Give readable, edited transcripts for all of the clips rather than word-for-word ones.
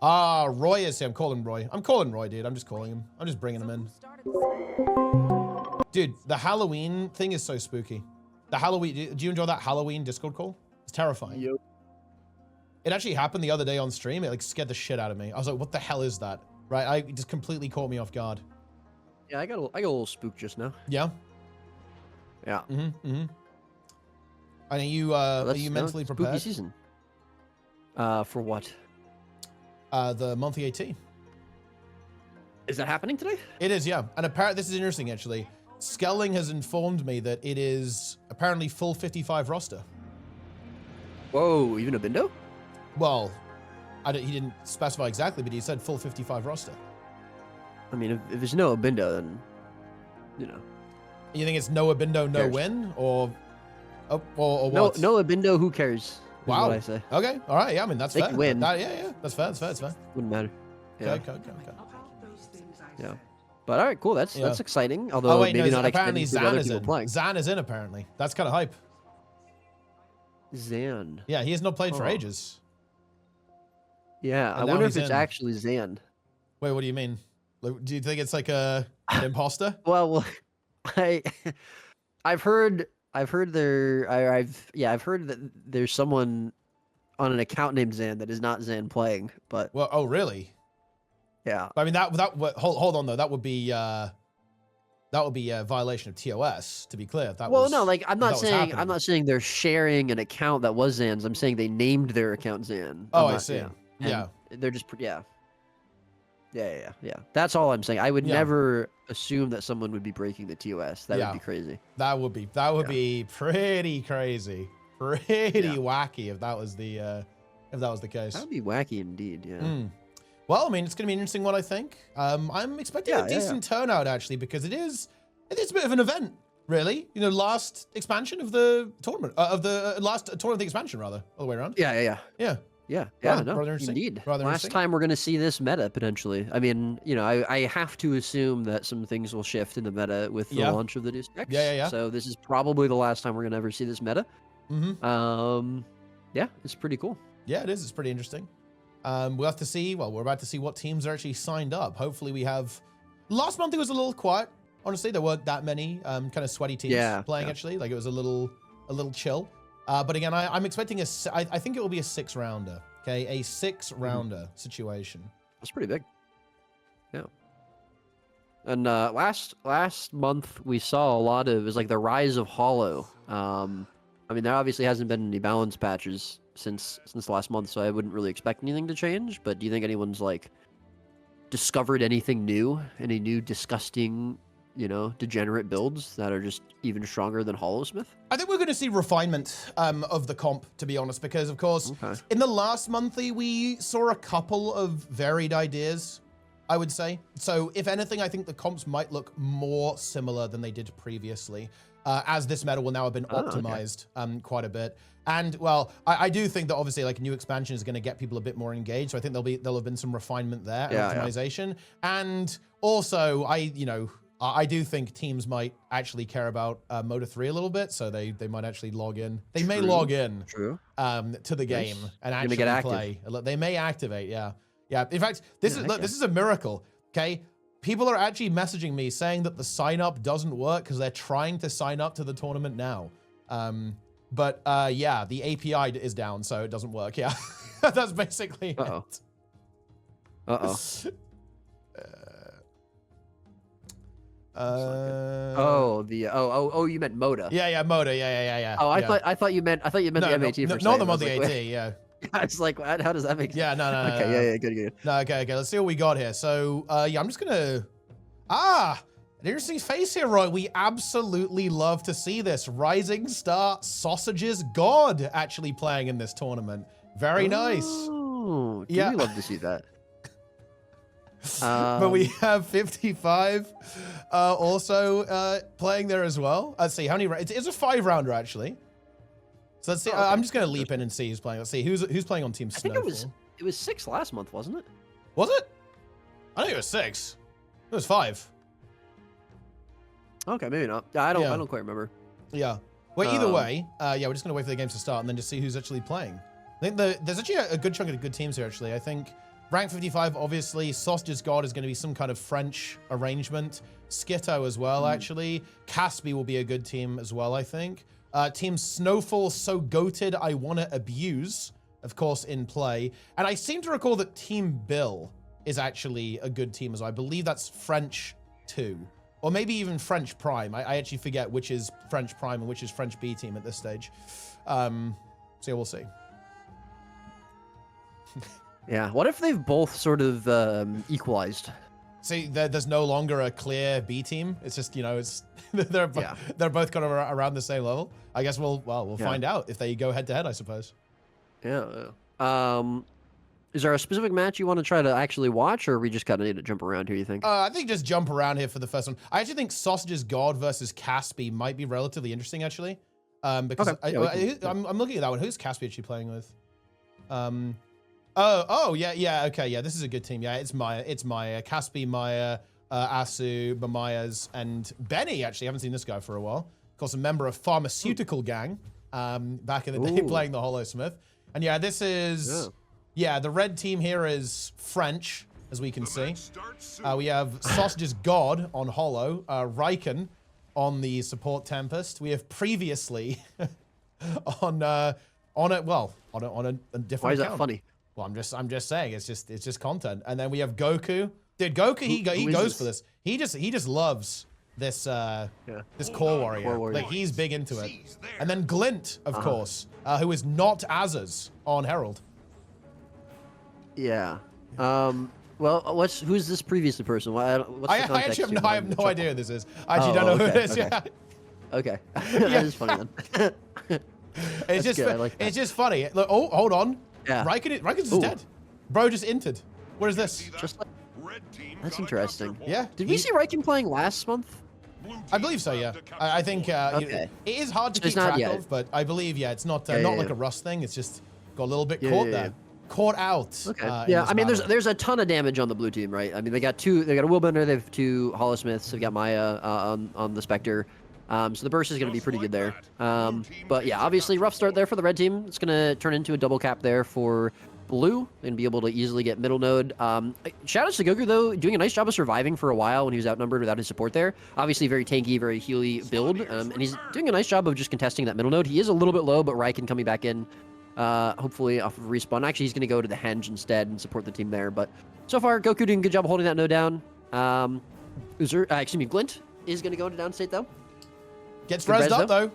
Roy is here. I'm calling Roy. I'm calling Roy, dude. I'm just calling him. I'm just bringing him in. Dude, the Halloween thing is so spooky. The Halloween, do you enjoy that Halloween Discord call? It's terrifying. Yep. It actually happened the other day on stream. It like scared the shit out of me. I was like, what the hell is that? Right? It just completely caught me off guard. Yeah, I got a little spooked just now. Yeah? Yeah. And are you mentally prepared? Spooky season. For what? The monthly AT. Is that happening today? It is, yeah. And apparently, this is interesting, actually. Skelling has informed me that it is apparently full 55 roster. Whoa, even a bindo? Well, he didn't specify exactly, but he said full 55 roster. I mean, if there's no bindo, then, you know. You think it's no Abindo, no win? Or what? No Abindo, who cares? Wow. What I say. Okay, all right, yeah, I mean, that's They fair. can win. Yeah, that's fair, that's fair. Wouldn't matter. Yeah. Okay. Yeah. But all right, cool. That's exciting. Although maybe not apparently exciting Zan is in. playing. Zan is in, apparently. That's kind of hype. Zan. Yeah, he has not played for ages. Yeah, And I now wonder if he's it's in. actually Zan. Wait, what do you mean? Do you think it's like an imposter? Well, I've heard that there's someone on an account named Zan that is not Zan playing, but Well, oh really? yeah. I mean hold on though. That would be a violation of TOS. To be clear, I'm not saying they're sharing an account that was Zan's. I'm saying they named their account Zan. Oh, I see. Yeah. They're just Yeah. That's all I'm saying. I would never assume that someone would be breaking the TOS. That would be crazy. That would be pretty crazy, pretty wacky if that was the case. That would be wacky indeed. Yeah. Well, I mean, it's going to be an interesting one, I think. I'm expecting a decent turnout actually, because it is a bit of an event, really. You know, last expansion of the tournament, last tournament of the expansion, rather, all the way around. Yeah. No, indeed. Last time we're going to see this meta, potentially. I mean, you know, I have to assume that some things will shift in the meta with the launch of the new specs. Yeah. So this is probably the last time we're going to ever see this meta. Yeah, it's pretty cool. Yeah, it is. It's pretty interesting. We'll have to see. Well, we're about to see what teams are actually signed up. Hopefully we have... Last month it was a little quiet. Honestly, there weren't that many kind of sweaty teams playing, actually. Like, it was a little chill. But again, I'm expecting I think it will be a 6-rounder. Okay, a 6-rounder situation. That's pretty big. Yeah. And last month we saw a lot of, it was like the rise of Hollow. I mean, there obviously hasn't been any balance patches since last month, so I wouldn't really expect anything to change. But do you think anyone's like discovered anything new? Any new disgusting, you know, degenerate builds that are just even stronger than Hollowsmith? I think we're going to see refinement of the comp, to be honest, because of course, in the last monthly, we saw a couple of varied ideas, I would say. So if anything, I think the comps might look more similar than they did previously, as this meta will now have been optimized quite a bit. And well, I do think that obviously like a new expansion is going to get people a bit more engaged. So I think there'll have been some refinement there, and optimization. And also, I do think teams might actually care about MOTA 3 a little bit, so they might actually log in. They may log in to the game and actually play. They may activate, yeah. In fact, this is a miracle. Okay, people are actually messaging me saying that the sign up doesn't work because they're trying to sign up to the tournament now. But yeah, the API is down, so it doesn't work. Yeah, that's basically it. You meant MOTA. Yeah, MOTA. Yeah. Oh, I thought you meant the MAT for a second. No, the MOTA AT. Yeah. I was like, how does that make sense? Yeah, no. Okay, good. No, okay. Let's see what we got here. So, yeah, I'm just gonna. An interesting face here, Roy. We absolutely love to see this. Rising Star Sausages God actually playing in this tournament. Very nice. Oh, we love to see that. But we have 55 also playing there as well. Let's see how many. It's a 5-rounder actually. So let's see. I'm just gonna leap in and see who's playing. Let's see who's playing on Team Snowfall. I think it was 6 last month, wasn't it? Was it? I think it was 6. It was 5. Okay, maybe not. I don't quite remember. Yeah. Well, either way, yeah, we're just gonna wait for the games to start and then just see who's actually playing. I think there's actually a good chunk of good teams here. Actually, I think Rank 55, obviously, Sausage's God is going to be some kind of French arrangement. Skitto as well, actually. Caspi will be a good team as well, I think. Team Snowfall, So Goated, I Wanna Abuse, of course, in play. And I seem to recall that Team Bill is actually a good team as well. I believe that's French 2. Or maybe even French Prime. I actually forget which is French Prime and which is French B team at this stage. So yeah, we'll see. Yeah, what if they've both sort of equalized? See, there's no longer a clear B team. It's just, you know, it's they're both kind of around the same level. I guess we'll find out if they go head to head, I suppose. Yeah. Is there a specific match you want to try to actually watch, or we just kind of need to jump around here, you think? I think just jump around here for the first one. I actually think Sausage's God versus Caspi might be relatively interesting, actually. Because okay. I'm looking at that one. Who's Caspi actually playing with? Okay, this is a good team. Yeah, it's Maya, Caspi, Maya, Asu, Mamayas, and Benny. Actually, haven't seen this guy for a while. Of course, a member of Pharmaceutical Gang, back in the day, playing the Hollow-Smith. And yeah, this is the red team here is French, as we can see. We have Sausage's God on Hollow, Riken on the support Tempest. We have previously on a different. Why is that account. funny? Well, I'm just saying it's just content. And then we have Goku. Dude, Goku he goes for this. He just loves this this core warrior. Like he's big into it. And then Glint, of course, who is not Azaz on Herald. Yeah. Well, who's this previously person? What's the I context actually here? have no idea who this is. I actually don't know who it is. Okay. Yeah. Okay. That is funny then. It's just funny. Look, oh, hold on. Yeah. Riken's just dead. Bro just entered. What is this? Just like, that's interesting. Yeah. Did we see Riken playing last month? I believe so, yeah. I think it is hard to keep track of, but I believe, it's not like a Rust thing. It's just got a little bit caught there. Caught out. Okay. I mean, battle. there's a ton of damage on the blue team, right? I mean, they got a Willbender, they have 2 Hollow-Smiths, they've got Maya on the Spectre. So the burst is going to be pretty good there. But yeah, obviously rough start there for the red team. It's going to turn into a double cap there for blue and be able to easily get middle node. Shout out to Goku though, doing a nice job of surviving for a while when he was outnumbered without his support there. Obviously very tanky, very healy build. And he's doing a nice job of just contesting that middle node. He is a little bit low, but Riken coming back in, hopefully off of respawn. Actually, he's going to go to the Henge instead and support the team there. But so far, Goku doing a good job of holding that node down. Glint is going to go into downstate though. Gets rezzed up though.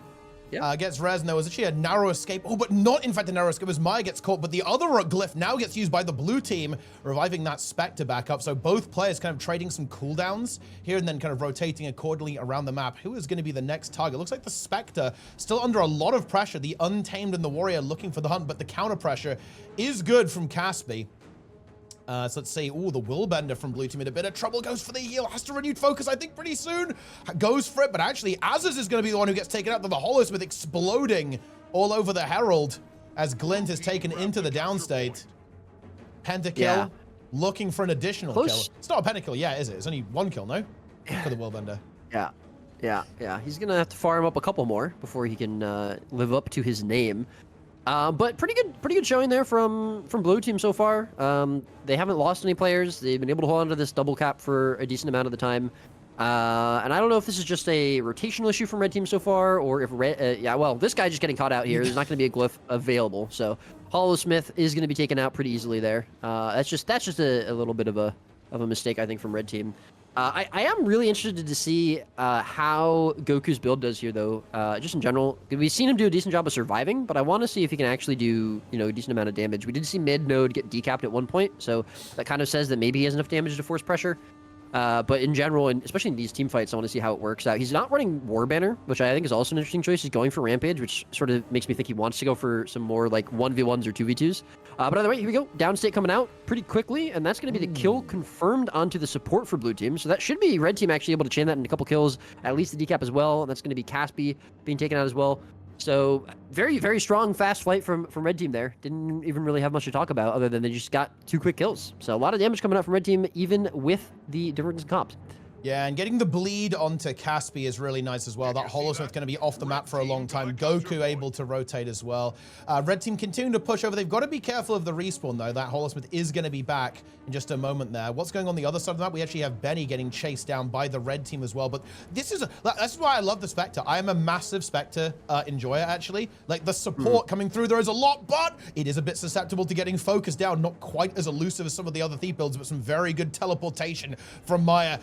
Yeah. Gets rezzed, and there was actually a narrow escape. Oh, but not in fact a narrow escape as Maya gets caught, but the other glyph now gets used by the blue team, reviving that Spectre back up. So both players kind of trading some cooldowns here and then kind of rotating accordingly around the map. Who is going to be the next target? Looks like the Spectre still under a lot of pressure. The Untamed and the Warrior looking for the hunt, but the counter pressure is good from Caspi. So let's see. Ooh, the Willbender from blue team in a bit of trouble. Goes for the heal. Has to renewed focus, I think, pretty soon. Goes for it, but actually, Azaz is going to be the one who gets taken out. The Hollow-Smith exploding all over the Herald as Glint is taken into the downstate. Pentakill, looking for an additional kill. It's not a pentakill, is it? It's only 1 kill, no? For the Willbender. Yeah. He's going to have to farm up a couple more before he can live up to his name. But pretty good showing there from blue team so far. They haven't lost any players. They've been able to hold on to this double cap for a decent amount of the time. And I don't know if this is just a rotational issue from red team so far, or if this guy just getting caught out here. There's not going to be a glyph available, so Hollow-Smith is going to be taken out pretty easily there. That's just a little bit of a mistake, I think, from red team. I am really interested to see how Goku's build does here, though. Just in general, we've seen him do a decent job of surviving, but I want to see if he can actually do a decent amount of damage. We did see mid node get decapped at one point, so that kind of says that maybe he has enough damage to force pressure. But in general, and especially in these team fights, I want to see how it works out. He's not running Warbanner, which I think is also an interesting choice. He's going for Rampage, which sort of makes me think he wants to go for some more like 1v1s or 2v2s. But either way, here we go. Downstate coming out pretty quickly, and that's going to be the kill confirmed onto the support for blue team. So that should be red team actually able to chain that in a couple kills, at least the decap as well. And that's going to be Caspi being taken out as well. So very, very strong, fast fight from red team there. Didn't even really have much to talk about other than they just got 2 quick kills. So a lot of damage coming out from red team, even with the difference in comps. Yeah, and getting the bleed onto Caspi is really nice as well. That Holosmith going to be off the map for a long time. Goku able to rotate as well. Red team continuing to push over. They've got to be careful of the respawn, though. That Holosmith is going to be back in just a moment there. What's going on the other side of that? We actually have Benny getting chased down by the red team as well. But this is that's why I love the Spectre. I am a massive Spectre enjoyer, actually. Like, the support coming through, there is a lot, but it is a bit susceptible to getting focused down. Not quite as elusive as some of the other Thief builds, but some very good teleportation from Maya.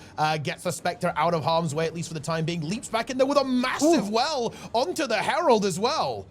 Gets the Spectre out of harm's way, at least for the time being. Leaps back in there with a massive well onto the Herald as well.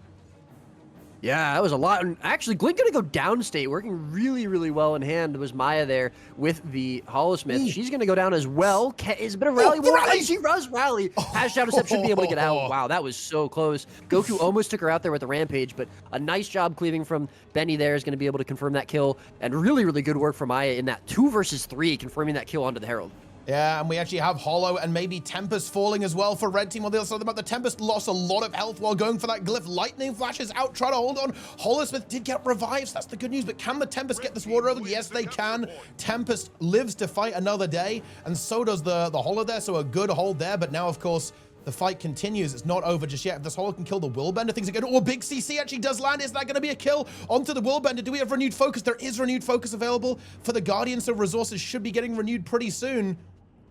Yeah, that was a lot. And actually, Glint going to go downstate, working really, really well in hand. Was Maya there with the Holosmith. She's going to go down as well. Is a bit of rally. And she does rally. Has Shadow Step, should be able to get out. Wow, that was so close. Goku almost took her out there with the Rampage, but a nice job cleaving from Benny there is going to be able to confirm that kill. And really, really good work from Maya in that 2 versus 3, confirming that kill onto the Herald. Yeah, and we actually have Hollow and maybe Tempest falling as well for red team on the other side of the map. The Tempest lost a lot of health while going for that glyph. Lightning flashes out, trying to hold on. Holosmith did get revives, that's the good news, but can the Tempest get this water over? Yes, they can. Tempest lives to fight another day, and so does the Hollow there, so a good hold there, but now, of course, the fight continues. It's not over just yet. If this Hollow can kill the Willbender, things are good. Oh, big CC actually does land. Is that going to be a kill onto the Willbender? Do we have renewed focus? There is renewed focus available for the Guardian, so resources should be getting renewed pretty soon.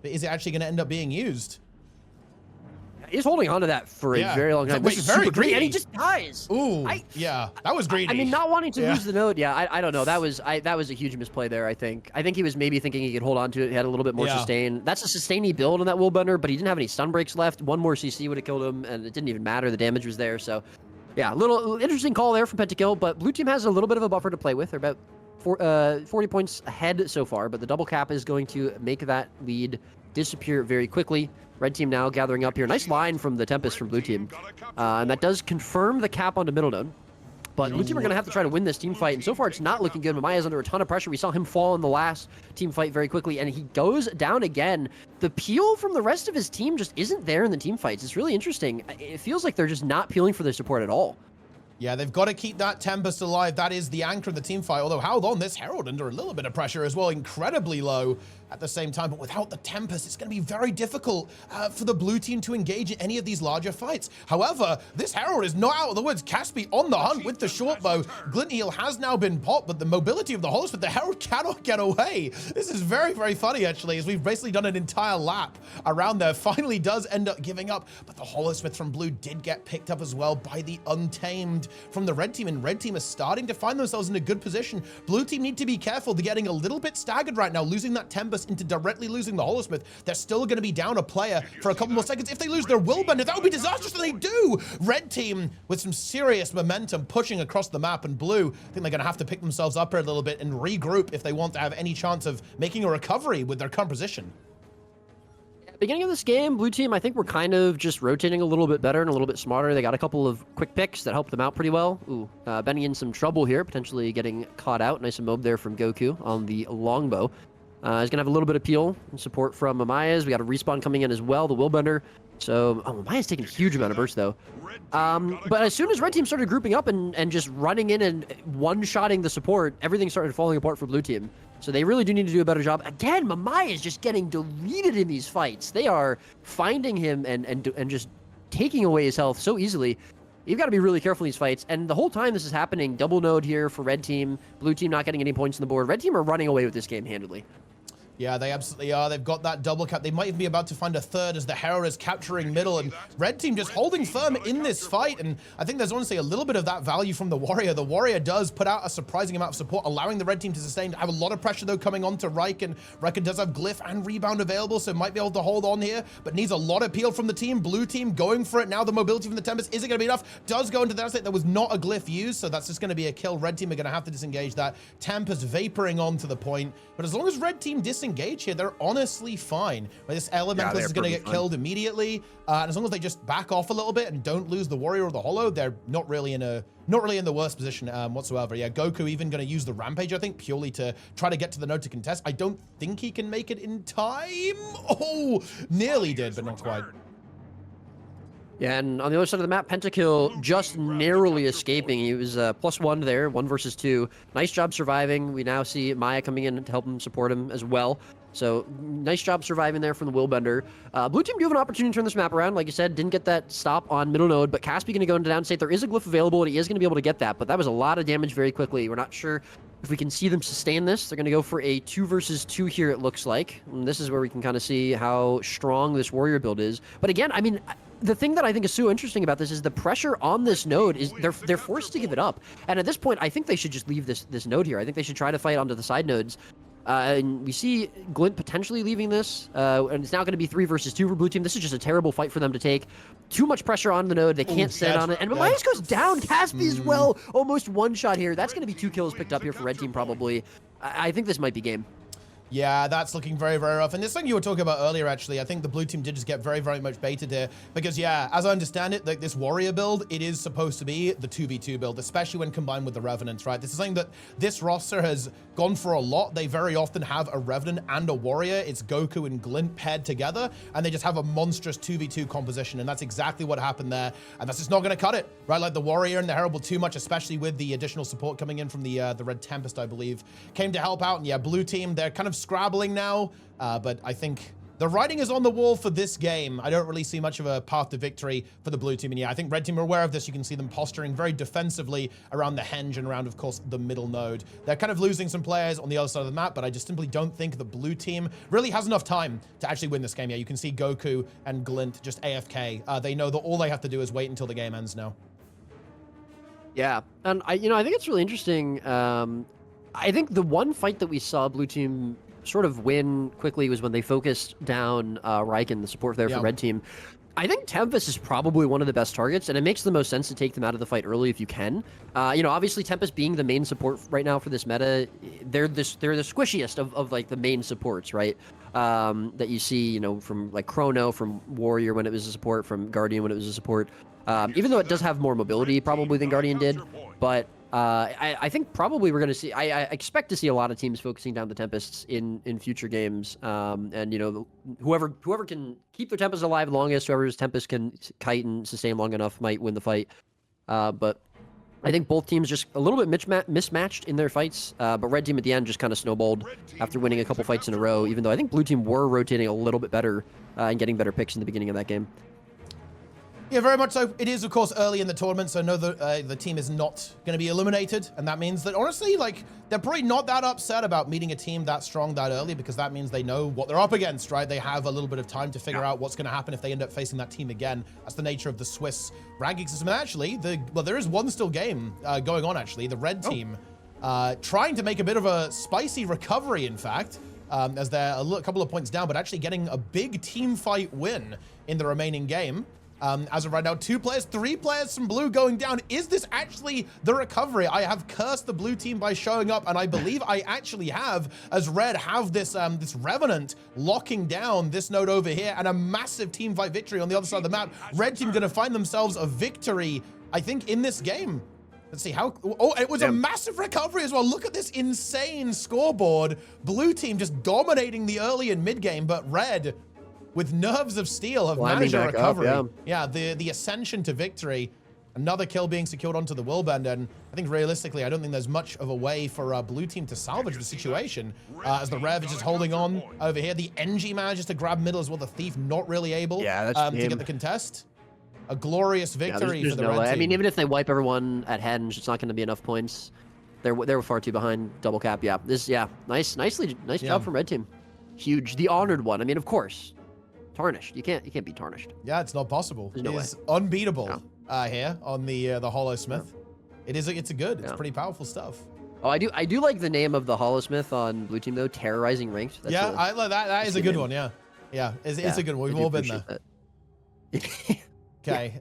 But is it actually going to end up being used? He's holding on to that for a very long time. Wait, very greedy. And he just dies. Ooh, yeah, that was greedy. I mean, not wanting to lose the node. Yeah, I don't know. That was a huge misplay there. I think he was maybe thinking he could hold on to it. He had a little bit more sustain. That's a sustainy build on that Willbender, but he didn't have any stun breaks left. One more CC would have killed him, and it didn't even matter. The damage was there. So, yeah, a little interesting call there from Pentakill. But blue team has a little bit of a buffer to play with. They're about 40 points ahead so far, but the double cap is going to make that lead disappear very quickly. Red team now gathering up here. Nice line from the Tempest from blue team. And that does confirm the cap onto middle node. But blue team are going to have to try to win this team fight. And so far, it's not looking good. Mamaya's under a ton of pressure. We saw him fall in the last team fight very quickly, and he goes down again. The peel from the rest of his team just isn't there in the team fights. It's really interesting. It feels like they're just not peeling for their support at all. Yeah, they've got to keep that Tempest alive. That is the anchor of the team fight. Although, hold on, this Herald under a little bit of pressure as well, incredibly low at the same time. But without the Tempest, it's going to be very difficult for the blue team to engage in any of these larger fights. However, this Herald is not out of the woods. Caspi on the hunt with the short bow. Glint Heal has now been popped, but the mobility of the Hollows, but the Herald cannot get away. This is very, very funny, actually, as we've basically done an entire lap around there. Finally does end up giving up, but the Hollowsmith from blue did get picked up as well by the Untamed from the red team, and red team is starting to find themselves in a good position. Blue team need to be careful. They're getting a little bit staggered right now, losing that Tempest into directly losing the Hollowsmith. They're still going to be down a player for a couple more seconds. If they lose their Willbender, that would be disastrous, and they do. Red team with some serious momentum pushing across the map, and blue, I think they're going to have to pick themselves up here a little bit and regroup if they want to have any chance of making a recovery with their current position. Beginning of this game, blue team, I think we're kind of just rotating a little bit better and a little bit smarter. They got a couple of quick picks that helped them out pretty well. Ooh, Benny in some trouble here, potentially getting caught out. Nice mob there from Goku on the longbow. He's going to have a little bit of peel and support from Mamaya's. We got a respawn coming in as well, the Willbender. So, Mamaya's taking a huge amount of burst, though. But as soon as red team started grouping up and just running in and one-shotting the support, everything started falling apart for blue team. So they really do need to do a better job. Again, Mamaya is just getting deleted in these fights. They are finding him and just taking away his health so easily. You've got to be really careful in these fights. And the whole time this is happening, double node here for red team, blue team not getting any points on the board. Red team are running away with this game handily. Yeah, they absolutely are. They've got that double cap. They might even be about to find a third as the Herald is capturing middle, and red team just holding firm in this fight. And I think there's honestly a little bit of that value from the Warrior. The Warrior does put out a surprising amount of support, allowing the red team to sustain. Have a lot of pressure, though, coming on to Riken. Riken does have Glyph and Rebound available, so might be able to hold on here, but needs a lot of peel from the team. Blue team going for it now. The mobility from the Tempest isn't going to be enough. Does go into the state. There was not a Glyph used, so that's just going to be a kill. Red team are going to have to disengage that. Tempest vaporing on to the point, but as long as red team disengage here, they're honestly fine. But this Elementalist is going to get killed immediately, and as long as they just back off a little bit and don't lose the Warrior or the Hollow, they're not really in the worst position whatsoever. Yeah, Goku even going to use the Rampage, I think, purely to try to get to the node to contest. I don't think he can make it in time. Oh, nearly did, but not quite. Yeah, and on the other side of the map, Pentakill just narrowly escaping. He was +1 there, 1 versus 2. Nice job surviving. We now see Maya coming in to help him, support him as well. So nice job surviving there from the Willbender. Blue team do have an opportunity to turn this map around. Like you said, didn't get that stop on middle node, but Caspi going to go into downstate. There is a glyph available, and he is going to be able to get that, but that was a lot of damage very quickly. We're not sure if we can see them sustain this. They're going to go for a 2 versus 2 here, it looks like. And this is where we can kind of see how strong this warrior build is. But again, I mean, the thing that I think is so interesting about this is the pressure on this node is they're forced to give it up. And at this point, I think they should just leave this node here. I think they should try to fight onto the side nodes. And we see Glint potentially leaving this, and it's now going to be 3 versus 2 for blue team. This is just a terrible fight for them to take. Too much pressure on the node. They can't stand on it. And Midas goes down. Caspi as well. Almost one shot here. That's going to be 2 kills picked up here for red team probably. I think this might be game. Yeah, that's looking very, very rough. And this thing you were talking about earlier, actually, I think the blue team did just get very, very much baited here. Because, yeah, as I understand it, like this warrior build, it is supposed to be the 2v2 build, especially when combined with the Revenants, right? This is something that this roster has gone for a lot. They very often have a Revenant and a warrior. It's Goku and Glint paired together, and they just have a monstrous 2v2 composition. And that's exactly what happened there. And that's just not going to cut it, right? Like the warrior and the herald too much, especially with the additional support coming in from the Red Tempest, I believe, came to help out. And yeah, blue team, they're kind of scrabbling now, but I think the writing is on the wall for this game. I don't really see much of a path to victory for the blue team. And yeah, I think red team are aware of this. You can see them posturing very defensively around the henge and around, of course, the middle node. They're kind of losing some players on the other side of the map, but I just simply don't think the blue team really has enough time to actually win this game. Yeah, you can see Goku and Glint just AFK. They know that all they have to do is wait until the game ends now. Yeah, and I think it's really interesting. I think the one fight that we saw blue team sort of win quickly was when they focused down Riken, the support there for red team. I think Tempest is probably one of the best targets, and it makes the most sense to take them out of the fight early if you can. Obviously Tempest being the main support right now for this meta, they're the squishiest of like the main supports, right? That you see, from like Chrono, from Warrior when it was a support, from Guardian when it was a support. Even though it does have more mobility probably than Guardian did, but I think probably we're going to see, I expect to see a lot of teams focusing down the Tempests in future games. And, whoever can keep their Tempest alive longest, whoever's Tempest can kite and sustain long enough might win the fight. But I think both teams just a little bit mismatched in their fights. But red team at the end just kind of snowballed after winning a couple fights in a row, even though I think blue team were rotating a little bit better and getting better picks in the beginning of that game. Yeah, very much so. It is, of course, early in the tournament, so no, the team is not going to be eliminated, and that means that, honestly, like, they're probably not that upset about meeting a team that strong that early, because that means they know what they're up against, right? They have a little bit of time to figure out what's going to happen if they end up facing that team again. That's the nature of the Swiss ranking system. And actually, there is one still game going on, actually. The red team trying to make a bit of a spicy recovery, in fact, as they're a couple of points down, but actually getting a big team fight win in the remaining game. As of right now, 2 players, 3 players from blue going down. Is this actually the recovery? I have cursed the blue team by showing up, and I believe I actually have, as red have this this Revenant locking down this node over here, and a massive team fight victory on the other side of the map. Red team going to find themselves a victory, I think, in this game. Let's see how, it was a massive recovery as well. Look at this insane scoreboard. Blue team just dominating the early and mid game, but red, with nerves of steel, have managed a recovery. Yeah, the ascension to victory. Another kill being secured onto the Willbender, and I think realistically, I don't think there's much of a way for blue team to salvage the situation, as the Rev is just holding on over here. The NG manages to grab middle as well. The Thief not really able to get the contest. A glorious victory for the red team. I mean, even if they wipe everyone at Henge, it's not going to be enough points. They're far too behind. Double cap. Yeah, nice job from red team. Huge, the honored one. I mean, of course. Tarnished. You can't be tarnished. Yeah, it's not possible. There's no way. Unbeatable here on the Hollow Smith. Yeah. It's pretty powerful stuff. Oh, I do like the name of the Hollow Smith on blue team though. Terrorizing Ranked. That's I like that. That is a good one. Yeah, it's a good one. We've all been there. Okay.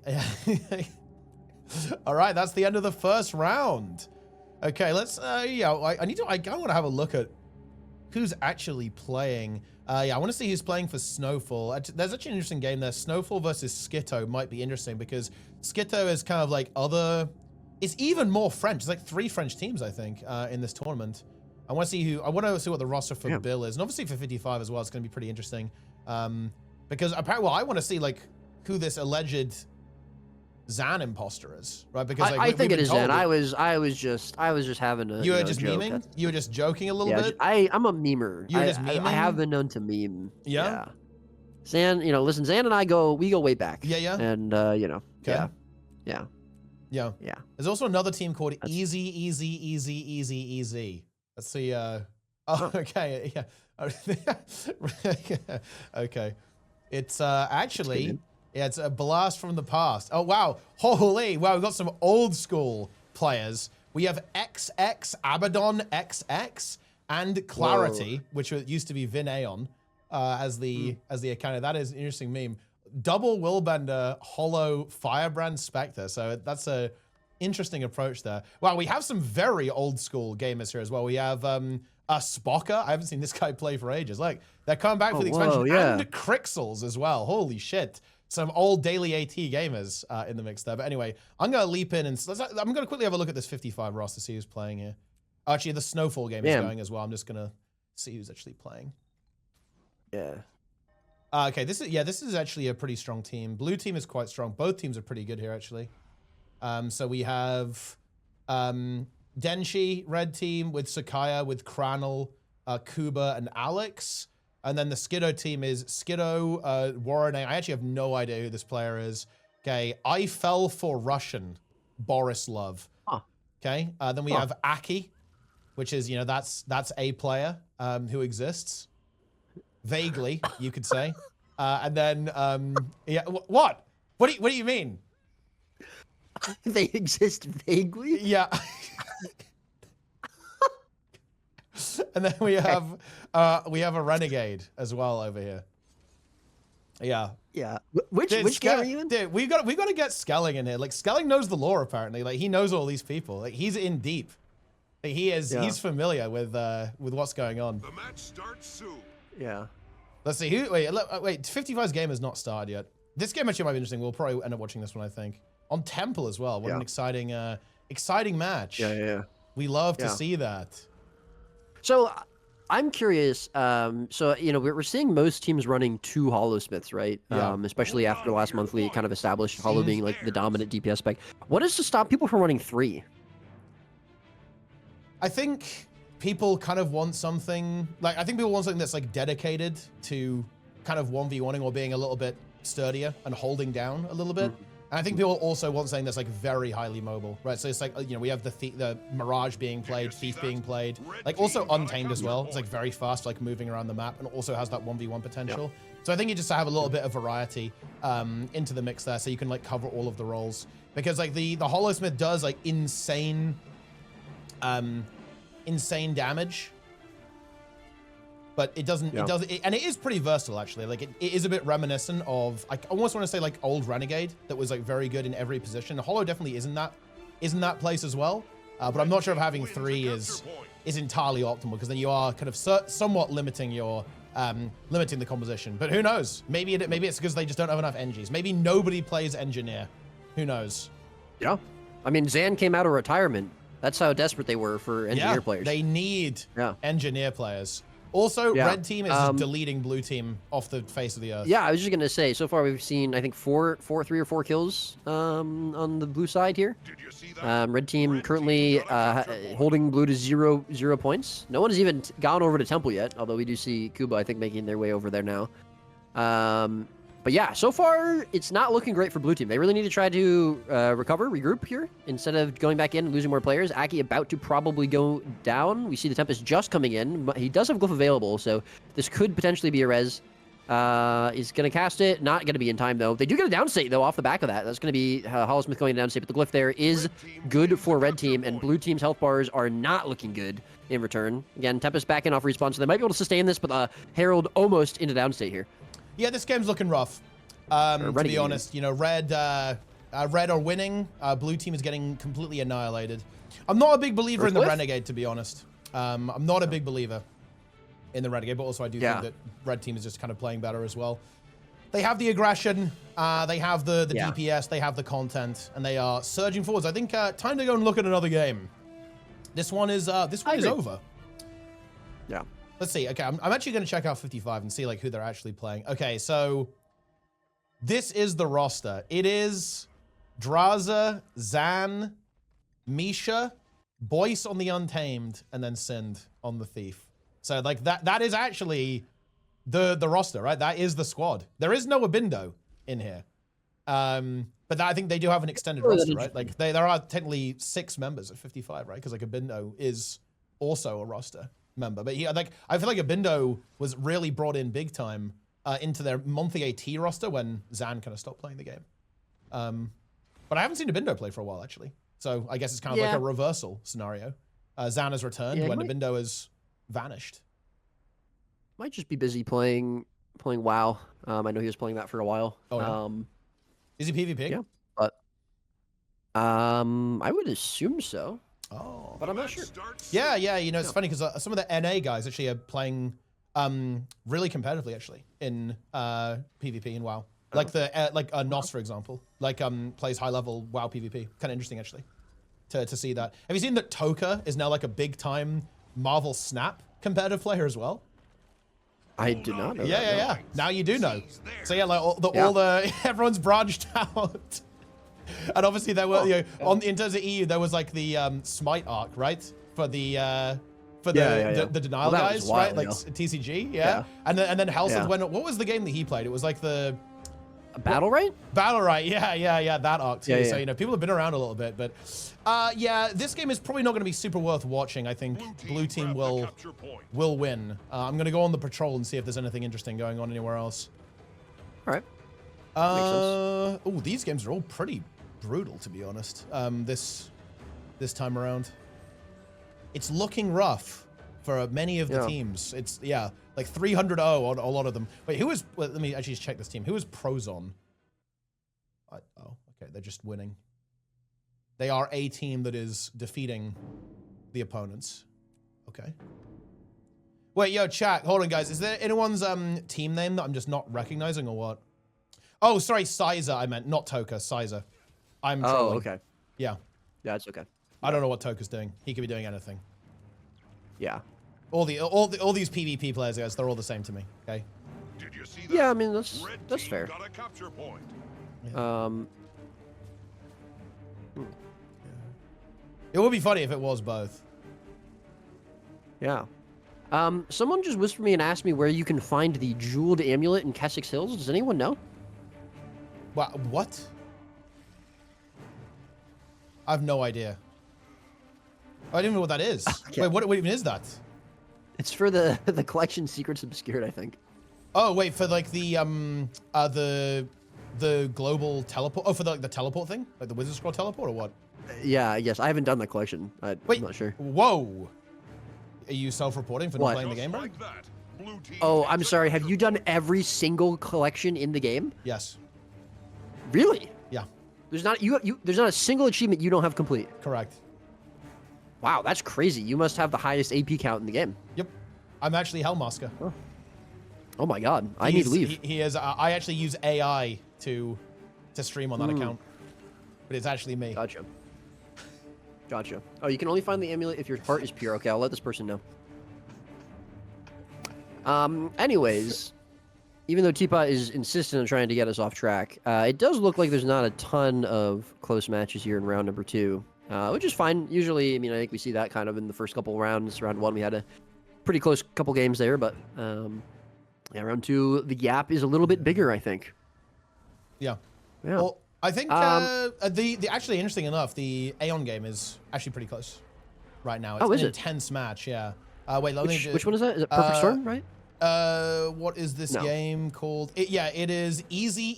All right, that's the end of the first round. Okay, let's. I want to have a look at who's actually playing. I want to see who's playing for Snowfall. There's actually an interesting game there. Snowfall versus Skitto might be interesting because Skitto is kind of like it's even more French. It's like 3 French teams, I think, in this tournament. I want to see what the roster for Bill is. And obviously for 55 as well, it's going to be pretty interesting. Because apparently, I want to see like who this alleged Zan imposter is, right? Because like, I think it is Zan. told I was just having a you were just joke. memeing. You were just joking a little bit. I'm a memer. You were just memeing. I have been known to meme. Yeah. Zan, listen, Zan and I go way back. Yeah. And Okay. Yeah. There's also another team called Easy. Let's see. Oh, okay. Yeah. Okay. It's actually. Yeah, it's a blast from the past. Oh, wow. Holy, wow, we've got some old school players. We have XX, Abaddon XX, and Clarity, which used to be Vin Aeon as the account. That is an interesting meme. Double Willbender, Hollow, Firebrand, Spectre. So that's a interesting approach there. Wow, we have some very old school gamers here as well. We have Spocker. I haven't seen this guy play for ages. Like, they're coming back for the expansion. And Crixels as well. Holy shit. Some old daily AT gamers in the mix there. But anyway, I'm going to leap in and I'm going to quickly have a look at this 55 roster to see who's playing here. Actually, the Snowfall game is going as well. I'm just going to see who's actually playing. Yeah. Okay, this is actually a pretty strong team. Blue team is quite strong. Both teams are pretty good here, actually. So we have Denshi, red team, with Sakaya, with Kranel, Kuba, and Alex. And then the Skiddo team is Skiddo, Warren. I actually have no idea who this player is. Okay, I fell for Russian, Boris Love. Okay, then we have Aki, which is, that's a player who exists. Vaguely, you could say. And then, yeah, what? What do you mean? They exist vaguely? Yeah. And then we have a Renegade as well over here. Yeah. Yeah. Which game are you in? Dude, we got to get Skelling in here. Like, Skelling knows the lore apparently. Like, he knows all these people. Like, he's in deep. Like, he's familiar with what's going on. The match starts soon. Yeah. Let's see who. Wait. 55's game has not started yet. This game actually might be interesting. We'll probably end up watching this one, I think. On Temple as well. What an exciting match. Yeah. We love to see that. So I'm curious. So we're seeing most teams running 2 Hollowsmiths, right? Yeah. Especially after the last monthly kind of established Hollow being like the dominant DPS spec. What is to stop people from running 3? I think people kind of want something that's like dedicated to kind of 1v1ing or being a little bit sturdier and holding down a little bit. And I think people also want something that's like very highly mobile, right? So it's like, we have the Mirage being played, Thief being played, like also Untamed as well. It's like very fast, like moving around the map, and also has that 1v1 potential. So I think you just have a little bit of variety into the mix there, so you can like cover all of the roles. Because like the Hollowsmith does like insane damage. But it doesn't, and it is pretty versatile actually. Like it is a bit reminiscent of, I almost want to say like old Renegade that was like very good in every position. Hollow definitely isn't that place as well. But I'm not sure if having 3 is entirely optimal, because then you are kind of somewhat limiting your, limiting the composition. But who knows? Maybe it's because they just don't have enough NGs. Maybe nobody plays Engineer. Who knows? Yeah. I mean, Zan came out of retirement. That's how desperate they were for Engineer players. They need Engineer players. Also, red team is just deleting blue team off the face of the earth. Yeah, I was just gonna say. So far, we've seen I think 3 or 4 kills on the blue side here. Did you see that? Red team currently holding blue to 0 points. No one has even gone over to Temple yet. Although we do see Kuba, I think, making their way over there now. But yeah, so far it's not looking great for blue team. They really need to try to regroup here instead of going back in and losing more players. Aki about to probably go down. We see the Tempest just coming in, but he does have Glyph available, so this could potentially be a res. He's going to cast it. Not going to be in time, though. They do get a downstate, though, off the back of that. That's going to be Hollowsmith going to downstate, but the Glyph there is good for red team, and blue team's health bars are not looking good in return. Again, Tempest back in off respawn, so they might be able to sustain this, but Herald almost into downstate here. Yeah, this game's looking rough. To be honest, red are winning. Blue team is getting completely annihilated. I'm not a big believer in the Renegade, to be honest. I'm not a big believer in the Renegade, but also I do think that red team is just kind of playing better as well. They have the aggression, they have the DPS, they have the content, and they are surging forwards. I think time to go and look at another game. This one is over. Yeah. Let's see. Okay, I'm actually going to check out 55 and see like who they're actually playing. Okay, so this is the roster. It is Draza, Zan, Misha, Boyce on the Untamed, and then Sind on the Thief. So like that is actually the roster, right? That is the squad. There is no Abindo in here. But I think they do have an extended roster, right? Like there are technically 6 members at 55, right? Because like Abindo is also a roster member. But I feel like Abindo was really brought in big time into their monthly AT roster when Zan kind of stopped playing the game. But I haven't seen Abindo play for a while, actually. So I guess it's kind of like a reversal scenario. Zan has returned when Abindo has vanished. Might just be busy playing WoW. I know he was playing that for a while. Oh, yeah. Is he PvP? Yeah, but I would assume so. Oh, but I'm not sure. Yeah, you know, it's funny because some of the NA guys actually are playing really competitively actually in PvP in WoW. Like Nos, for example, like plays high level WoW PvP. Kind of interesting actually to see that. Have you seen that Toka is now like a big time Marvel Snap competitive player as well? I did not know that. Yeah. Now you do know. So yeah, like all the everyone's branched out. And obviously there were in terms of EU there was like the Smite arc, right? For the denial guys, right? Like TCG, And then Helseth went. What was the game that he played? It was like the Battle Right? Battle Right, yeah, that arc too. So, you know, people have been around a little bit, but this game is probably not going to be super worth watching. I think Blue Team will win. I'm going to go on the patrol and see if there's anything interesting going on anywhere else. All right. Oh, these games are all pretty brutal, to be honest. This time around. It's looking rough for many of the teams. It's, like 300-0 on a lot of them. Wait, let me actually just check this team. Who is Prozon? Oh, okay, they're just winning. They are a team that is defeating the opponents. Okay. Wait, yo, chat, hold on, guys. Is there anyone's team name that I'm just not recognizing or what? Oh, sorry, Sizer, I meant, not Toka, Sizer. I'm trolling. Oh, okay. Yeah. Yeah, it's okay. I don't know what Toka's doing. He could be doing anything. Yeah. All these PvP players, guys, they're all the same to me. Okay. Did you see that? Yeah, I mean that's fair. Got a capture point. Yeah. It would be funny if it was both. Yeah. Someone just whispered me and asked me where you can find the jeweled amulet in Kessex Hills. Does anyone know? What? I have no idea. I don't even know what that is. Wait, what even is that? It's for the collection Secrets Obscured, I think. Oh, wait, for like the global teleport. Oh, for the teleport thing, like the Wizard Scroll teleport, or what? Yeah, yes. I haven't done the collection. I'm not sure. Whoa. Are you self-reporting for not playing the game, bro? Oh, I'm sorry. Have you done every single collection in the game? Yes. Really? Yeah. There's not there's not a single achievement you don't have complete. Correct. Wow, that's crazy. You must have the highest AP count in the game. Yep. I'm actually Hellmasker. Oh my god. I need to leave. He is. I actually use AI to stream on that account, but it's actually me. Gotcha. Oh, you can only find the amulet if your heart is pure. Okay, I'll let this person know. Anyways, even though Teapot is insistent on trying to get us off track, it does look like there's not a ton of close matches here in round number 2. Which is fine. Usually, I mean, I think we see that kind of in the first couple rounds. Round 1, we had a pretty close couple games there, but yeah, round 2, the gap is a little bit bigger, I think. Yeah. Yeah. Well, I think the actually, interesting enough, the Aeon game is actually pretty close right now. It's an intense match. Yeah. Wait, let me just, which one is that? Is it Perfect Storm, right? What is this game called? It is Easy.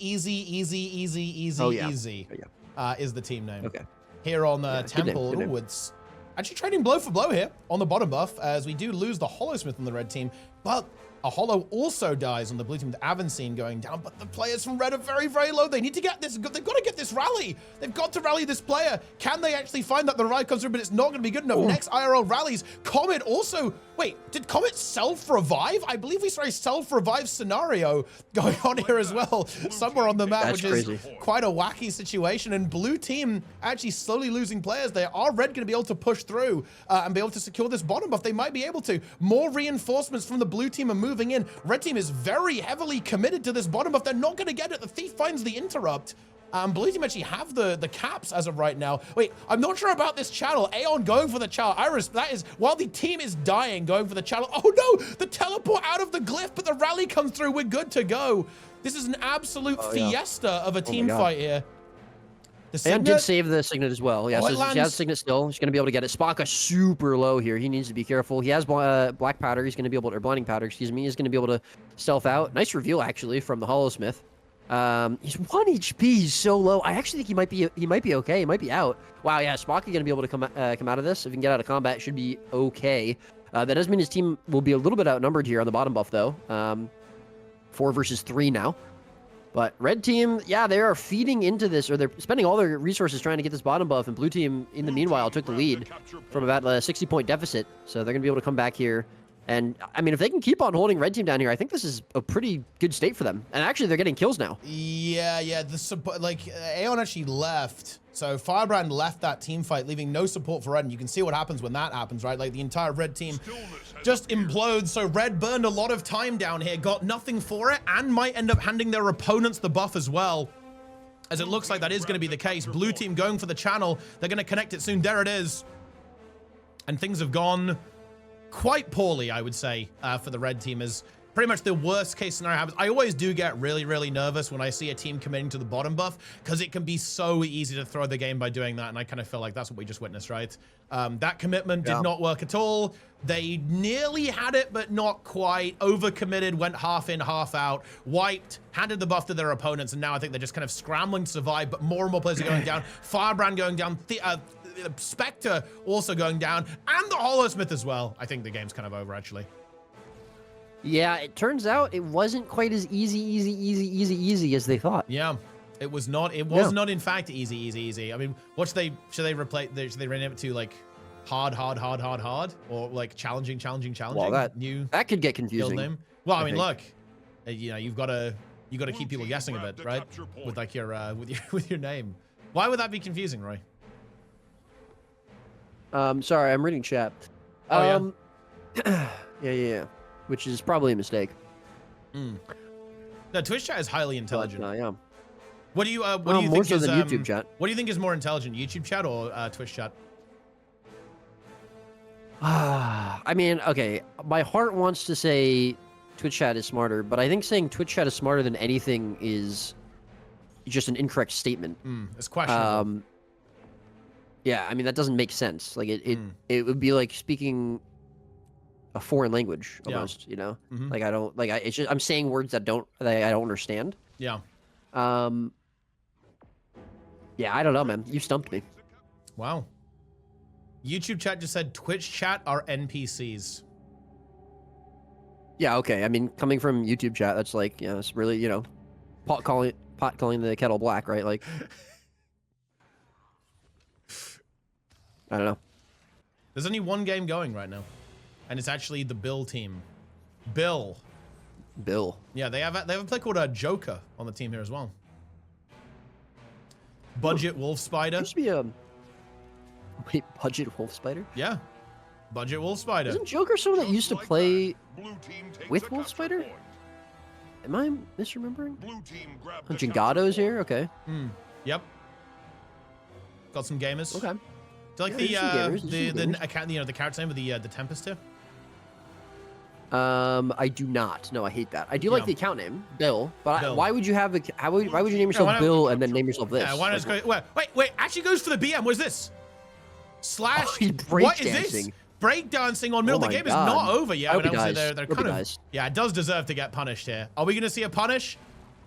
Oh, yeah. Easy. Yeah. Is the team name. Okay. Here on Temple. Ooh, it's actually trading blow for blow here on the bottom buff, as we do lose the Hollowsmith on the red team, but a Hollow also dies on the blue team with Avancine going down, but the players from red are very, very low. They need to get this. They've got to get this rally. They've got to rally this player. Can they actually find that the revive comes through? But it's not going to be good enough. Next IRL rallies. Comet also. Wait, did Comet self-revive? I believe we saw a self-revive scenario going on here as well, somewhere on the map, which is quite a wacky situation. And blue team actually slowly losing players. They are red going to be able to push through and be able to secure this bottom buff. They might be able to. More reinforcements from the blue team are moving in. Red team is very heavily committed to this bottom buff. They're not going to get it. The Thief finds the interrupt. Blue team actually have the caps as of right now. Wait, I'm not sure about this channel. Aeon going for the channel. Iris, that is, while the team is dying, going for the channel. Oh no, the teleport out of the glyph, but the rally comes through. We're good to go. This is an absolute fiesta of a team fight here. And did save the Signet as well. Yeah, so she has Signet still. She's going to be able to get it. Spaka super low here. He needs to be careful. He has Black Powder. He's going to be able to, or Blinding Powder, excuse me. He's going to be able to stealth out. Nice reveal, actually, from the Hollowsmith. He's 1 HP. He's so low. I actually think he might be okay. He might be out. Wow, yeah, Spaka going to be able to come out of this. If he can get out of combat, should be okay. That does mean his team will be a little bit outnumbered here on the bottom buff, though. 4 versus 3 now. But red team, yeah, they are feeding into this, or they're spending all their resources trying to get this bottom buff, and blue team, in the meanwhile, took the lead from about a 60-point deficit. So they're going to be able to come back here. And, I mean, if they can keep on holding red team down here, I think this is a pretty good state for them. And actually, they're getting kills now. Yeah. Aeon actually left. So Firebrand left that team fight, leaving no support for red. And you can see what happens when that happens, right? Like, the entire red team just implodes. So red burned a lot of time down here, got nothing for it, and might end up handing their opponents the buff as well. As it looks like that is going to be the case. Blue team going for the channel. They're going to connect it soon. There it is. And things have gone quite poorly, I would say, for the red team. Is pretty much the worst case scenario happens. I always do get really, really nervous when I see a team committing to the bottom buff, because it can be so easy to throw the game by doing that, and I kind of feel like that's what we just witnessed, right? That commitment did not work at all. They nearly had it, but not quite. Overcommitted, went half in, half out, wiped, handed the buff to their opponents, and now I think they're just kind of scrambling to survive, but more and more players are going down. Firebrand going down, Spectre also going down, and the Hollowsmith as well. I think the game's kind of over, actually. Yeah, it turns out it wasn't quite as easy as they thought. Yeah, it was not. It was not, in fact, easy. I mean, what should they replace? Should they rename it to, like, hard, or like challenging? Well, that could get confusing. Name? Well, I mean, look, you know, you've got to keep people guessing a bit, right? With like your with your name. Why would that be confusing, Roy? Sorry, I'm reading chat. Oh, yeah. Which is probably a mistake. No, Twitch chat is highly intelligent. But, yeah. What do you think more so is than YouTube chat? What do you think is more intelligent, YouTube chat or Twitch chat? I mean, okay, my heart wants to say Twitch chat is smarter, but I think saying Twitch chat is smarter than anything is just an incorrect statement. It's questionable. Yeah, I mean, that doesn't make sense. Like, it would be like speaking a foreign language almost, you know? Like, I don't, like, it's just, I'm saying words that I don't understand. Yeah. Yeah, I don't know, man. You stumped me. Wow. YouTube chat just said Twitch chat are NPCs. Yeah, okay. I mean, coming from YouTube chat, that's like, you know, it's really, you know, pot calling the kettle black, right? Like, I don't know. There's only one game going right now, and it's actually the Bill team. Bill. Yeah, they have a play called Joker on the team here as well. Budget Wolf Spider. Used to be wait, Budget Wolf Spider? Yeah, Budget Wolf Spider. Isn't Joker someone that used to play with Wolf Spider? Am I misremembering? Jingato's here? Okay. Yep. Got some gamers. Okay. Do you like the account, you know, the character name of the Tempest here? I do not. No, I hate that. I do like the account name, Bill. But Bill. Why would you have why would you name yourself Bill and then name yourself this? Yeah, why not just go? Wait. Actually goes for the BM. What is this? Slash. Oh, he's what is this? Breakdancing on middle. The game is not over yet. But obviously they're kind of. Yeah, it does deserve to get punished here. Are we going to see a punish?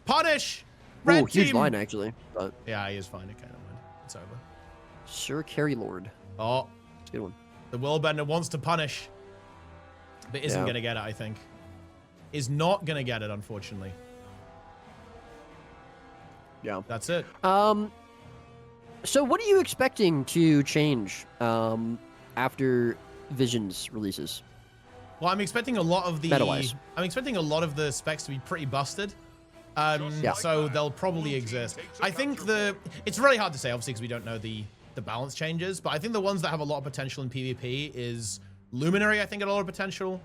Punish. Red team. Huge line actually. But yeah, he is fine. Okay, never mind. It's over. Sir Carry Lord. Oh, that's a good one. The Willbender wants to punish, but isn't going to get it, I think. Is not going to get it, unfortunately. Yeah. That's it. So what are you expecting to change after Visions releases? Well, I'm expecting a lot of the Meta-wise. I'm expecting a lot of the specs to be pretty busted. So they'll probably exist. I think it's really hard to say, obviously, because we don't know the balance changes, but I think the ones that have a lot of potential in PvP is Luminary. I think had a lot of potential.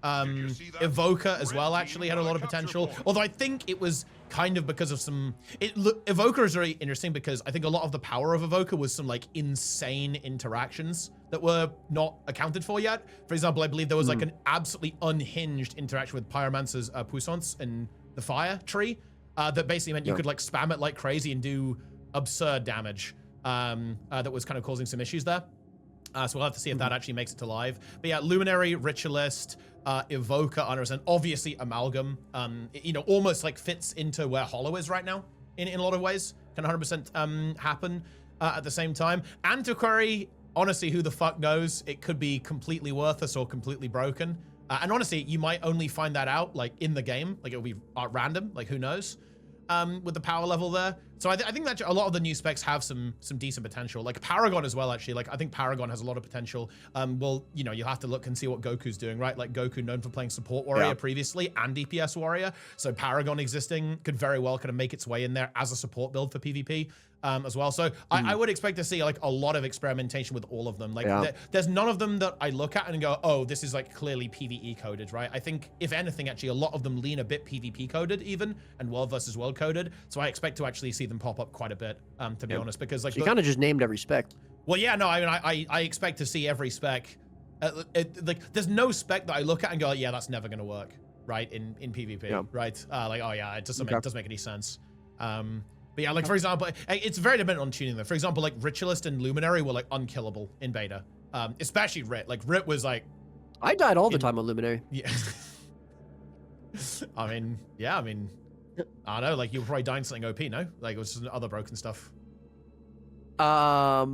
Evoker as well actually had a lot of potential. Although I think it was kind of because of some... Evoker is very interesting because I think a lot of the power of Evoker was some like insane interactions that were not accounted for yet. For example, I believe there was like an absolutely unhinged interaction with Pyromancer's Puissance in the fire tree that basically meant you could like spam it like crazy and do absurd damage that was kind of causing some issues there. So we'll have to see if that actually makes it to live. But yeah, Luminary, Ritualist, Evoker, Unrest, and obviously Amalgam, you know, almost like fits into where Hollow is right now in a lot of ways. Can 100% happen at the same time. Antiquary, honestly, who the fuck knows? It could be completely worthless or completely broken. And honestly, you might only find that out like in the game. Like it'll be random, like who knows? With the power level there. So I think that a lot of the new specs have some decent potential. Like Paragon as well, actually. Like I think Paragon has a lot of potential. Well, you know, you'll have to look and see what Goku's doing, right? Like Goku known for playing support warrior previously and DPS warrior. So Paragon existing could very well kind of make its way in there as a support build for PvP as well. So I would expect to see like a lot of experimentation with all of them. Like there's none of them that I look at and go, oh, this is like clearly PvE coded, right? I think if anything, actually a lot of them lean a bit PvP coded even and world versus world coded. So I expect to actually see them pop up quite a bit, to be honest, because like so you kind of just named every spec. Well, yeah, no, I mean, I expect to see every spec. Like, there's no spec that I look at and go, yeah, that's never going to work, right? In PvP, right? Like, oh yeah, it doesn't make any sense. But yeah, like for example, it's very dependent on tuning though. For example, like Ritualist and Luminary were like unkillable in beta, especially Rit. Like Rit was like, I died all the time on Luminary. Yeah. I mean, yeah, I mean, I don't know, like you were probably dying to something OP, no? Like it was just other broken stuff. Yeah,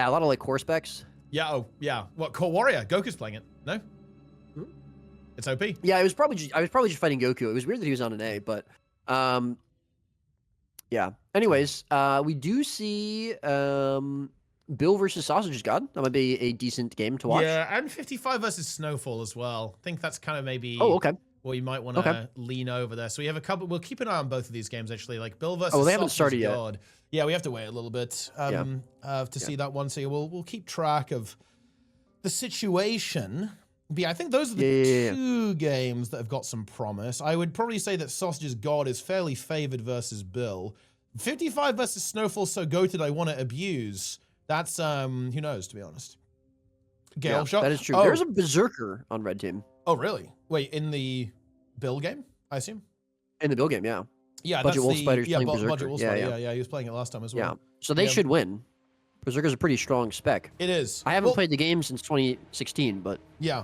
a lot of like core specs. Yeah, oh yeah. What, Core Warrior? Goku's playing it, no? It's OP. Yeah, I was probably just fighting Goku. It was weird that he was on an A, but yeah. Anyways, we do see Bill versus Sausage God. That might be a decent game to watch. Yeah, and 55 versus Snowfall as well. I think that's kind of maybe what you might want to lean over there. So we have a couple. We'll keep an eye on both of these games actually. Like Bill versus they haven't Sausage started God. yet. Yeah, we have to wait a little bit to see that one. So we'll keep track of the situation. But yeah, I think those are the two games that have got some promise. I would probably say that Sausage's God is fairly favored versus Bill. 55 versus Snowfall so goated I want to abuse. That's who knows, to be honest. Gale shot. That is true. There's a Berserker on Red Team. Oh really? Wait, in the Bill game, I assume? In the Bill game, yeah. Yeah, Budget Wolf Spider's playing Budget Berserker. Wolf Spider. Yeah, he was playing it last time as well. Yeah. So they should win. Berserker's a pretty strong spec. It is. I haven't played the game since 2016, but yeah.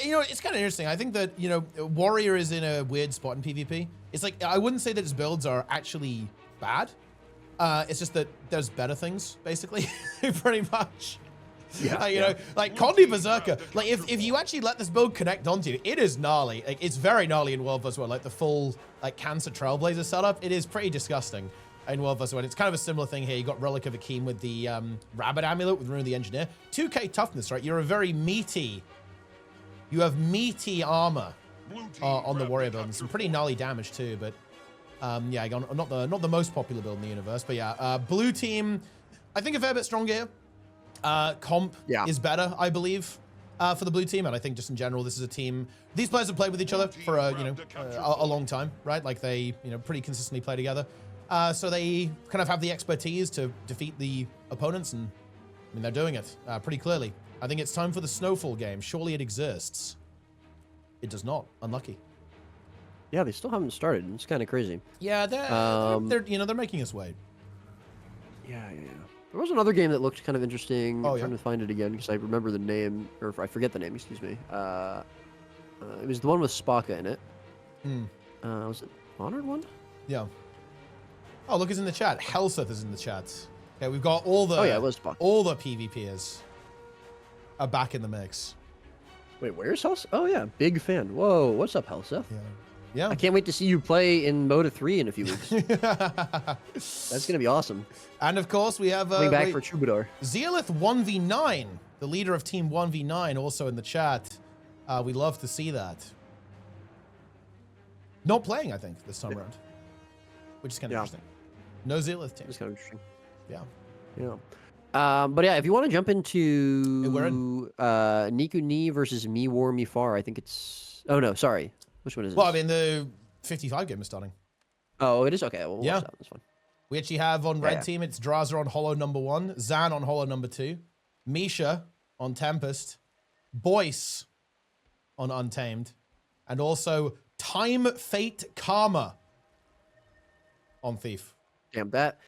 You know, it's kind of interesting. I think that, you know, Warrior is in a weird spot in PvP. It's like, I wouldn't say that his builds are actually bad. It's just that there's better things, basically, pretty much. Yeah, you know, like Condi Berserker, like if you actually let this build connect onto you, it is gnarly. Like it's very gnarly in World vs. World, like the full like Cancer Trailblazer setup. It is pretty disgusting in World vs. World. It's kind of a similar thing here. You got Relic of Akeem with the Rabbit Amulet with Rune of the Engineer. 2k toughness, right? You're a very meaty. You have meaty armor on the Warrior build and some pretty gnarly damage too. But yeah, not the most popular build in the universe. But yeah, blue team, I think a fair bit stronger here. Comp is better, I believe, for the blue team, and I think just in general, this is a team. These players have played with each other for a long time, right? Like they pretty consistently play together, so they kind of have the expertise to defeat the opponents, and I mean they're doing it pretty clearly. I think it's time for the Snowfall game. Surely it exists. It does not. Unlucky. Yeah, they still haven't started. It's kind of crazy. Yeah, they're making us wait. Yeah. There was another game that looked kind of interesting. I'm trying to find it again because I remember the name, or I forget the name, excuse me. It was the one with Spaka in it. Was it Honored one? Yeah. Oh, look, it's in the chat. Helseth is in the chat. Okay, we've got all the it was Spaka. All the PvPers are back in the mix. Wait, where's Helseth? Oh yeah, big fan. Whoa, what's up, Helseth? Yeah. I can't wait to see you play in MOTA 3 in a few weeks. That's gonna be awesome. And of course, we have coming back for Troubadour. Zealith 1v9, the leader of Team 1v9, also in the chat. We love to see that. Not playing, I think, this time around, which is kind of interesting. No Zealith team. It's kind of interesting. Yeah. But yeah, if you want to jump into Niku Ni versus Mi War Mi Far, I think it's. Oh no, sorry. Which one is it? Well, I mean, 55 game is starting. Oh, it is? Okay, we'll Yeah. watch that. That's fine. We actually have on red Yeah. team, it's Draza on Hollow number 1, Zan on Hollow number 2, Misha on Tempest, Boyce on Untamed, and also Time Fate Karma on Thief. Damn, that...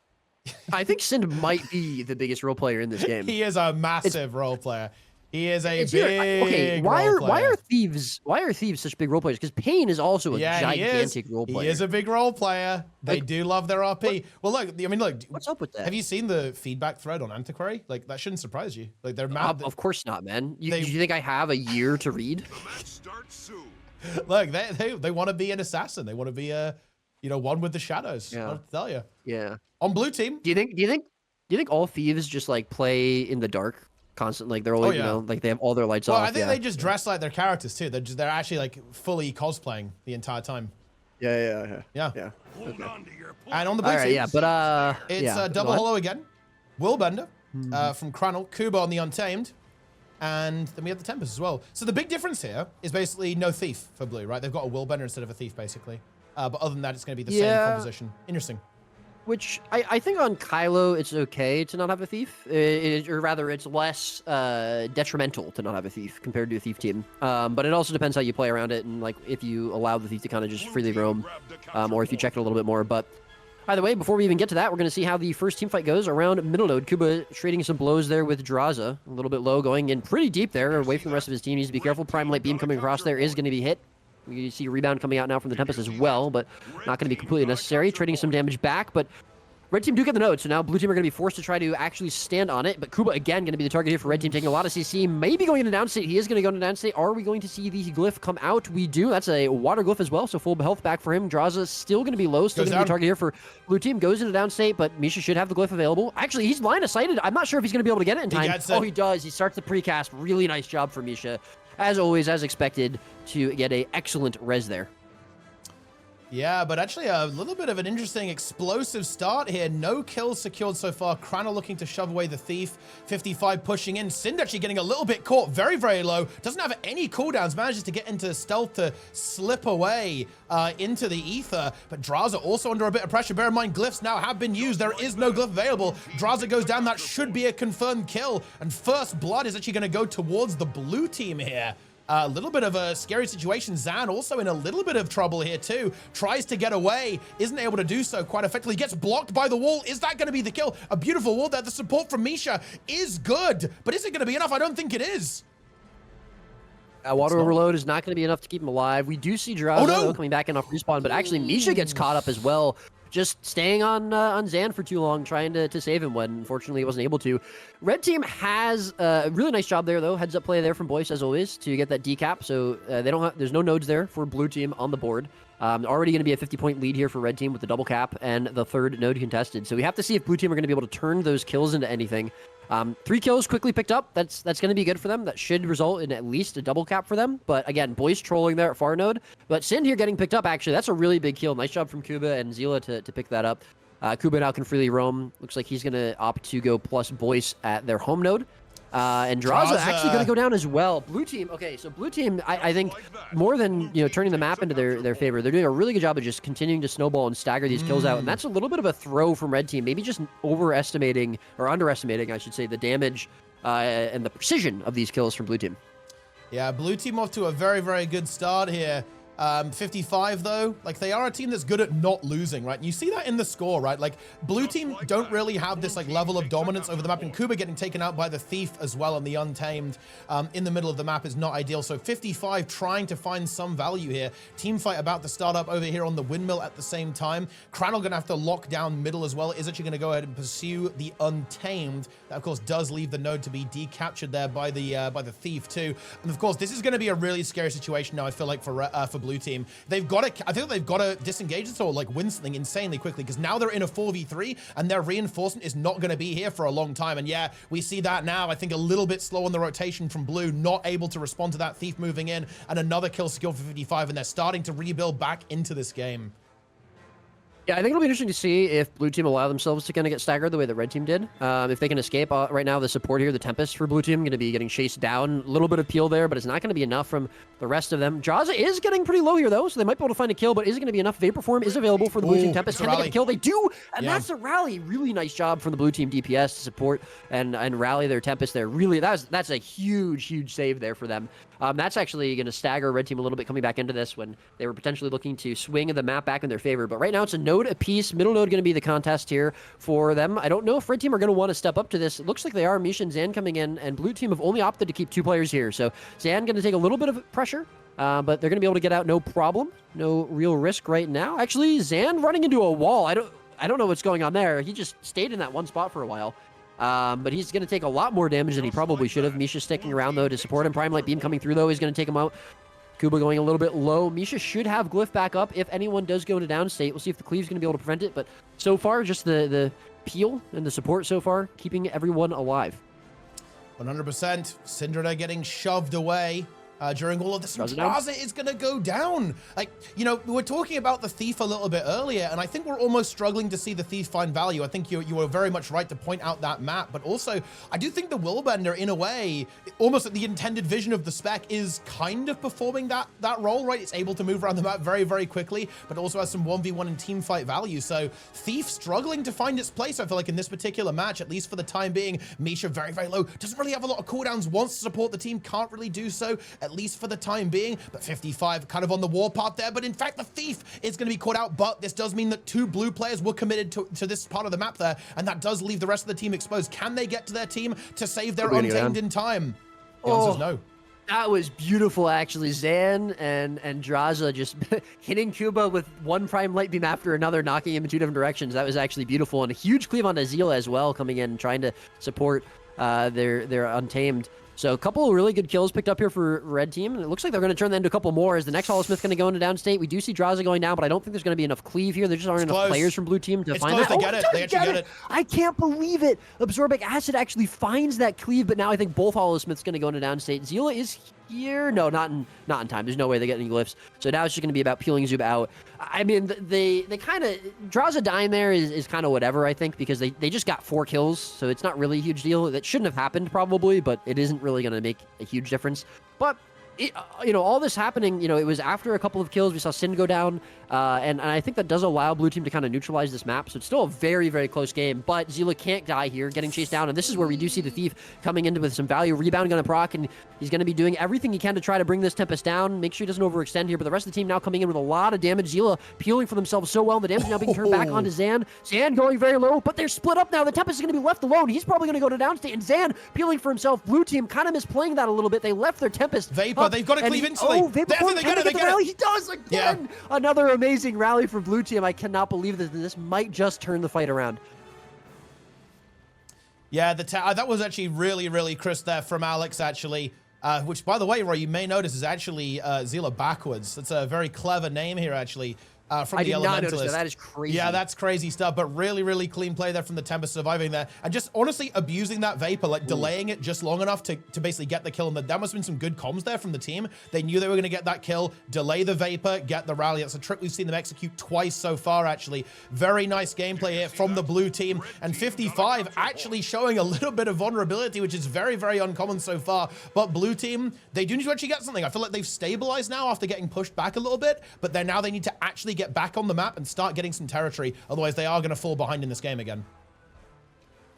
I think Sind might be the biggest role player in this game. He is a massive role player. He is a It's big either- okay, role why player. are thieves such big role players? Because Pain is also a Yeah, he is. gigantic role player. He is a big role player. They Like, do love their RP. Well, look, I mean, look. What's up with that? Have you seen the feedback thread on Antiquary? Like, that shouldn't surprise you. Like, they're mad. Of course not, man. They- Do you think I have a year to read? The match starts soon. Look, they want to be an assassin. They want to be a, one with the shadows. Yeah. I'll tell you. Yeah. On blue team, Do you think all thieves just like play in the dark constantly? Like they're always, yeah. like they have all their lights well, off. I think they just dress like their characters too. They're actually like fully cosplaying the entire time. Yeah. Yeah. Hold on to your point. And on the blue All right, team, yeah, but it's yeah, double go on. hollow again. Will Bender from Cranel, Kuba on the Untamed, and then we have the Tempest as well. So the big difference here is basically no thief for blue, right? They've got a Will Bender instead of a thief, basically. But other than that, it's going to be the same composition. Interesting. Which I think on Kylo it's okay to not have a thief, or rather it's less detrimental to not have a thief compared to a thief team. But it also depends how you play around it and like if you allow the thief to kind of just freely roam, or if you check it a little bit more. But either way, before we even get to that, we're going to see how the first team fight goes around middle node. Kuba trading some blows there with Draza, a little bit low, going in pretty deep there, away from the rest of his team. He needs to be careful. Prime Light Beam coming across there is going to be hit. We see a rebound coming out now from the Tempest as well, but not going to be completely necessary. Trading some damage back, but red team do get the node, so now blue team are going to be forced to try to actually stand on it. But Kuba, again, going to be the target here for red team, taking a lot of CC. Maybe going into downstate. He is going to go into downstate. Are we going to see the glyph come out? We do. That's a water glyph as well, so full health back for him. Draza still going to be low, still going to be a target here for blue team. Goes into downstate, but Misha should have the glyph available. Actually, he's line of sighted. I'm not sure if he's going to be able to get it in time. Oh, he does. He starts the precast. Really nice job for Misha. As always, as expected, to get a excellent res there. Yeah, but actually a little bit of an interesting explosive start here. No kills secured so far. Cranel looking to shove away the thief. 55 pushing in. Sind actually getting a little bit caught very, very low. Doesn't have any cooldowns. Manages to get into stealth to slip away into the ether. But Draza also under a bit of pressure. Bear in mind, glyphs now have been used. There is no glyph available. Draza goes down. That should be a confirmed kill. And first blood is actually going to go towards the blue team here. A little bit of a scary situation. Zan also in a little bit of trouble here too. Tries to get away, isn't able to do so quite effectively. Gets blocked by the wall. Is that going to be the kill? A beautiful wall there. The support from Misha is good, but is it going to be enough? I don't think it is. Water overload is not going to be enough to keep him alive. We do see Draza no! coming back in off respawn, but actually Misha gets caught up as well. Just staying on Zan for too long, trying to save him when unfortunately he wasn't able to. Red team has a really nice job there though. Heads up play there from Boyce as always to get that decap. So they don't have, there's no nodes there for blue team on the board. Already going to be a 50-point lead here for red team with the double cap and the third node contested. So we have to see if blue team are going to be able to turn those kills into anything. 3 kills quickly picked up. That's going to be good for them. That should result in at least a double cap for them. But again, Boyce trolling there at far node. But Sind here getting picked up, actually. That's a really big kill. Nice job from Kuba and Zila to pick that up. Kuba now can freely roam. Looks like he's going to opt to go plus Boyce at their home node. And Draza actually going to go down as well. Blue team, okay, so blue team, I think more than, turning the map into their favor, they're doing a really good job of just continuing to snowball and stagger these kills out. And that's a little bit of a throw from red team, maybe just overestimating, or underestimating, I should say, the damage and the precision of these kills from blue team. Yeah, blue team off to a very, very good start here. 55 though, like they are a team that's good at not losing, right? And you see that in the score, right? Like blue team don't really have this like level of dominance over the map, and Kuba getting taken out by the thief as well on the Untamed in the middle of the map is not ideal. So 55 trying to find some value here. Team fight about to start up over here on the windmill at the same time. Cranel gonna have to lock down middle as well. Is actually gonna go ahead and pursue the Untamed. That of course does leave the node to be decaptured there by the thief too. And of course this is gonna be a really scary situation now, I feel like, for blue team. They've got to, I think they've got to disengage this or like win something insanely quickly, because now they're in a 4v3 and their reinforcement is not going to be here for a long time. And yeah, we see that now. I think a little bit slow on the rotation from blue, not able to respond to that thief moving in, and another kill secured for 55, and they're starting to rebuild back into this game. Yeah, I think it'll be interesting to see if blue team allow themselves to kind of get staggered the way that red team did. If they can escape. Right now, the support here, the Tempest for blue team, going to be getting chased down. A little bit of peel there, but it's not going to be enough from the rest of them. Jaza is getting pretty low here, though, so they might be able to find a kill, but is it going to be enough? Vapor Form is available for the blue team Tempest. Can they get a kill? They do, and that's a rally. Really nice job from the blue team DPS to support and rally their Tempest there. Really, that's a huge save there for them. That's actually going to stagger red team a little bit coming back into this when they were potentially looking to swing the map back in their favor. But right now, it's a node apiece. Middle node going to be the contest here for them. I don't know if red team are going to want to step up to this. It looks like they are. Misha and Zan coming in, and blue team have only opted to keep 2 players here. So Zan going to take a little bit of pressure, but they're going to be able to get out no problem. No real risk right now. Actually, Zan running into a wall. I don't know what's going on there. He just stayed in that one spot for a while. But he's going to take a lot more damage than he probably should have. Misha sticking around, though, to support him. Prime Light Beam coming through, though, is going to take him out. Kuba going a little bit low. Misha should have Glyph back up if anyone does go into down state. We'll see if the Cleave's going to be able to prevent it. But so far, just the peel and the support so far, keeping everyone alive. 100%. Syndra getting shoved away. During all of this, Draza is going to go down. Like, you know, we were talking about the Thief a little bit earlier, and I think we're almost struggling to see the Thief find value. I think you were very much right to point out that map, but also, I do think the Willbender, in a way, almost at the intended vision of the spec, is kind of performing that role, right? It's able to move around the map very, very quickly, but also has some 1v1 and team fight value. So, Thief struggling to find its place, I feel like, in this particular match, at least for the time being. Misha very, very low. Doesn't really have a lot of cooldowns. Wants to support the team. Can't really do so, at least for the time being, but 55 kind of on the warpath there. But in fact, the Thief is going to be caught out, but this does mean that 2 blue players were committed to this part of the map there, and that does leave the rest of the team exposed. Can they get to their team to save their Untamed in time? The answer is no. That was beautiful, actually. Zan and Draza just hitting Kuba with one Prime Light Beam after another, knocking him in 2 different directions. That was actually beautiful, and a huge cleave on Azila as well, coming in and trying to support their Untamed. So a couple of really good kills picked up here for red team, and it looks like they're going to turn that into a couple more as the next Hollow Smith going to go into downstate. We do see Draza going down, but I don't think there's going to be enough cleave here. There just aren't enough players from blue team to find that. They get it. They actually get it. I can't believe it. Absorbic Acid actually finds that cleave, but now I think both Hollow Smiths going to go into downstate. Zila is here. No, not in time. There's no way they get any glyphs. So now it's just going to be about peeling Zub out. I mean, they kind of... Draza dying there is kind of whatever, I think, because they just got 4 kills, so it's not really a huge deal. That shouldn't have happened, probably, but it isn't really going to make a huge difference. But... you know, all this happening, you know, it was after a couple of kills. We saw Sin go down, and I think that does allow blue team to kind of neutralize this map. So it's still a very, very close game, but Zila can't die here, getting chased down, and this is where we do see the Thief coming into with some value. Rebound gonna proc, and he's gonna be doing everything he can to try to bring this Tempest down, make sure he doesn't overextend here, but the rest of the team now coming in with a lot of damage. Zila peeling for themselves so well, and the damage now being turned back onto Zan. Zan going very low, but they're split up now. The Tempest is gonna be left alone. He's probably gonna go to downstate, and Zan peeling for himself. Blue team kind of misplaying that a little bit. They left their Tempest. Vapor, they've got to cleave instantly. Oh, Vapor Form, they get the rally. He does again. Yeah. Another amazing rally for blue team. I cannot believe that this might just turn the fight around. Yeah, that was actually really, really crisp there from Alex, actually. Which, by the way, Roy, you may notice is actually Zila backwards. That's a very clever name here, actually. From the Elementalist. I did not notice that. That is crazy. Yeah, that's crazy stuff, but really, really clean play there from the Tempest surviving there. And just honestly abusing that Vapor, like delaying it just long enough to basically get the kill. And that must have been some good comms there from the team. They knew they were going to get that kill, delay the Vapor, get the rally. That's a trick we've seen them execute twice so far, actually. Very nice gameplay here from the blue team. And 55 actually showing a little bit of vulnerability, which is very, very uncommon so far. But blue team, they do need to actually get something. I feel like they've stabilized now after getting pushed back a little bit, but now they need to actually get back on the map and start getting some territory. Otherwise, they are going to fall behind in this game again.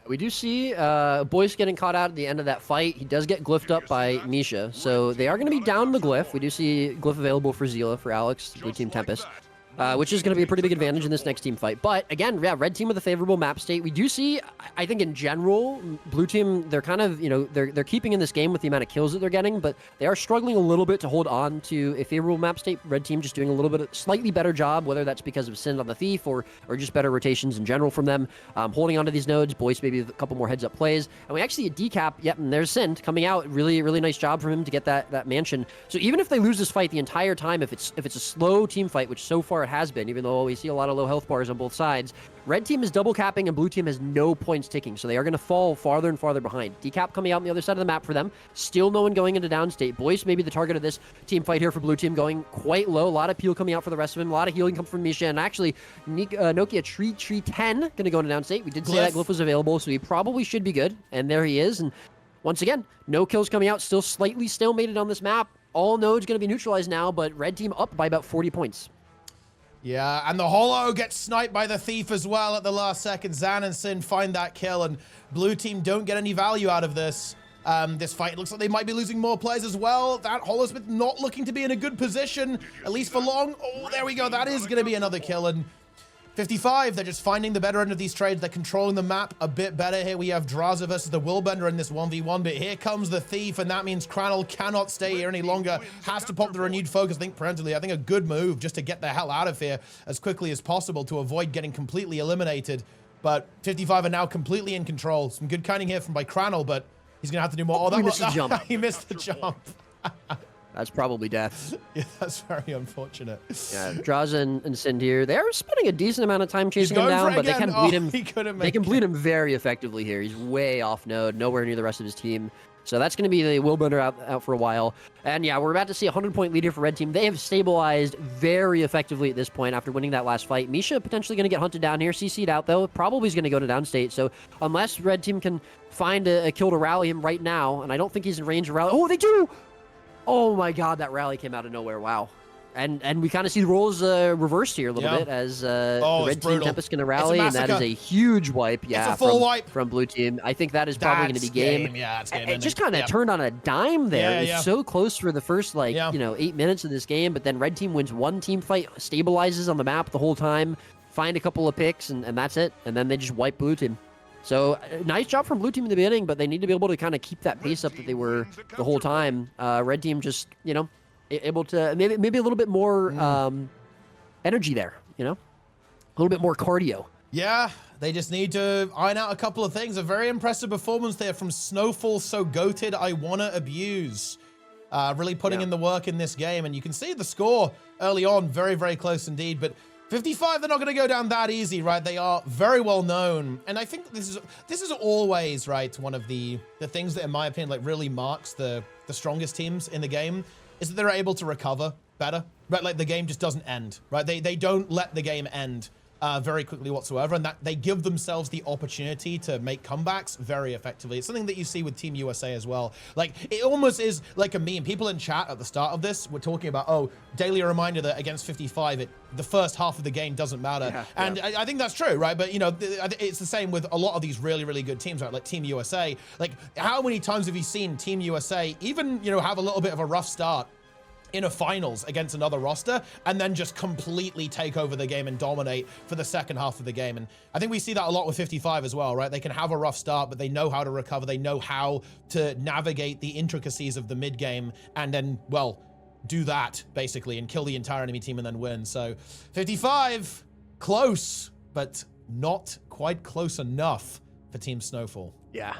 We do see Boyce getting caught out at the end of that fight. He does get glyphed up by Misha, so they are going to be down the glyph. We do see glyph available for Zila, for Alex, blue team Tempest. Which is going to be a pretty big advantage in this next team fight. But again, yeah, red team with a favorable map state. We do see, I think in general, blue team, they're kind of, you know, they're keeping in this game with the amount of kills that they're getting, but they are struggling a little bit to hold on to a favorable map state. Red team just doing a little bit of slightly better job, whether that's because of Sin on the Thief or just better rotations in general from them. Holding onto these nodes, Boyce maybe a couple more heads up plays. And we actually see a decap, yep, and there's Sin coming out. Really, really nice job from him to get that mansion. So even if they lose this fight the entire time, if it's a slow team fight, which so far it has been, even though we see a lot of low health bars on both sides. Red team is double capping and blue team has no points ticking, so they are going to fall farther and farther behind. Decap coming out on the other side of the map for them. Still no one going into downstate. Boyce may be the target of this team fight here for blue team, going quite low. A lot of peel coming out for the rest of them. A lot of healing come from Misha, and actually Nokia Tree 10 going to go into downstate. We did say that Glyph was available, so he probably should be good, and there he is. And once again, no kills coming out, still slightly stalemated on this map. All nodes going to be neutralized now, but red team up by about 40 points. Yeah, and the Holo gets sniped by the Thief as well at the last second. Zan and Sin find that kill, and blue team don't get any value out of this. This fight looks like they might be losing more players as well. That Holosmith not looking to be in a good position, at least for long. Oh, there we go. That is going to be another kill, and 55, they're just finding the better end of these trades. They're controlling the map a bit better here. We have Draza versus the Willbender in this 1v1, but here comes the Thief, and that means Cranel cannot stay here any longer. Has to pop the renewed focus, I think, parentally. I think a good move just to get the hell out of here as quickly as possible to avoid getting completely eliminated. But 55 are now completely in control. Some good kiting here from by Cranel, but he's going to have to do more. Oh, he missed the jump. He missed the jump. That's probably death. Yeah, that's very unfortunate. Yeah, Draza and Sind here, they're spending a decent amount of time chasing him down, but they can bleed him. They can bleed him very effectively here. He's way off node, nowhere near the rest of his team. So that's going to be the Willbender out for a while. And yeah, we're about to see a 100-point lead here for red team. They have stabilized very effectively at this point after winning that last fight. Misha potentially going to get hunted down here. CC'd out, though. Probably is going to go to downstate. So unless red team can find a kill to rally him right now, and I don't think he's in range of rally. Oh, they do! Oh my god, that rally came out of nowhere. Wow. And we kind of see the roles reversed here a little bit as the red team Tempest going to rally, and that is a huge wipe. Yeah, it's a full wipe from blue team. I think that is probably going to be game. Yeah, it's game. It just kind of turned on a dime there. It was so close for the first 8 minutes of this game, but then red team wins one team fight, stabilizes on the map the whole time, find a couple of picks, and that's it. And then they just wipe blue team. So nice job from blue team in the beginning, but they need to be able to kind of keep that pace up that they were the whole time. Red team just, able to maybe a little bit more energy there, a little bit more cardio. Yeah, they just need to iron out a couple of things. A very impressive performance there from Snowfall, so goated, I wanna abuse. Really putting in the work in this game, and you can see the score early on, very, very close indeed, but 55, they're not going to go down that easy, right? They are very well known. And I think this is always, right, one of the things that, in my opinion, really marks the strongest teams in the game, is that they're able to recover better, right? Like, the game just doesn't end, right? They don't let the game end very quickly whatsoever, and that they give themselves the opportunity to make comebacks very effectively. It's something that you see with Team USA as well. Like, it almost is like a meme. People in chat at the start of this were talking about, oh, daily reminder that against 55, the first half of the game doesn't matter. Yeah, and I think that's true, right? But, it's the same with a lot of these really, really good teams, right? Like Team USA. Like, how many times have you seen Team USA even, have a little bit of a rough start in a finals against another roster, and then just completely take over the game and dominate for the second half of the game? And I think we see that a lot with 55 as well, right? They can have a rough start, but they know how to recover. They know how to navigate the intricacies of the mid game, and then, well, do that basically and kill the entire enemy team and then win. So 55, close, but not quite close enough for Team Snowfall. Yeah,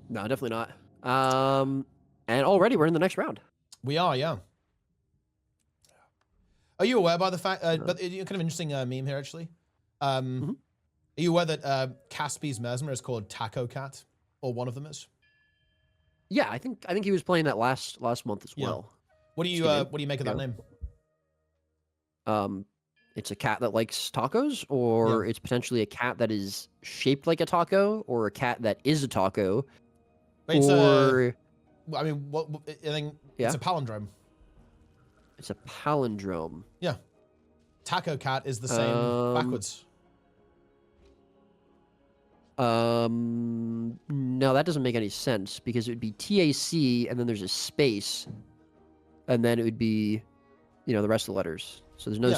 no, definitely not. And already we're in the next round. We are, yeah. Are you aware by the fact, but kind of interesting meme here, actually. Are you aware that Caspi's Mesmer is called Taco Cat, or one of them is? Yeah, I think he was playing that last month as well. What do you make of that name? It's a cat that likes tacos, or it's potentially a cat that is shaped like a taco, or a cat that is a taco. But it's I think it's a palindrome. It's a palindrome. Yeah. Taco Cat is the same backwards. No, that doesn't make any sense, because it would be TAC and then there's a space, and then it would be, the rest of the letters. So there's no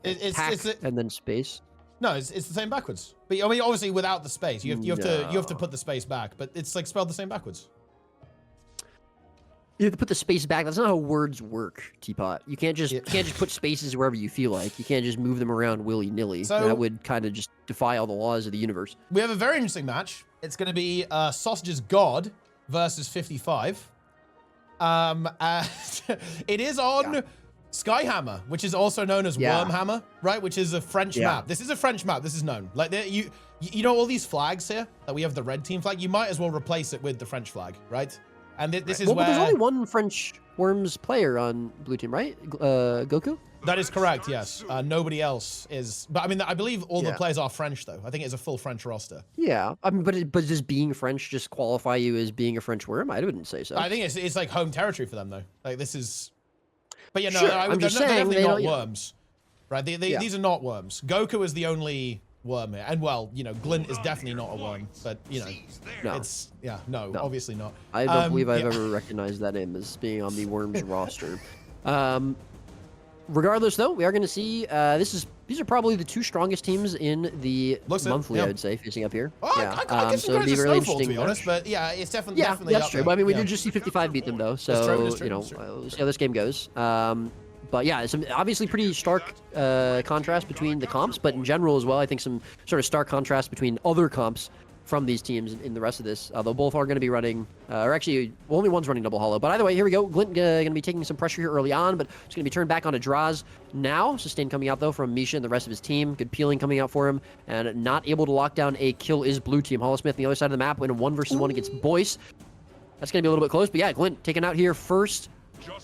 it's and then space. No, it's the same backwards. But I mean, obviously without the space, you have to put the space back, but it's like spelled the same backwards. You have to put the space back. That's not how words work, Teapot. You can't just put spaces wherever you feel like. You can't just move them around willy-nilly. So, that would kind of just defy all the laws of the universe. We have a very interesting match. It's going to be Sausage's God versus 55. It is on Skyhammer, which is also known as Wormhammer, right? Which is a French map. This is a French map. This is known. Like you know all these flags here that we have the red team flag. You might as well replace it with the French flag, right? And this is where there's only one French Worms player on blue team, right? Goku. That is correct. Yes. Nobody else is. But I mean, I believe all the players are French, though. I think it's a full French roster. Yeah. I mean, but does being French just qualify you as being a French Worm? I wouldn't say so. I think it's like home territory for them, though. Like this is. But yeah, no, sure. they're definitely not worms, right? These are not worms. Goku is the only worm here, and well, you know, Glint is definitely not a worm, but you know, it's no, obviously not. I don't believe I've ever recognized that name as being on the Worms roster. Regardless, though, we are going to see these are probably the two strongest teams in the monthly, I would say, facing up here. Oh, I guess so it'd be really interesting, to be honest. But yeah, it's definitely that's true. But I mean, we did just see 55 beat them though, so you know, we'll see how this game goes. But yeah, some obviously pretty stark contrast between the comps, but in general as well, I think some sort of stark contrast between other comps from these teams in the rest of this, although both are going to be running, or actually only one's running double hollow. But either way, here we go. Glint going to be taking some pressure here early on, but it's going to be turned back onto Draws now. Sustain coming out though from Misha and the rest of his team. Good peeling coming out for him, and not able to lock down a kill is blue team. Hollow Smith on the other side of the map, winning 1v1 against Boyce. That's going to be a little bit close, but yeah, Glint taken out here first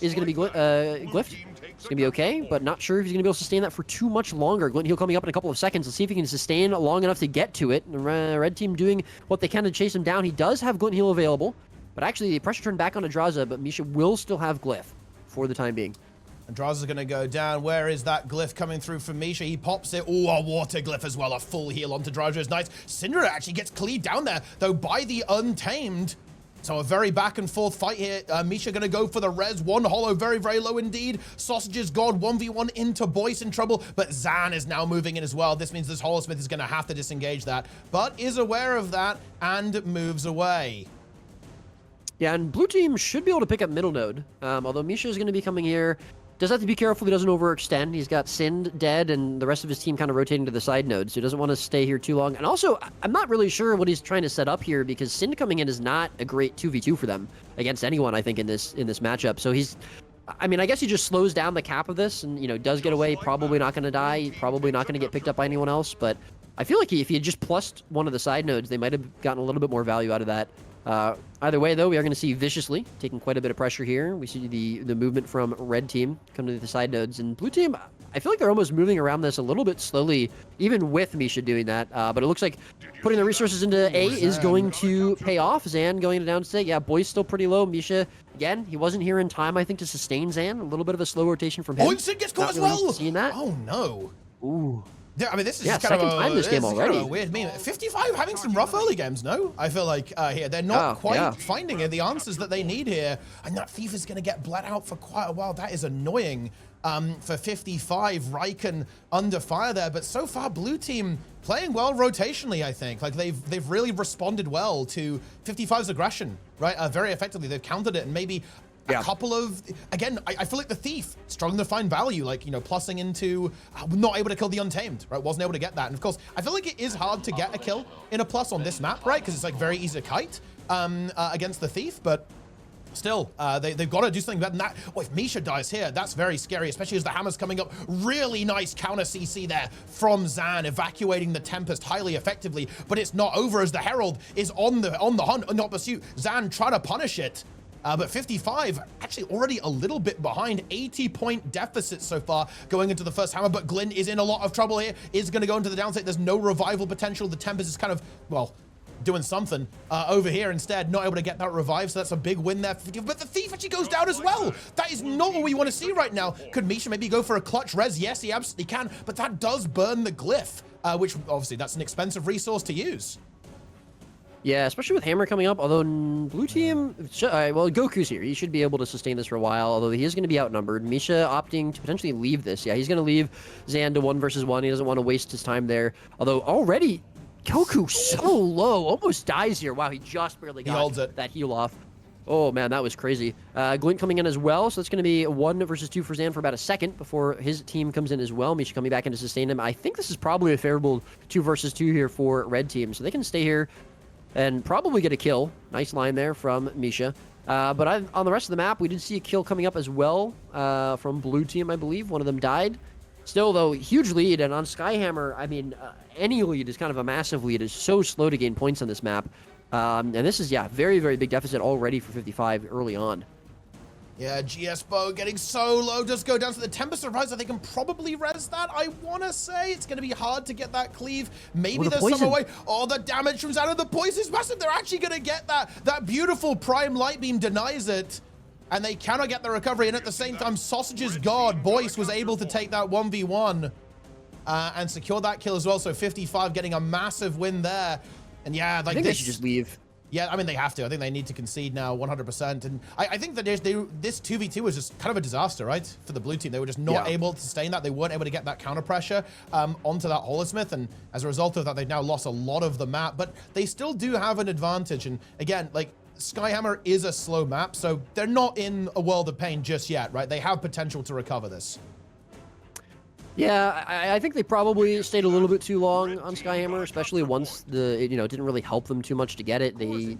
is going to be Glyphed. It's going to be okay, but not sure if he's going to be able to sustain that for too much longer. Glint Heal coming up in a couple of seconds. Let's see if he can sustain long enough to get to it. The red team doing what they can to chase him down. He does have Glint Heal available, but actually the pressure turned back on Adraza, but Misha will still have Glyph for the time being. Adraza's going to go down. Where is that Glyph coming through from Misha? He pops it. Oh, a water Glyph as well. A full heal onto Adraza is nice. Syndra actually gets cleaved down there, though, by the Untamed. So a very back and forth fight here. Misha gonna go for the res. One hollow, very, very low indeed. Sausages God, 1v1 into Boyce in trouble, but Zan is now moving in as well. This means this Hollow Smith is gonna have to disengage that, but is aware of that and moves away. Yeah, and blue team should be able to pick up middle node, although Misha is gonna be coming here. Does have to be careful he doesn't overextend. He's got Sind dead and the rest of his team kind of rotating to the side nodes, so he doesn't want to stay here too long. And also, I'm not really sure what he's trying to set up here because Sind coming in is not a great 2v2 for them against anyone, I think, in this matchup. So he's, I mean, I guess he just slows down the cap of this and, you know, does get away, probably not going to die, probably not going to get picked up by anyone else. But I feel like if he had just plussed one of the side nodes, they might have gotten a little bit more value out of that. Either way, though, we are going to see Viciously taking quite a bit of pressure here. We see the movement from red team come to the side nodes, and blue team, I feel like they're almost moving around this a little bit slowly, even with Misha doing that. But it looks like putting the resources into A is going to pay off. Zan going to down state. Yeah, Boy's still pretty low. Misha, again, he wasn't here in time, I think, to sustain Zan. A little bit of a slow rotation from him. Oh, Sid gets caught as well! Seeing that. Oh, no. Ooh. Yeah, I mean, this is kind second of time this game already. Kind of a weird meme. 55 having some rough early games, no? I feel like here they're not quite finding the answers that they need here, and that Thief is going to get bled out for quite a while. That is annoying for 55. Raikkonen under fire there, but so far blue team playing well rotationally. I think like they've really responded well to 55's aggression, right? Very effectively. They've countered it, and maybe. A couple of, again, I feel like the Thief, struggling to find value, like, you know, plussing into, not able to kill the Untamed, right? Wasn't able to get that. And of course, I feel like it is hard to get a kill in a plus on this map, right? Because it's like very easy to kite against the Thief, but still, they've got to do something better than that. Oh, if Misha dies here, that's very scary, especially as the hammer's coming up. Really nice counter CC there from Zan, evacuating the Tempest highly effectively, but it's not over as the Herald is on the hunt, not pursuit. Zan trying to punish it. But 55 actually already a little bit behind. 80-point deficit so far going into the first hammer, but Glyn is in a lot of trouble here. Is going to go into the downside. There's no revival potential. The Tempest is kind of, well, doing something over here instead. Not able to get that revive, so that's a big win there. But the Thief actually goes down as well. That is not what we want to see right now. Could Misha maybe go for a clutch res? Yes, he absolutely can, but that does burn the Glyph, which obviously that's an expensive resource to use. Yeah, especially with Hammer coming up, although blue team, well, Goku's here. He should be able to sustain this for a while, although he is going to be outnumbered. Misha opting to potentially leave this. Yeah, he's going to leave Zan to 1 versus 1. He doesn't want to waste his time there. Although already, Goku so low, almost dies here. Wow, he just barely got that heal off. Oh, man, that was crazy. Glint coming in as well, so it's going to be 1 versus 2 for Zan for about a second before his team comes in as well. Misha coming back in to sustain him. I think this is probably a favorable 2 versus 2 here for red team, so they can stay here and probably get a kill. Nice line there from Misha. But on the rest of the map, we did see a kill coming up as well from blue team, I believe. One of them died. Still, though, huge lead. And on Skyhammer, I mean, any lead is kind of a massive lead. It's so slow to gain points on this map. And this is, yeah, very, very big deficit already for 55 early on. Yeah, GSBO getting so low, does go down to the Tempest Surprise. They can probably res that, I want to say. It's going to be hard to get that cleave. Maybe there's some way. Oh, the damage from Xana. The poison is massive. They're actually going to get that. That beautiful Prime Light Beam denies it. And they cannot get the recovery. And at the same time, Sausage's God, Boyce, was able to take that 1v1 and secure that kill as well. So 55 getting a massive win there. And yeah, like I think they should just leave. Yeah, I mean, they have to. I think they need to concede now 100%. And I think that this 2v2 was just kind of a disaster, right? For the blue team. They were just not able to sustain that. They weren't able to get that counter pressure onto that Holosmith. And as a result of that, they've now lost a lot of the map. But they still do have an advantage. And again, like, Skyhammer is a slow map, so they're not in a world of pain just yet, right? They have potential to recover this. Yeah, I think they probably stayed a little bit too long on Skyhammer, especially once it didn't really help them too much to get it. They,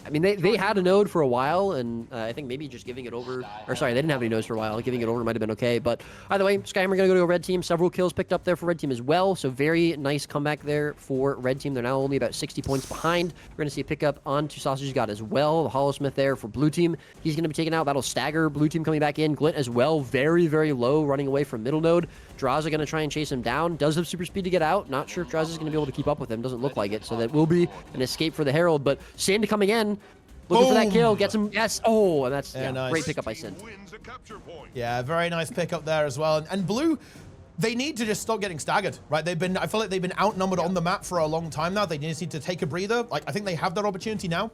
I mean, they had a node for a while, and I think maybe just giving it over, or sorry, they didn't have any nodes for a while. Giving it over might have been okay, but either way, Skyhammer gonna go to a red team. Several kills picked up there for red team as well, so very nice comeback there for red team. They're now only about 60 points behind. We're gonna see a pickup onto Sausage's God as well. The Holosmith there for blue team. He's gonna be taken out. That'll stagger blue team coming back in. Glint as well, very, very low, running away from middle node. Draza gonna try and chase him down. Does have super speed to get out. Not sure if Draza's gonna be able to keep up with him. Doesn't look like it, so that will be an escape for the Herald, but Sand coming in. Looking for that kill, gets him, yes, oh, and that's nice. Great pickup by Sin. Yeah, very nice pickup there as well. And blue, they need to just stop getting staggered, right? I feel like they've been outnumbered on the map for a long time now. They just need to take a breather. Like, I think they have that opportunity now.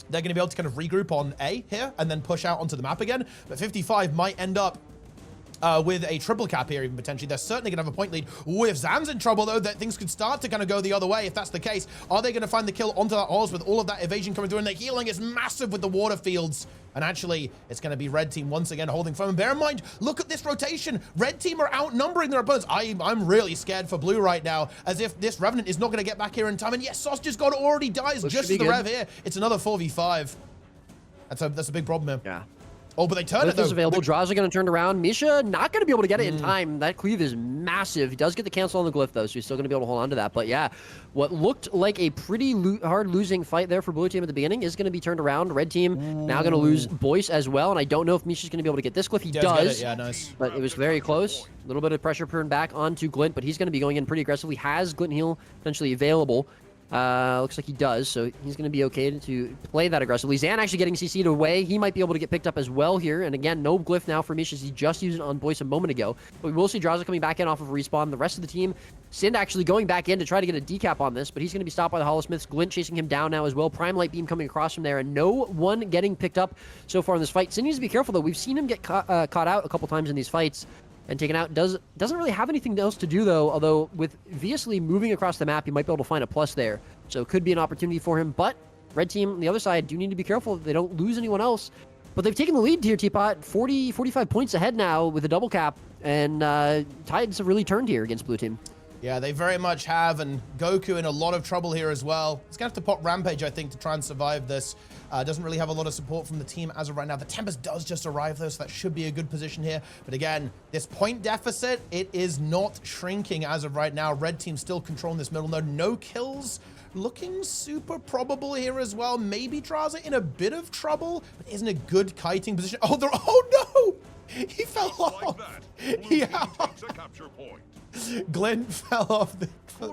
They're going to be able to kind of regroup on A here and then push out onto the map again. But 55 might end up with a triple cap here, even potentially. They're certainly going to have a point lead. Ooh, if Zan's in trouble, though, that things could start to kind of go the other way. If that's the case, are they going to find the kill onto that horse with all of that evasion coming through? And the healing is massive with the water fields. And actually, it's going to be red team once again holding firm. And bear in mind, look at this rotation. Red team are outnumbering their opponents. I'm really scared for blue right now, as if this Revenant is not going to get back here in time. And yes, Sausage's God already dies just as the Rev here. It's another 4v5. That's a big problem here. Yeah. Oh, but they turn it, though. Is available. Draws are going to turn around. Misha not going to be able to get it in time. That cleave is massive. He does get the cancel on the glyph, though, so he's still going to be able to hold on to that. But yeah, what looked like a pretty hard losing fight there for blue team at the beginning is going to be turned around. Red team now going to lose Boyce as well, and I don't know if Misha's going to be able to get this glyph. He does. Yeah, nice. But it was very close. A little bit of pressure turned back onto Glint, but he's going to be going in pretty aggressively. Has Glint heal potentially available. Looks like he does, so he's going to be okay to play that aggressively. Zan actually getting CC'd away. He might be able to get picked up as well here. And again, no glyph now for Mish, as he just used it on Boyce a moment ago. But we will see Draza coming back in off of respawn. The rest of the team, Sind actually going back in to try to get a decap on this, but he's going to be stopped by the Holosmiths. Glint chasing him down now as well. Prime Light Beam coming across from there, and no one getting picked up so far in this fight. Sind needs to be careful, though. We've seen him get caught out a couple times in these fights and taken out. Doesn't really have anything else to do, though, although with Viasly moving across the map, he might be able to find a plus there. So it could be an opportunity for him, but red team on the other side do need to be careful that they don't lose anyone else. But they've taken the lead here, Teapot. 45 points ahead now with a double cap, and tides have really turned here against blue team. Yeah, they very much have, and Goku in a lot of trouble here as well. He's going to have to pop Rampage, I think, to try and survive this. Doesn't really have a lot of support from the team as of right now. The Tempest does just arrive, though, so that should be a good position here. But again, this point deficit, it is not shrinking as of right now. Red team still controlling this middle node. No kills. Looking super probable here as well. Maybe Draza in a bit of trouble, but isn't a good kiting position. Oh, no! He fell off. Glint fell off the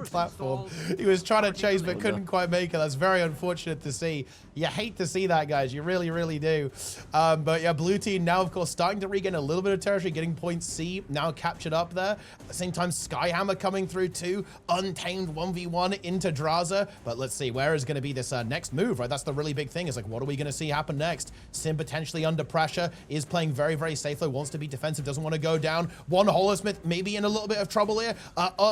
platform. He was trying to chase, but couldn't quite make it. That's very unfortunate to see. You hate to see that, guys. You really, really do. But yeah, blue team now, of course, starting to regain a little bit of territory, getting point C now captured up there. At the same time, Skyhammer coming through too. Untamed 1v1 into Draza. But let's see, where is going to be this next move, right? That's the really big thing. Is like, what are we going to see happen next? Sim potentially under pressure, is playing very, very safely, wants to be defensive, doesn't want to go down. One Holosmith maybe in a little bit of trouble here.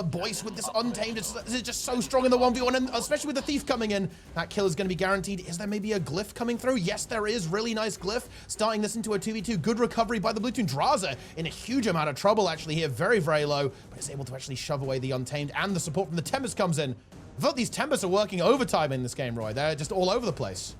Boyce with this Untamed, it's just so strong in the 1v1, and especially with the Thief coming in, that kill is going to be guaranteed. Is there maybe a glyph coming through? Yes, there is. Really nice glyph. Starting this into a 2v2. Good recovery by the blue team. Draza in a huge amount of trouble actually here. Very, very low, but is able to actually shove away the Untamed, and the support from the Tempest comes in. I thought these Tempests are working overtime in this game, Roy. They're just all over the place.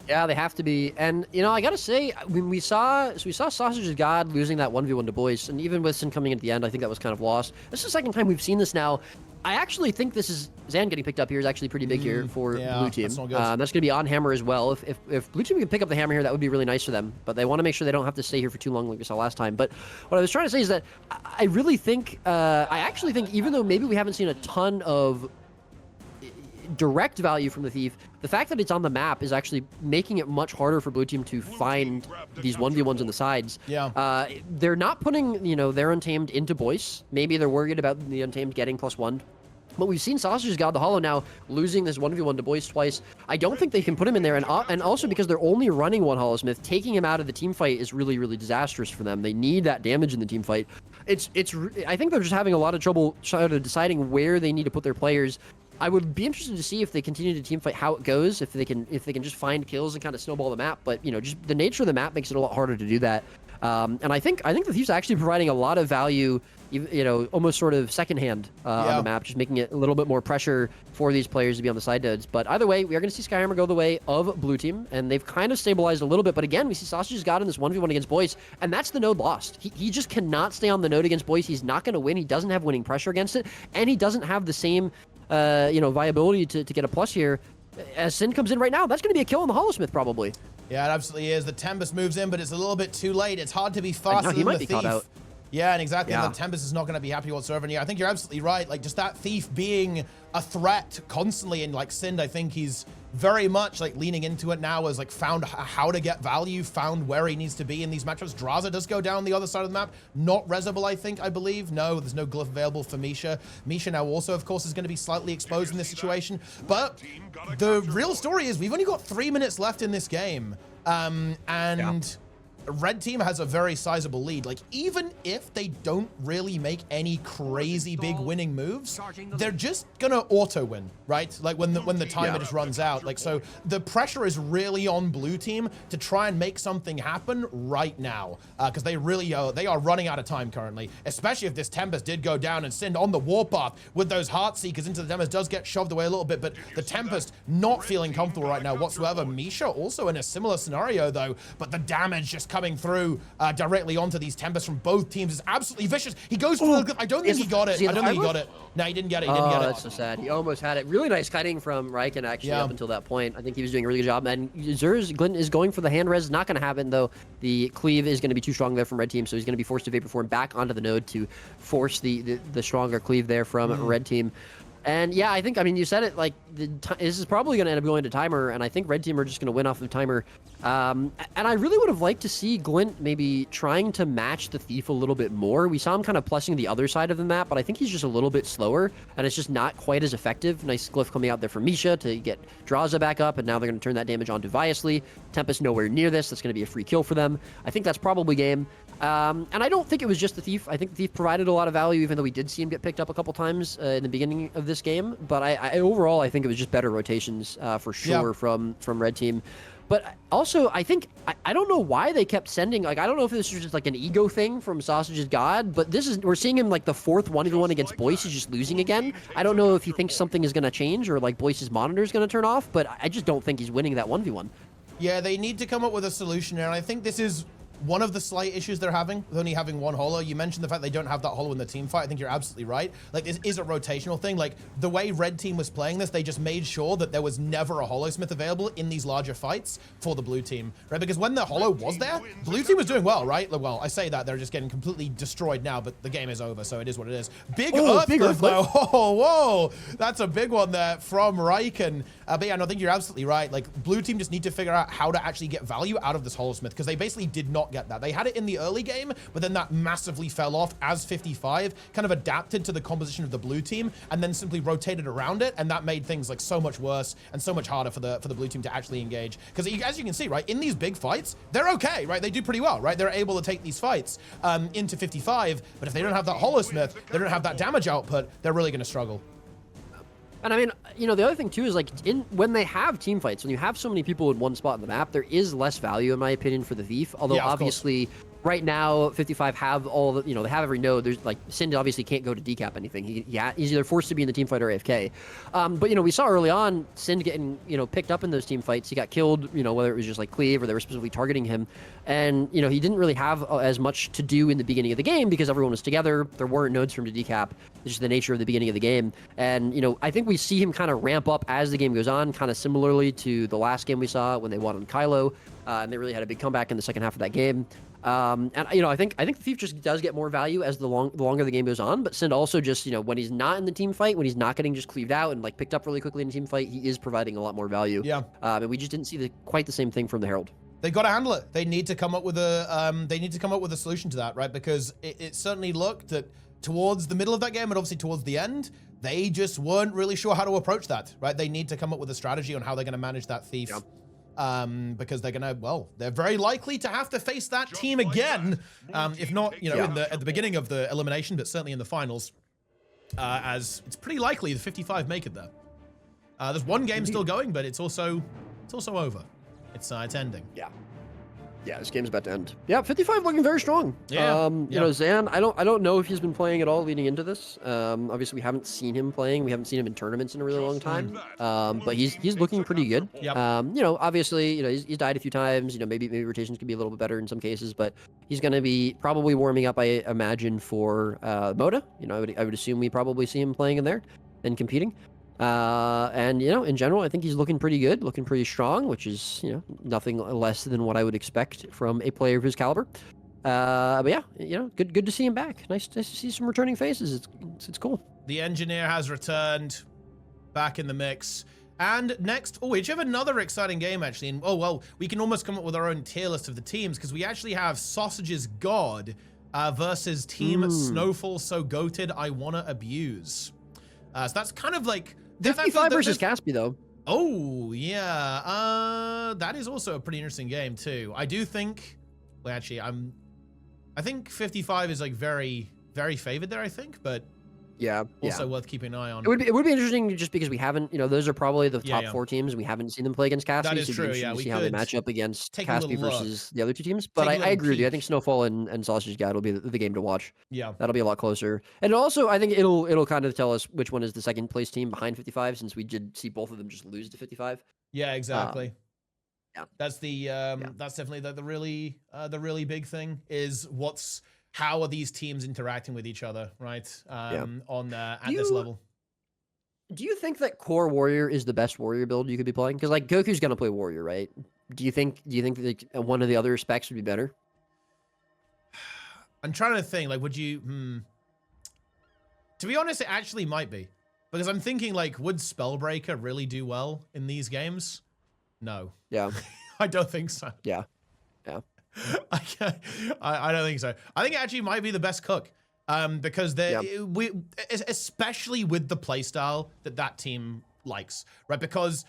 Yeah, they have to be. And, you know, I gotta say, when we saw Sausage's God losing that 1v1 to Boyce, and even with Sin coming at the end, I think that was kind of lost. This is the second time we've seen this now. I actually think this is Zan getting picked up here is actually pretty big here for Blue Team. That's not good. That's going to be on Hammer as well. If Blue Team can pick up the Hammer here, that would be really nice for them. But they want to make sure they don't have to stay here for too long like we saw last time. But what I was trying to say is that I really think, I actually think even though maybe we haven't seen a ton of direct value from the Thief, the fact that it's on the map is actually making it much harder for Blue Team to find these 1v1s in the sides. Yeah. They're not putting, you know, their Untamed into Boyce. Maybe they're worried about the Untamed getting +1. But we've seen Sausage's God the Hollow now losing this 1v1 to Boyce twice. I don't think they can put him in there, and also because they're only running one Hollowsmith, taking him out of the team fight is really, really disastrous for them. They need that damage in the team fight. I think they're just having a lot of trouble deciding where they need to put their players. I would be interested to see if they continue to team fight how it goes, if they can just find kills and kind of snowball the map. But you know, just the nature of the map makes it a lot harder to do that. And I think the Thieves are actually providing a lot of value, you know, almost sort of secondhand on the map, just making it a little bit more pressure for these players to be on the side nodes. But either way, we are going to see Skyhammer go the way of Blue Team, and they've kind of stabilized a little bit. But again, we see Sausage's God in this 1v1 against Boyce, and that's the node lost. He just cannot stay on the node against Boyce. He's not going to win. He doesn't have winning pressure against it, and he doesn't have the same you know, viability to get a plus here. As Sin comes in right now, that's going to be a kill on the Hollowsmith probably. Yeah, it absolutely is. The Tempest moves in, but it's a little bit too late. It's hard to be faster than the Thief. Caught out. Yeah, and exactly. Yeah. And the Tempest is not going to be happy whatsoever. And yeah, I think you're absolutely right. Like, just that Thief being a threat constantly, and like Sind, I think he's very much like leaning into it now, as like found how to get value, found where he needs to be in these matchups. Draza does go down the other side of the map. Not Resable, I believe. No, there's no glyph available for Misha. Misha now also, of course, is going to be slightly exposed in this situation. But the real story is we've only got 3 minutes left in this game. Red Team has a very sizable lead. Like, even if they don't really make any crazy big winning moves, they're just gonna auto win, right? Like when the timer just runs out. Like, so the pressure is really on Blue Team to try and make something happen right now, because they really they are running out of time currently. Especially if this Tempest did go down and Sind on the warpath with those Heartseekers into the Tempest does get shoved away a little bit, but the Tempest not feeling comfortable right now whatsoever. Misha also in a similar scenario though, but the damage just coming through directly onto these Tempests from both teams is absolutely vicious. He goes for the... I don't think he got it. I don't think he got it. No, he didn't get it. He didn't get it. That's so sad. He almost had it. Really nice kiting from Riken, actually, up until that point. I think he was doing a really good job. And Glint is going for the hand res. Not going to happen, though. The cleave is going to be too strong there from Red Team, so he's going to be forced to Vapor Form back onto the node to force the stronger cleave there from Red Team. And yeah, I think, I mean, you said it, like, this is probably going to end up going to timer, and I think Red Team are just going to win off of timer. And I really would have liked to see Glint maybe trying to match the Thief a little bit more. We saw him kind of plussing the other side of the map, but I think he's just a little bit slower, and it's just not quite as effective. Nice glyph coming out there for Misha to get Draza back up, and now they're going to turn that damage onto Viasly. Tempest nowhere near this. That's going to be a free kill for them. I think that's probably game. And I don't think it was just the Thief. I think the Thief provided a lot of value, even though we did see him get picked up a couple times in the beginning of this game. But I overall, I think it was just better rotations for sure from Red Team. But also, I think, I don't know why they kept sending, like, I don't know if this was just like an ego thing from Sausage's God, but we're seeing him like the fourth 1v1 against Boyce. He's just losing again. I don't know if he thinks something is going to change or like Boyce's monitor is going to turn off, but I just don't think he's winning that 1v1. Yeah, they need to come up with a solution, and I think this is one of the slight issues they're having with only having one holo. You mentioned the fact they don't have that holo in the team fight. I think you're absolutely right. Like, this is a rotational thing. Like, the way Red Team was playing this, they just made sure that there was never a Holosmith available in these larger fights for the Blue Team, right? Because when the holo was there, Blue Team was doing well, right? Like, well, I say that, they're just getting completely destroyed now, but the game is over, so it is what it is. Big Earth, though. Oh, whoa. That's a big one there from Riken. But yeah, no, I think you're absolutely right. Like, Blue Team just need to figure out how to actually get value out of this Holosmith, because they basically did not get that. They had it in the early game, but then that massively fell off as 55 kind of adapted to the composition of the Blue Team and then simply rotated around it, and that made things like so much worse and so much harder for the Blue Team to actually engage. Because as you can see, right, in these big fights, they're okay, right? They do pretty well, right? They're able to take these fights into 55, but if they don't have that Holosmith, they don't have that damage output, they're really going to struggle. And I mean, you know, the other thing too is like when they have team fights, when you have so many people in one spot in the map, there is less value, in my opinion, for the Thief. Although obviously, right now 55 have all the, they have every node. There's like Sind obviously can't go to decap anything. He's either forced to be in the team fight or AFK. But we saw early on Sind getting picked up in those team fights. He got killed, whether it was just like Cleave or they were specifically targeting him, and he didn't really have as much to do in the beginning of the game because everyone was together. There weren't nodes for him to decap. It's just the nature of the beginning of the game. And I think we see him kind of ramp up as the game goes on, kind of similarly to the last game we saw when they won on Kylo, and they really had a big comeback in the second half of that game. And I think the Thief just does get more value as the longer the game goes on. But Sind also just when he's not in the team fight, when he's not getting just cleaved out and like picked up really quickly in a team fight, he is providing a lot more value. Yeah. And we just didn't see quite the same thing from the Herald. They got to handle it. They need to come up with a solution to that, right? Because it certainly looked that towards the middle of that game and obviously towards the end, they just weren't really sure how to approach that, right? They need to come up with a strategy on how they're going to manage that Thief. Yeah. Because they're gonna, they're very likely to have to face that team again, if not, at the beginning of the elimination, but certainly in the finals, as it's pretty likely the 55 make it there. There's one game still going, but it's also over. It's ending. Yeah, this game's about to end. Yeah, 55 looking very strong. Yeah. Zan, I don't know if he's been playing at all leading into this. Obviously we haven't seen him playing. We haven't seen him in tournaments in a really long time. But he's looking pretty good. Yep. Obviously, he's died a few times. Maybe rotations could be a little bit better in some cases, but he's going to be probably warming up, I imagine, for MOTA. I would assume we probably see him playing in there and competing. And in general, I think he's looking pretty good, looking pretty strong, which is nothing less than what I would expect from a player of his caliber. But yeah, good to see him back. Nice to see some returning faces. It's cool. The engineer has returned, back in the mix. And next, we have another exciting game actually. And we can almost come up with our own tier list of the teams because we actually have Sausage's God versus Team Snowfall So Goated I Wanna Abuse. So that's kind of like 55 versus Caspi, though. Oh, yeah. That is also a pretty interesting game, too. I do think... Well, actually, I think 55 is, like, very, very favored there, I think, but... Yeah. Also worth keeping an eye on. It would be interesting just because we haven't, those are probably the top 4 teams. We haven't seen them play against Caspi. That is so true, to see how they match up against Caspi versus the other 2 teams. But I agree with you. I think Snowfall and Sausage God will be the game to watch. Yeah. That'll be a lot closer. And also, I think it'll kind of tell us which one is the second place team behind 55, since we did see both of them just lose to 55. Yeah, exactly. Yeah. That's the that's definitely the really big thing is how are these teams interacting with each other, right? At this level. Do you think that Core Warrior is the best Warrior build you could be playing? Because like Goku's gonna play Warrior, right? Do you think that one of the other specs would be better? I'm trying to think. Like, would you? To be honest, it actually might be, because I'm thinking like, would Spellbreaker really do well in these games? No. Yeah. I don't think so. Yeah. I don't think so. I think it actually might be the best cook, because especially with the playstyle that team likes, right? Because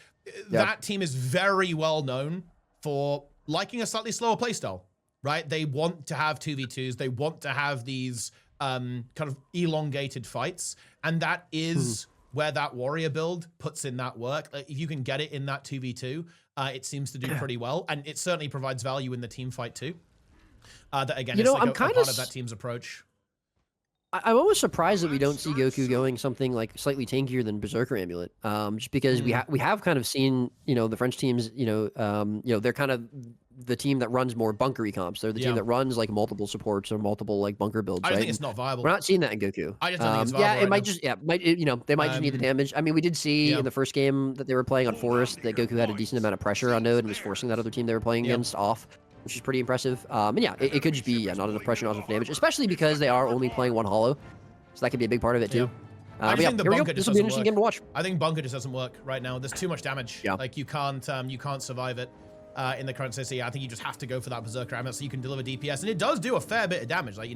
that team is very well known for liking a slightly slower playstyle, right? They want to have 2v2s. They want to have these kind of elongated fights, and that is where that warrior build puts in that work. Like, if you can get it in that 2v2, it seems to do pretty well, and it certainly provides value in the team fight too. That again, is like a part of that team's approach. I'm almost surprised that we don't see Goku going something like slightly tankier than Berserker Amulet, just because we have kind of seen the French teams, they're kind of the team that runs more bunkery comps. They're the team that runs like multiple supports or multiple like bunker builds. I think it's not viable. We're not seeing that in Goku. I just don't think it's viable. It might just they might just need the damage. I mean, we did see in the first game that they were playing on Forest that Goku had a decent amount of pressure on Node and was forcing that other team they were playing against off, which is pretty impressive. And it could just be not enough pressure, not enough damage, especially because they are only playing one holo. So that could be a big part of it too. I think the bunker this will be an interesting game to watch. I think bunker just doesn't work right now. There's too much damage. Yeah. Like you can't survive it in the current situation. I think you just have to go for that Berserker Amulet so you can deliver DPS, and it does do a fair bit of damage. Like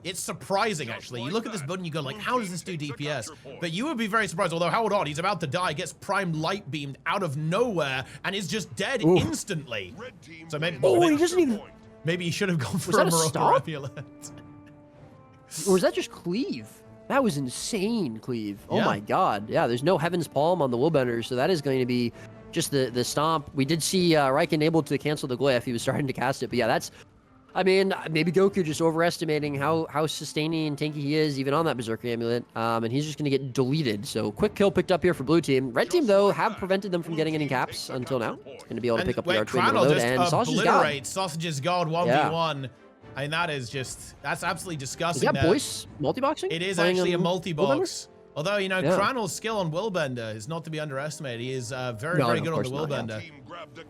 it's surprising actually. You look at this build and you go like, how does this do DPS? But you would be very surprised. Although hold on, he's about to die, gets prime light beamed out of nowhere, and is just dead instantly. So maybe he doesn't even. Maybe he should have gone for a Berserker Amulet. Or was that just Cleave? That was insane, Cleave. Oh my god. Yeah, there's no Heaven's Palm on the Willbender, so that is going to be just the stomp. We did see Riken able to cancel the glyph. He was starting to cast it, but yeah, that's... I mean, maybe Goku just overestimating how sustaining and tanky he is, even on that Berserker Amulet, and he's just going to get deleted. So quick kill picked up here for blue team. Red team, though, have prevented them from getting any caps until now. It's going to be able to pick up the archery middle node, and Sausage's God. Sausage's God 1v1. I mean, that's absolutely disgusting. Is that Boyce multi-boxing? It is actually a multi-box. Although, you know, Cranel's skill on Willbender is not to be underestimated. He is very good on the Willbender.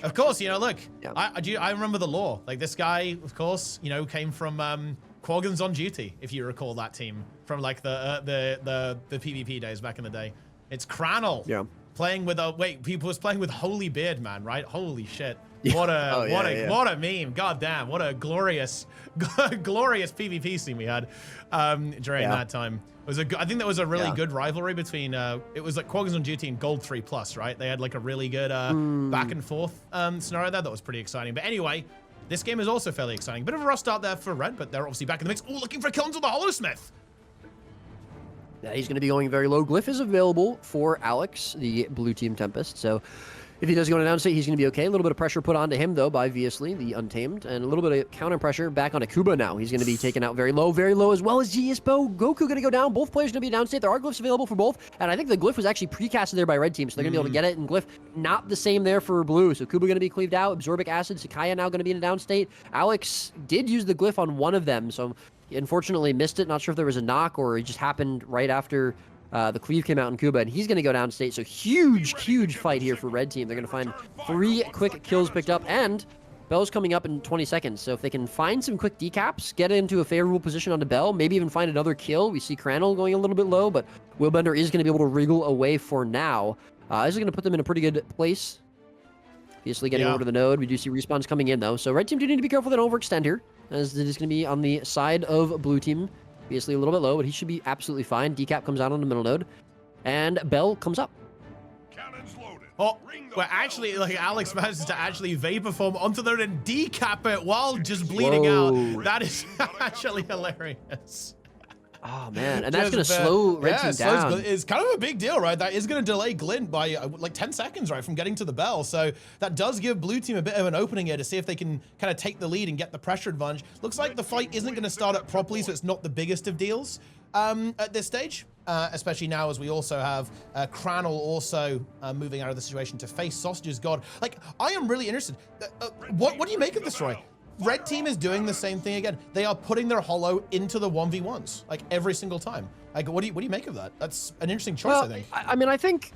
Of course, you know, look, I remember the lore. Like, this guy, of course, you know, came from Quaggan's on Duty, if you recall that team from, like, the PvP days back in the day. It's Cranel. Yeah. Playing with he was playing with Holy Beard Man, right? Holy shit. What a meme. God damn, what a glorious PvP scene we had during that time. It was I think that was a really good rivalry between it was like Quaggan's on Duty and Gold 3+, right? They had like a really good back and forth scenario there that was pretty exciting. But anyway, this game is also fairly exciting. Bit of a rough start there for Red, but they're obviously back in the mix. Oh, looking for kills on the Holosmith. Yeah, he's going to be going very low. Glyph is available for Alex, the blue team Tempest. So if he does go to downstate, he's going to be okay. A little bit of pressure put onto him, though, by Viasly, the Untamed, and a little bit of counter pressure back onto Kuba now. He's going to be taken out very low, as well as Genius Bow. Goku going to go down. Both players going to be downstate. There are glyphs available for both, and I think the glyph was actually precasted there by red team, so they're going to be able to get it, and glyph not the same there for blue. So Kuba going to be cleaved out. Absorbic Acid, Sakaya now going to be in a downstate. Alex did use the glyph on one of them, so he unfortunately missed it. Not sure if there was a knock or it just happened right after the cleave came out in Kuba, and he's going to go downstate. So huge fight here for red team. They're going to find 3 quick kills picked up, and Bell's coming up in 20 seconds. So if they can find some quick decaps, get into a favorable position onto Bell, maybe even find another kill. We see Cranel going a little bit low, but Willbender is going to be able to wriggle away for now. This is going to put them in a pretty good place. Obviously getting over to the node. We do see respawns coming in, though. So red team do need to be careful they don't overextend here, as it is going to be on the side of blue team. Obviously a little bit low, but he should be absolutely fine. Decap comes out on the middle node, and Bell comes up. Cannons loaded. Oh, well, actually, like, Alex manages to actually vapor form onto the node and decap it while just bleeding out. That is actually hilarious. Oh, man. And that's going to slow red team down. It's kind of a big deal, right? That is going to delay Glint by like 10 seconds, right, from getting to the Bell. So that does give blue team a bit of an opening here to see if they can kind of take the lead and get the pressure advantage. Looks like the fight isn't going to start up properly, so it's not the biggest of deals at this stage. Especially now as we also have Cranel also moving out of the situation to face Sausage's God. Like, I am really interested. What do you make of this, Roy? Red team is doing the same thing again. They are putting their holo into the 1v1s, like, every single time. Like, what do you make of that? That's an interesting choice, I think. I mean, I think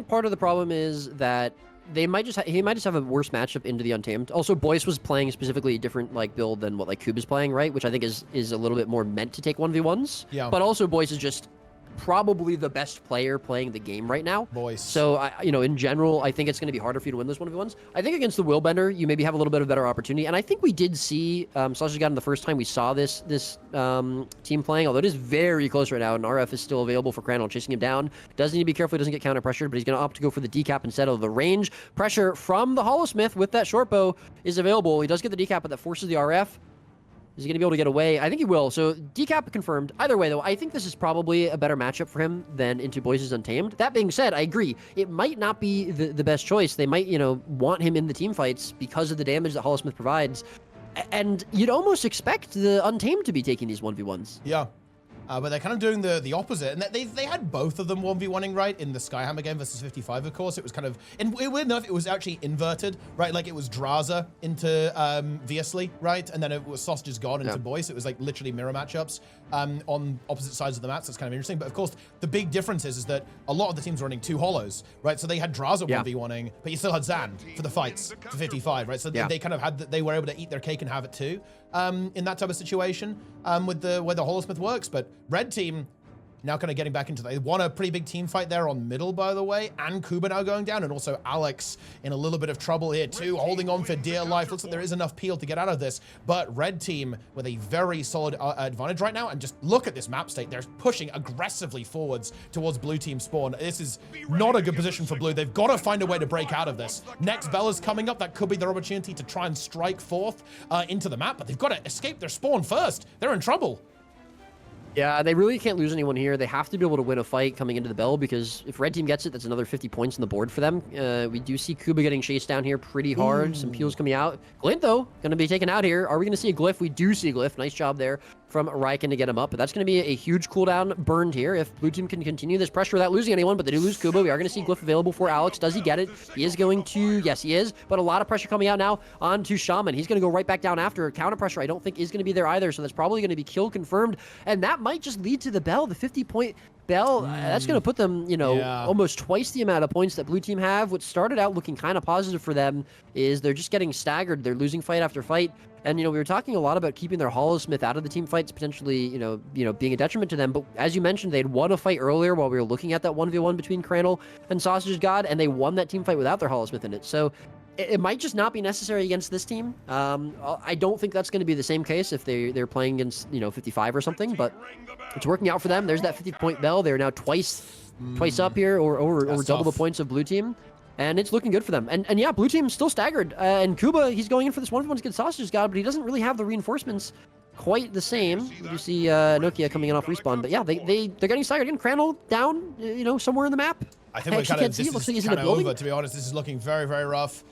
part of the problem is that he might just have a worse matchup into the Untamed. Also, Boyce was playing specifically a different like build than what like Kuba's playing, right? Which I think is a little bit more meant to take 1v1s. Yeah. But also Boyce is just probably the best player playing the game right now. Boyce. So, you know, in general, I think it's going to be harder for you to win those 1v1s. I think against the Willbender, you maybe have a little bit of a better opportunity. And I think we did see, Sausage got in the first time we saw this team playing, although it is very close right now, and RF is still available for Cranel, chasing him down. Does need to be careful he doesn't get counter pressured, but he's going to opt to go for the decap instead of the range. Pressure from the Holosmith with that short bow is available. He does get the decap, but that forces the RF. Is he going to be able to get away? I think he will. So decap confirmed. Either way, though, I think this is probably a better matchup for him than into Boyce's Untamed. That being said, I agree. It might not be the best choice. They might, you know, want him in the team fights because of the damage that Holosmith provides. And you'd almost expect the Untamed to be taking these 1v1s. Yeah. But they're kind of doing the opposite. And they had both of them 1v1ing, right? In the Skyhammer game versus 55, of course. It was kind of, and weird enough, it was actually inverted, right? Like, it was Draza into Viasly, right? And then it was Sausage's God into Boyce. It was like literally mirror matchups on opposite sides of the map. So it's kind of interesting. But of course, the big difference is that a lot of the teams were running 2 holos, right? So they had Draza 1v1ing, but you still had Zan for the fights for 55, right? So they kind of had, they were able to eat their cake and have it too. In that type of situation, with the way the Holosmith works. But red team now kind of getting back into, they won a pretty big team fight there on middle, by the way, and Kuba now going down, and also Alex in a little bit of trouble here too, holding on for dear life. Looks like there is enough peel to get out of this, but red team with a very solid advantage right now. And just look at this map state. They're pushing aggressively forwards towards blue team spawn. This is not a good position for blue. They've got to find a way to break out of this. Next Bell is coming up. That could be their opportunity to try and strike forth into the map, but they've got to escape their spawn first. They're in trouble. Yeah, they really can't lose anyone here. They have to be able to win a fight coming into the bell, because if red team gets it, that's another 50 points on the board for them. We do see Kuba getting chased down here pretty hard. Some peels coming out. Glint, though, going to be taken out here. Are we going to see a glyph? We do see a glyph. Nice job there from Ryken to get him up. But that's going to be a huge cooldown burned here if blue team can continue this pressure without losing anyone. But they do lose Kuba. We are going to see glyph available for Alex. Does he get it? He is going to... Yes, he is. But a lot of pressure coming out now onto Shaman. He's going to go right back down after. Counter pressure I don't think is going to be there either. So that's probably going to be kill confirmed. And that might just lead to the bell, the 50-point bell. That's going to put them, you know, almost twice the amount of points that blue team have. What started out looking kind of positive for them is they're just getting staggered. They're losing fight after fight. And, you know, we were talking a lot about keeping their Hollowsmith out of the team fights, potentially, you know, being a detriment to them. But as you mentioned, they'd won a fight earlier while we were looking at that 1v1 between Crandall and Sausage God, and they won that team fight without their Hollowsmith in it. So it might just not be necessary against this team. I don't think that's going to be the same case if they're playing against, you know, 55 or something, but it's working out for them. There's that 50-point bell. They're now twice up here, or double the points of blue team. And it's looking good for them. And yeah, blue team's still staggered. And Kuba, he's going in for this 1v1 against Sausage God, but he doesn't really have the reinforcements quite the same. You see Nokia coming in off respawn. But yeah, they're getting staggered. Again, Crandall down, you know, somewhere in the map. I think we're kind of, this is kind of over, to be honest. This is looking very, very rough.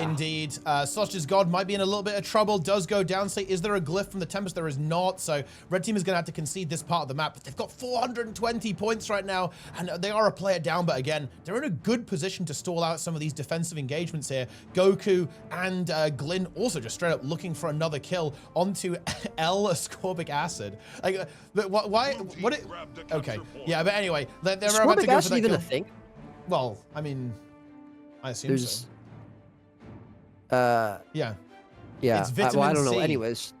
Indeed. Sausage's God might be in a little bit of trouble. Does go down. Say, is there a glyph from the Tempest? There is not. So red team is going to have to concede this part of the map. But they've got 420 points right now, and they are a player down. But again, they're in a good position to stall out some of these defensive engagements here. Goku and Glyn also just straight up looking for another kill onto L-ascorbic acid. Like, why? What? Okay. Yeah, but anyway, they're about to go for that even kill. a thing? Well, I mean, I assume so. Yeah. It's vitamin well, I don't know. C. Anyways,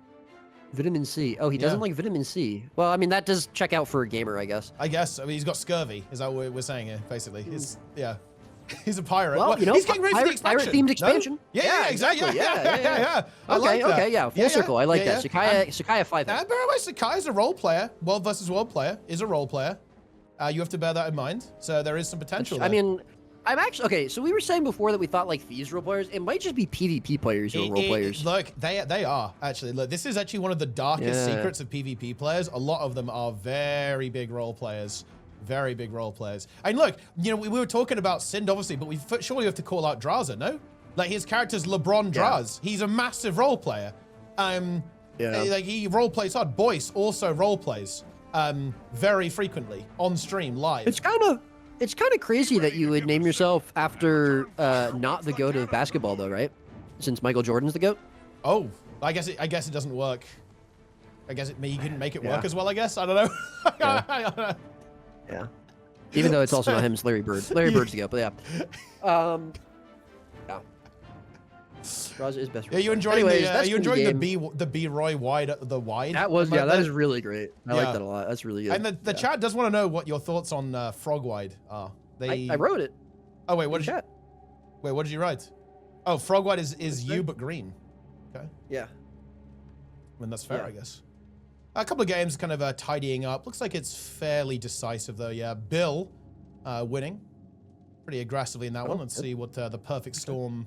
vitamin C. Oh, he doesn't like vitamin C. Well, I mean, that does check out for a gamer, I guess. I guess. I mean, he's got scurvy. Is that what we're saying here? Basically, he's a pirate. Well, you know, he's getting ready for the expansion. Pirate-themed expansion. No? Yeah, exactly. Yeah. I like that. Okay, yeah. Full circle. I like that. Sakaya 5. Bear in mind, Sakai's a role player. World versus world player is a role player. You have to bear that in mind. So there is some potential there. I mean, I'm actually okay. So we were saying before that we thought like these role players, it might just be PvP players who are role players. Look, they are actually. Look, this is actually one of the darkest secrets of PvP players. A lot of them are very big role players. Very big role players. And look, you know, we were talking about Sind, obviously, but we surely have to call out Draza, no? Like, his character's LeBron Draz. He's a massive role player. Like, he role plays hard. Boyce also role plays very frequently on stream live. It's kind of crazy that you would name yourself after not the GOAT of basketball, though, right? Since Michael Jordan's the GOAT. Oh, I guess it doesn't work. I guess he couldn't make it work as well. I guess I don't know. I don't know. Yeah. Even though it's also not him, it's Larry Bird. Larry Bird's the GOAT, but yeah. Yeah. Raza is best. Yeah, you enjoying the B Roy wide wide? That was that is really great. I like that a lot. That's really good. And the chat does want to know what your thoughts on Frog Wide are. I wrote it. Oh wait, what did you write? Oh, Frog Wide is you but green. Okay. Yeah. I mean, that's fair, I guess. A couple of games kind of tidying up. Looks like it's fairly decisive though. Yeah, Bill winning pretty aggressively in that one. Let's see what the Perfect Storm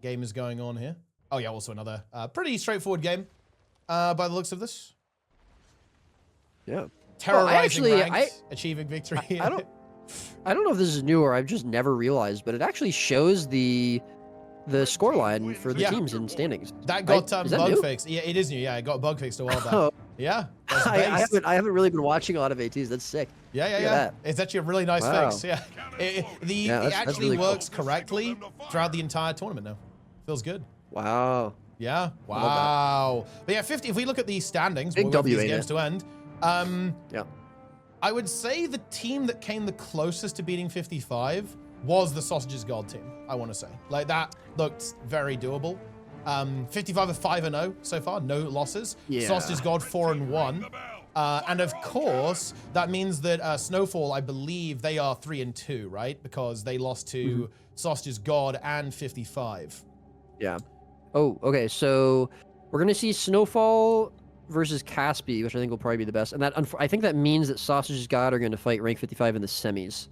game is going on here. Oh yeah, also another pretty straightforward game by the looks of this. Yeah. Terrorizing ranks, achieving victory. I don't know if this is new or I've just never realized, but it actually shows the scoreline for the teams in standings. That got bug fixed. Yeah, it is new. Yeah, it got bug fixed a while back. Yeah. I haven't really been watching a lot of ATs. That's sick. Yeah. It's actually a really nice fix. Yeah. It actually really works correctly throughout the entire tournament now. Feels good. Wow. Yeah. Wow. But yeah, 50. If we look at the standings, big W these games to end. Yeah. I would say the team that came the closest to beating 55 was the Sausages God team, I want to say. Like, that looked very doable. 55 are 5-0 so far, no losses. Yeah. Sausages God 4-1. And of course, that means that Snowfall, I believe they are 3-2, right? Because they lost to Sausages God and 55. Yeah. Oh, okay. So we're going to see Snowfall versus Caspi, which I think will probably be the best. And that I think that means that Sausages God are going to fight rank 55 in the semis.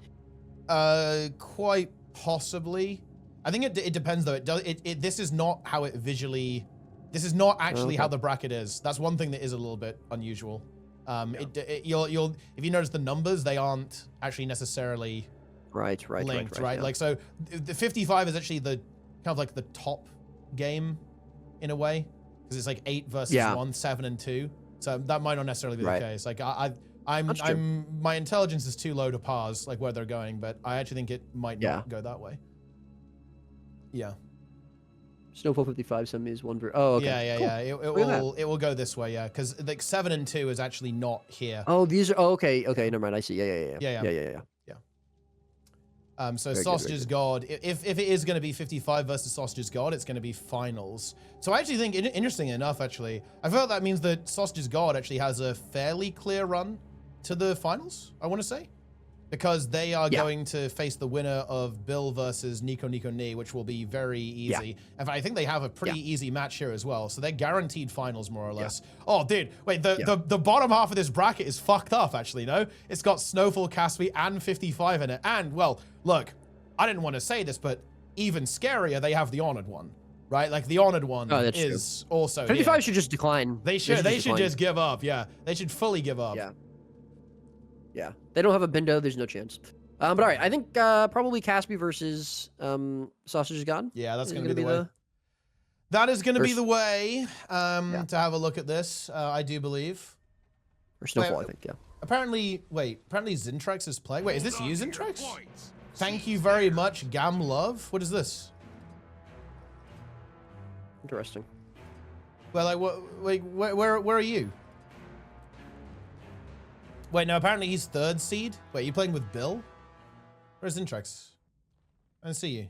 Quite possibly. I think it depends though. This is not how it visually. This is not actually how the bracket is. That's one thing that is a little bit unusual. You'll if you notice the numbers, they aren't actually necessarily right. linked, Yeah. Like, so the 55 is actually the kind of like the top game in a way, because it's like 8 versus 1, 7 and 2. So that might not necessarily be the case. Like my intelligence is too low to parse like where they're going, but I actually think it might not go that way. Yeah. Snowfall 55 semis, 1 ver. Oh, okay. Yeah. It will go this way, because like 7 and 2 is actually not here. Oh, these are okay. Never mind. I see. Yeah. So Sausage's God, if it is going to be 55 versus Sausage's God, it's going to be finals. So I actually think, interesting enough, actually, I feel like that means that Sausage's God actually has a fairly clear run to the finals, I want to say. Because they are going to face the winner of Bill versus Nico Nee, which will be very easy. In fact, I think they have a pretty easy match here as well. So they're guaranteed finals, more or less. Oh, dude, wait, the bottom half of this bracket is fucked up, actually, no? It's got Snowfall, Caspi, and 55 in it. And, well, look, I didn't want to say this, but even scarier, they have the Honored one, right? Like, the Honored one is also 55 here. should just decline. They should just give up, They should fully give up. Yeah, they don't have a Bindo. There's no chance. But all right, I think probably Caspi versus Sausage's God. Yeah, that's going to be the way. That is going to be the way to have a look at this, I do believe. Or Snowfall, I think, Apparently Zintrex is playing. Wait, is this you, Zintrex? Thank you very much, Gam Love. What is this? Interesting. Well, like, where are you? Wait, no, apparently he's 3rd seed. Wait, are you playing with Bill? Where's Zintrex? I don't see you.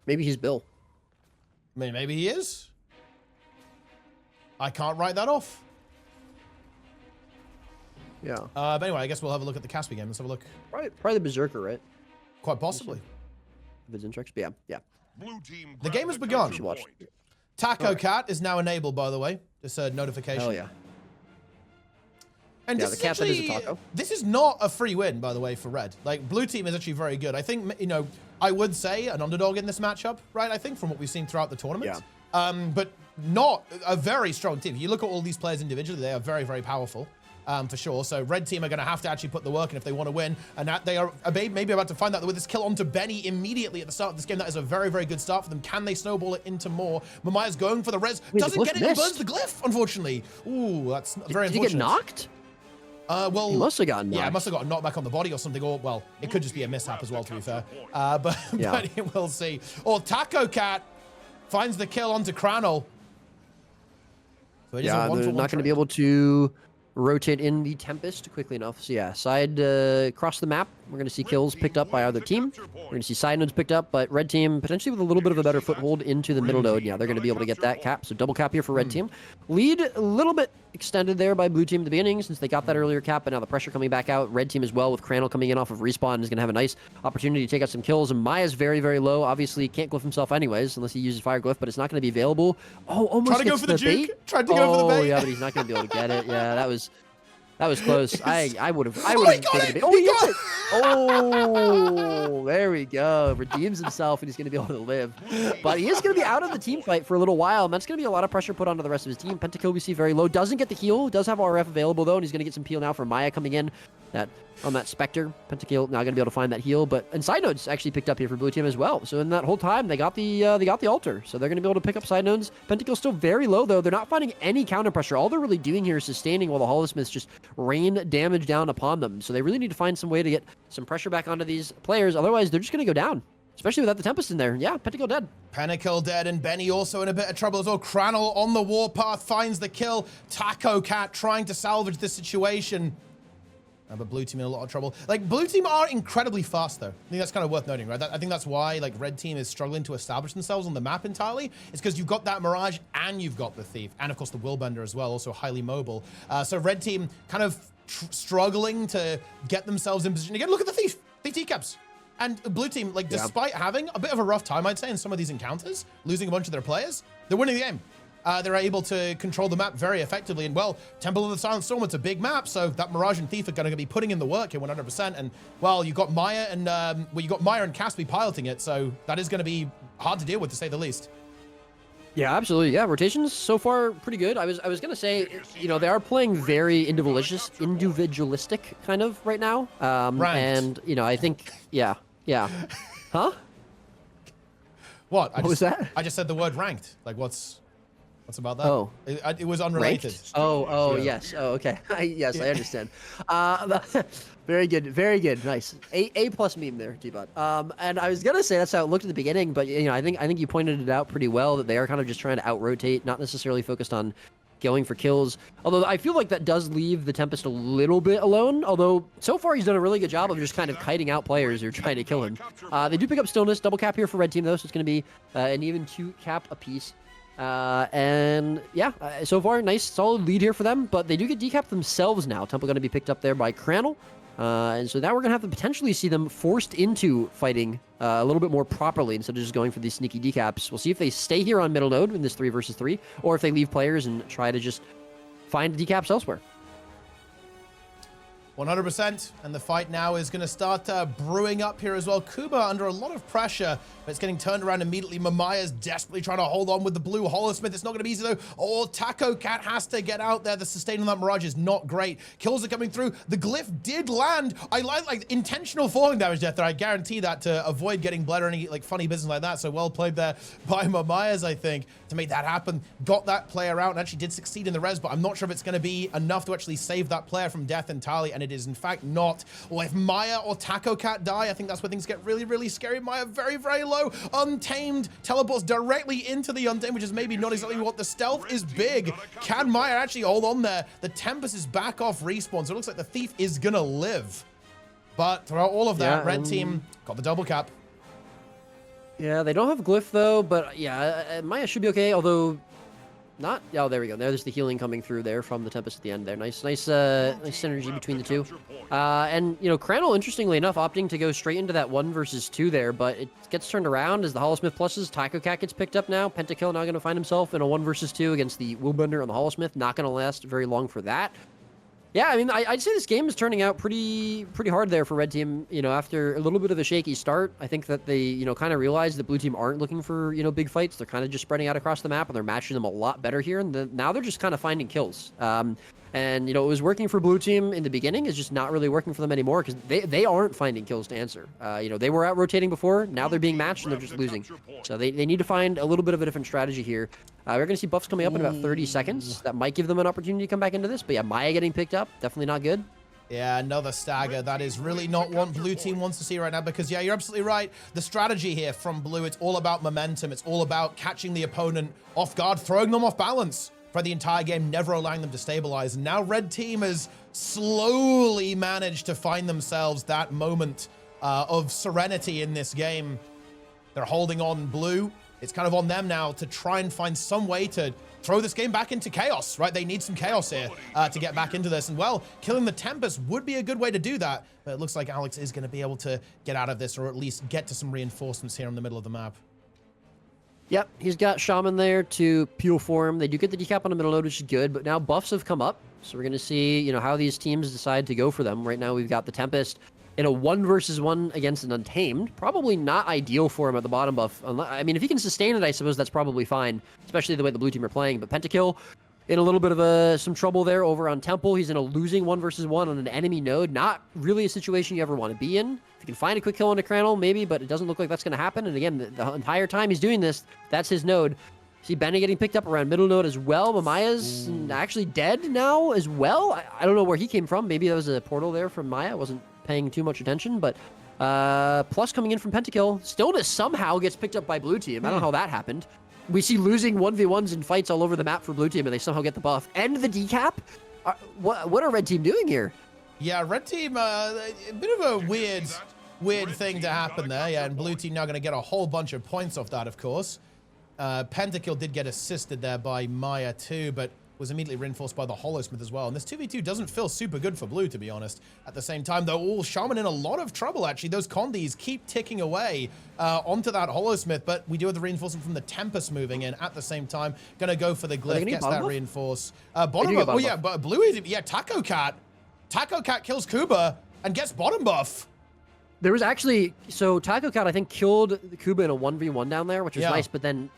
Maybe he's Bill. Maybe he is. I can't write that off. Yeah. But anyway, I guess we'll have a look at the Caspi game. Let's have a look. Probably the Berserker, right? Quite possibly. If it's Zintrex, but yeah. Blue team The game has begun. You should watch. Taco Cat is now enabled, by the way. Just a notification. Hell yeah. And the cat that is a taco. This is not a free win, by the way, for Red. Like, Blue team is actually very good. I think, I would say an underdog in this matchup, right? I think from what we've seen throughout the tournament. Yeah. But not a very strong team. If you look at all these players individually, they are very, very powerful, for sure. So Red team are going to have to actually put the work in if they want to win. And that they are maybe about to find out with this kill onto Benny immediately at the start of this game. That is a very, very good start for them. Can they snowball it into more? Mamaya's going for the res. Doesn't get it and burns the glyph, unfortunately. Ooh, that's very unfortunate. Did he get knocked? Well, he must have gotten knocked. Yeah, must have got a knockback on the body or something. Or, well, it could just be a mishap as well, to be fair. But we'll see. Or Taco Cat finds the kill onto Cranel. So they're not going to be able to rotate in the Tempest quickly enough. So yeah, side across the map, we're going to see kills picked up by either team. We're going to see side nodes picked up, but Red team potentially with a little bit of a better foothold into the middle node. Yeah, they're going to be able to get that cap. So double cap here for Red team. Lead a little bit extended there by Blue team at the beginning since they got that earlier cap, but now the pressure coming back out. Red team as well with Cranel coming in off of respawn is going to have a nice opportunity to take out some kills. And Maya's very, very low. Obviously can't glyph himself anyways unless he uses fire glyph, but it's not going to be available. Oh, almost Tried to go for the juke. Tried to go for the bait. Oh yeah, but he's not going to be able to get it. Yeah, that was close. I would have. Oh, he got it! Oh, he got it! Oh, there we go. Redeems himself, and he's going to be able to live. But he is going to be out of the team fight for a little while, and that's going to be a lot of pressure put onto the rest of his team. Pentakill we see very low. Doesn't get the heal. Does have RF available, though, and he's going to get some peel now from Maya coming in. On that Spectre. Pentakill now going to be able to find that heal, but and side nodes actually picked up here for Blue team as well. So in that whole time, they got the altar, so they're going to be able to pick up side nodes. Pentakill's still very low, though. They're not finding any counter pressure. All they're really doing here is sustaining while the Holosmiths just rain damage down upon them. So they really need to find some way to get some pressure back onto these players. Otherwise, they're just going to go down. Especially without the Tempest in there. Yeah, Pentakill dead. Pentakill dead, and Benny also in a bit of trouble as well. Cranel on the warpath finds the kill. Taco Cat trying to salvage this situation. But Blue team in a lot of trouble. Like, Blue team are incredibly fast, though. I think that's kind of worth noting, right? I think that's why, like, Red team is struggling to establish themselves on the map entirely. It's because you've got that Mirage and you've got the Thief. And, of course, the Willbender as well, also highly mobile. So Red team kind of struggling to get themselves in position. Again, look at the Thief. Thief T-caps. And Blue team, like, despite having a bit of a rough time, I'd say, in some of these encounters, losing a bunch of their players, they're winning the game. They're able to control the map very effectively. And, well, Temple of the Silent Storm, it's a big map, so that Mirage and Thief are going to be putting in the work here 100%. And, well, you've got Maya and, Caspi piloting it, so that is going to be hard to deal with, to say the least. Yeah, absolutely. Yeah, rotations so far pretty good. I was gonna say, you know, they are playing very individualistic kind of right now. Ranked. And you know, I think, yeah, huh? What? What was that? I just said the word ranked. Like, what's about that? Oh. It was unrelated. Ranked? Oh, Yeah. yes. Oh, okay. Yes, I understand. Very good, very good. Nice. A plus meme there, Teapot. And I was gonna say that's how it looked at the beginning, but you know, I think you pointed it out pretty well that they are kind of just trying to out-rotate, not necessarily focused on going for kills. Although I feel like that does leave the Tempest a little bit alone. Although so far he's done a really good job of just kind of kiting out players who are trying to kill him. They do pick up Stillness, double cap here for red team though, so it's gonna be an even 2 cap apiece. And yeah, so far nice solid lead here for them, but they do get decapped themselves now. Temple going to be picked up there by Crannel, and so now we're going to have to potentially see them forced into fighting a little bit more properly instead of just going for these sneaky decaps. We'll see if they stay here on middle node in this 3 versus 3, or if they leave players and try to just find decaps elsewhere. 100%, and the fight now is going to start brewing up here as well. Kuba under a lot of pressure, but it's getting turned around immediately. Mamaya's desperately trying to hold on with the blue Holosmith. It's not going to be easy though. Oh, Taco Cat has to get out there. The sustain on that Mirage is not great. Kills are coming through. The glyph did land. I like intentional falling damage death there. I guarantee that to avoid getting bled or any like funny business like that. So well played there by Mamaya's, I think, to make that happen. Got that player out and actually did succeed in the res, but I'm not sure if it's going to be enough to actually save that player from death entirely, and it is in fact not. Well, if Maya or Taco Cat die, I think that's where things get really, really scary. Maya very, very low. Untamed teleports directly into the Untamed, which is maybe not exactly what the stealth is big. Can Maya actually hold on there? The Tempest is back off respawn, so it looks like the Thief is gonna live. But throughout all of that, red team got the double cap. Yeah, they don't have Glyph though, but yeah, Maya should be okay, although not. Oh, there we go. There's the healing coming through there from the Tempest at the end there. Nice synergy between the two. And, you know, Crannel, interestingly enough, opting to go straight into that 1 versus 2 there, but it gets turned around as the Holosmith pluses. Taco Cat gets picked up now. Pentakill now going to find himself in a 1 versus 2 against the Willbender and the Holosmith. Not going to last very long for that. Yeah, I mean, I'd say this game is turning out pretty hard there for red team. You know, after a little bit of a shaky start, I think that they, you know, kind of realized that blue team aren't looking for, you know, big fights. They're kind of just spreading out across the map, and they're matching them a lot better here. And now they're just kind of finding kills. And, you know, it was working for blue team in the beginning. It's just not really working for them anymore because they aren't finding kills to answer. You know, they were out rotating before. Now they're being matched and they're just losing. So they need to find a little bit of a different strategy here. We're going to see buffs coming up in about 30 seconds. That might give them an opportunity to come back into this. But yeah, Maya getting picked up, definitely not good. Yeah, another stagger. That is really not what blue team wants to see right now because, yeah, you're absolutely right. The strategy here from blue, it's all about momentum. It's all about catching the opponent off guard, throwing them off balance for the entire game, never allowing them to stabilize. And now red team has slowly managed to find themselves that moment of serenity in this game. They're holding on blue. It's kind of on them now to try and find some way to throw this game back into chaos, right? They need some chaos here to get back into this. And well, killing the Tempest would be a good way to do that. But it looks like Alex is going to be able to get out of this or at least get to some reinforcements here in the middle of the map. Yep, he's got Shaman there to peel for him. They do get the decap on the middle node, which is good, but now buffs have come up. So we're going to see, you know, how these teams decide to go for them. Right now we've got the Tempest in a 1 versus 1 against an Untamed. Probably not ideal for him at the bottom buff. I mean, if he can sustain it, I suppose that's probably fine, especially the way the blue team are playing. But Pentakill in a little bit of some trouble there over on Temple. He's in a losing 1 versus 1 on an enemy node. Not really a situation you ever want to be in. If you can find a quick kill on a Crannel, maybe, but it doesn't look like that's going to happen. And again, the entire time he's doing this, that's his node. See Benny getting picked up around middle node as well. Mamaya's actually dead now as well. I don't know where he came from. Maybe that was a portal there from Maya. I wasn't paying too much attention, but plus coming in from Pentakill. Stillness somehow gets picked up by blue team. I don't know how that happened. We see losing 1v1s in fights all over the map for blue team, and they somehow get the buff. And the decap? What are red team doing here? Yeah, red team, a bit of a weird thing to happen there. Yeah, and blue team now going to get a whole bunch of points off that, of course. Pentakill did get assisted there by Maya too, but was immediately reinforced by the Holosmith as well. And this 2v2 doesn't feel super good for blue, to be honest. At the same time, though, Shaman in a lot of trouble, actually. Those Condis keep ticking away onto that Holosmith, but we do have the reinforcement from the Tempest moving in at the same time. Gonna go for the Glyph, gets that reinforce. Bottom buff, oh yeah, but blue is, yeah, Taco Cat. Taco Cat kills Kuba and gets bottom buff. There was actually, so Taco Cat, I think, killed Kuba in a 1v1 down there, which was nice, but then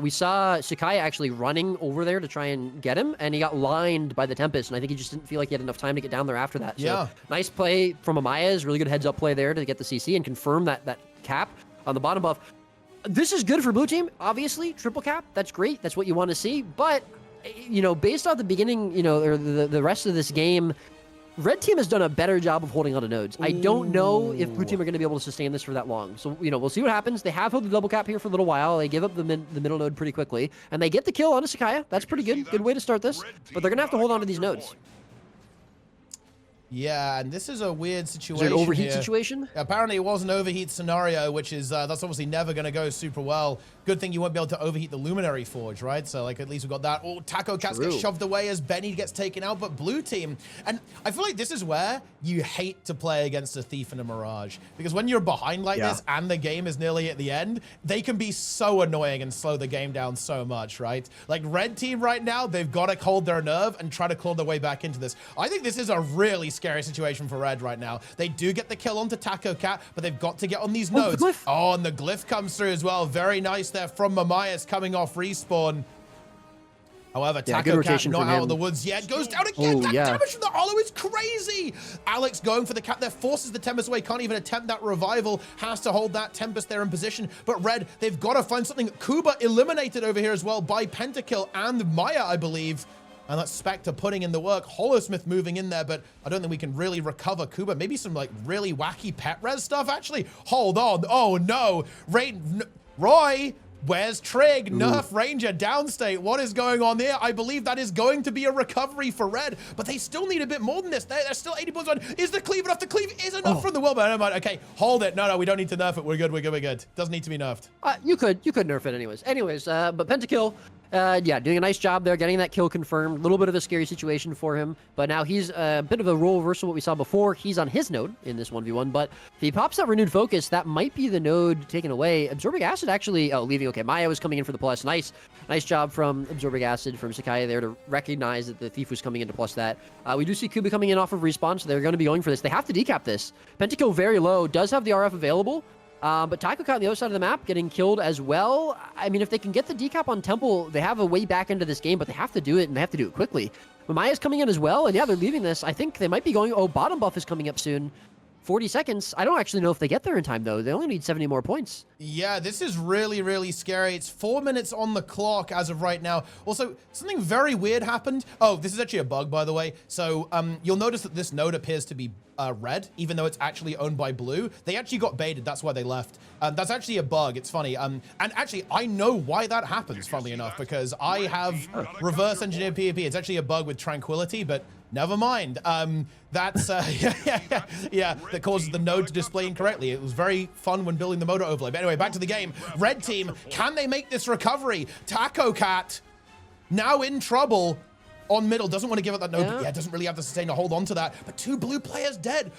we saw Sakai actually running over there to try and get him, and he got lined by the Tempest, and I think he just didn't feel like he had enough time to get down there after that. So nice play from Amaya's, really good heads-up play there to get the CC and confirm that cap on the bottom buff. This is good for blue team, obviously. Triple cap, that's great. That's what you want to see, but, you know, based off the beginning, you know, or the rest of this game, Red team has done a better job of holding on to nodes. I don't know if blue team are going to be able to sustain this for that long. So, you know, we'll see what happens. They have held the double cap here for a little while. They give up the middle node pretty quickly, and they get the kill on a Sakaya. That's pretty good. Good way to start this. But they're going to have to hold on to these nodes. Yeah, and this is a weird situation. Is it an overheat situation? Apparently, it was an overheat scenario, which is that's obviously never going to go super well. Good thing you won't be able to overheat the Luminary Forge, right? So, like, at least we've got that. Oh, Taco Cats get shoved away as Benny gets taken out, but blue team. And I feel like this is where you hate to play against a Thief and a Mirage. Because when you're behind like this and the game is nearly at the end, they can be so annoying and slow the game down so much, right? Like, red team right now, they've got to hold their nerve and try to claw their way back into this. I think this is a really scary situation for red right now. They do get the kill onto Taco Cat, but they've got to get on these nodes. Oh, and the glyph comes through as well. Very nice there from Mamaya's coming off respawn. However, Taco Cat not out of the woods yet. Goes down again. That damage from the Hollow is crazy. Alex going for the cat there, forces the Tempest away. Can't even attempt that revival. Has to hold that Tempest there in position. But red, they've got to find something. Kuba eliminated over here as well by Pentakill and Maya, I believe. And that's Spectre putting in the work. Holosmith moving in there, but I don't think we can really recover Kuba. Maybe some like really wacky pet res stuff, actually. Hold on. Oh no. Roy, where's Trig? Nerf Ranger downstate. What is going on there? I believe that is going to be a recovery for red, but they still need a bit more than this. They're still 80 points on. Is the cleave enough? The cleave is enough from the Will, but never mind. Okay, hold it. No, we don't need to nerf it. We're good. Doesn't need to be nerfed. You could nerf it anyways. But Pentakill, yeah, doing a nice job there, getting that kill confirmed. A little bit of a scary situation for him, but now he's a bit of a role reversal what we saw before. He's on his node in this 1v1, but if he pops that renewed focus, that might be the node taken away. Absorbing Acid actually, leaving. Okay, Maya was coming in for the plus. Nice job from Absorbing Acid from Sakai there to recognize that the Thief was coming in to plus that. We do see Kuba coming in off of respawn, so they're going to be going for this. They have to decap this. Pentakill very low, does have the RF available. But Taiko Cat on the other side of the map getting killed as well. I mean, if they can get the decap on Temple, they have a way back into this game, but they have to do it, and they have to do it quickly. But Maya's coming in as well, and yeah, they're leaving this. I think they might be going, oh, bottom buff is coming up soon. 40 seconds. I don't actually know if they get there in time, though. They only need 70 more points. Yeah, this is really, really scary. It's 4 minutes on the clock as of right now. Also, something very weird happened. Oh, this is actually a bug, by the way. So you'll notice that this node appears to be red, even though it's actually owned by blue. They actually got baited. That's why they left. That's actually a bug. It's funny. And actually, I know why that happens, funnily enough, because I have reverse engineered PvP. It's actually a bug with Tranquility, but never mind. That's, that causes the node to display incorrectly. It was very fun when building the MOTA overlay. But anyway, back to the game. Red team, can they make this recovery? Taco Cat, now in trouble on middle. Doesn't want to give up that node, but doesn't really have the sustain to hold on to that. But 2 blue players dead.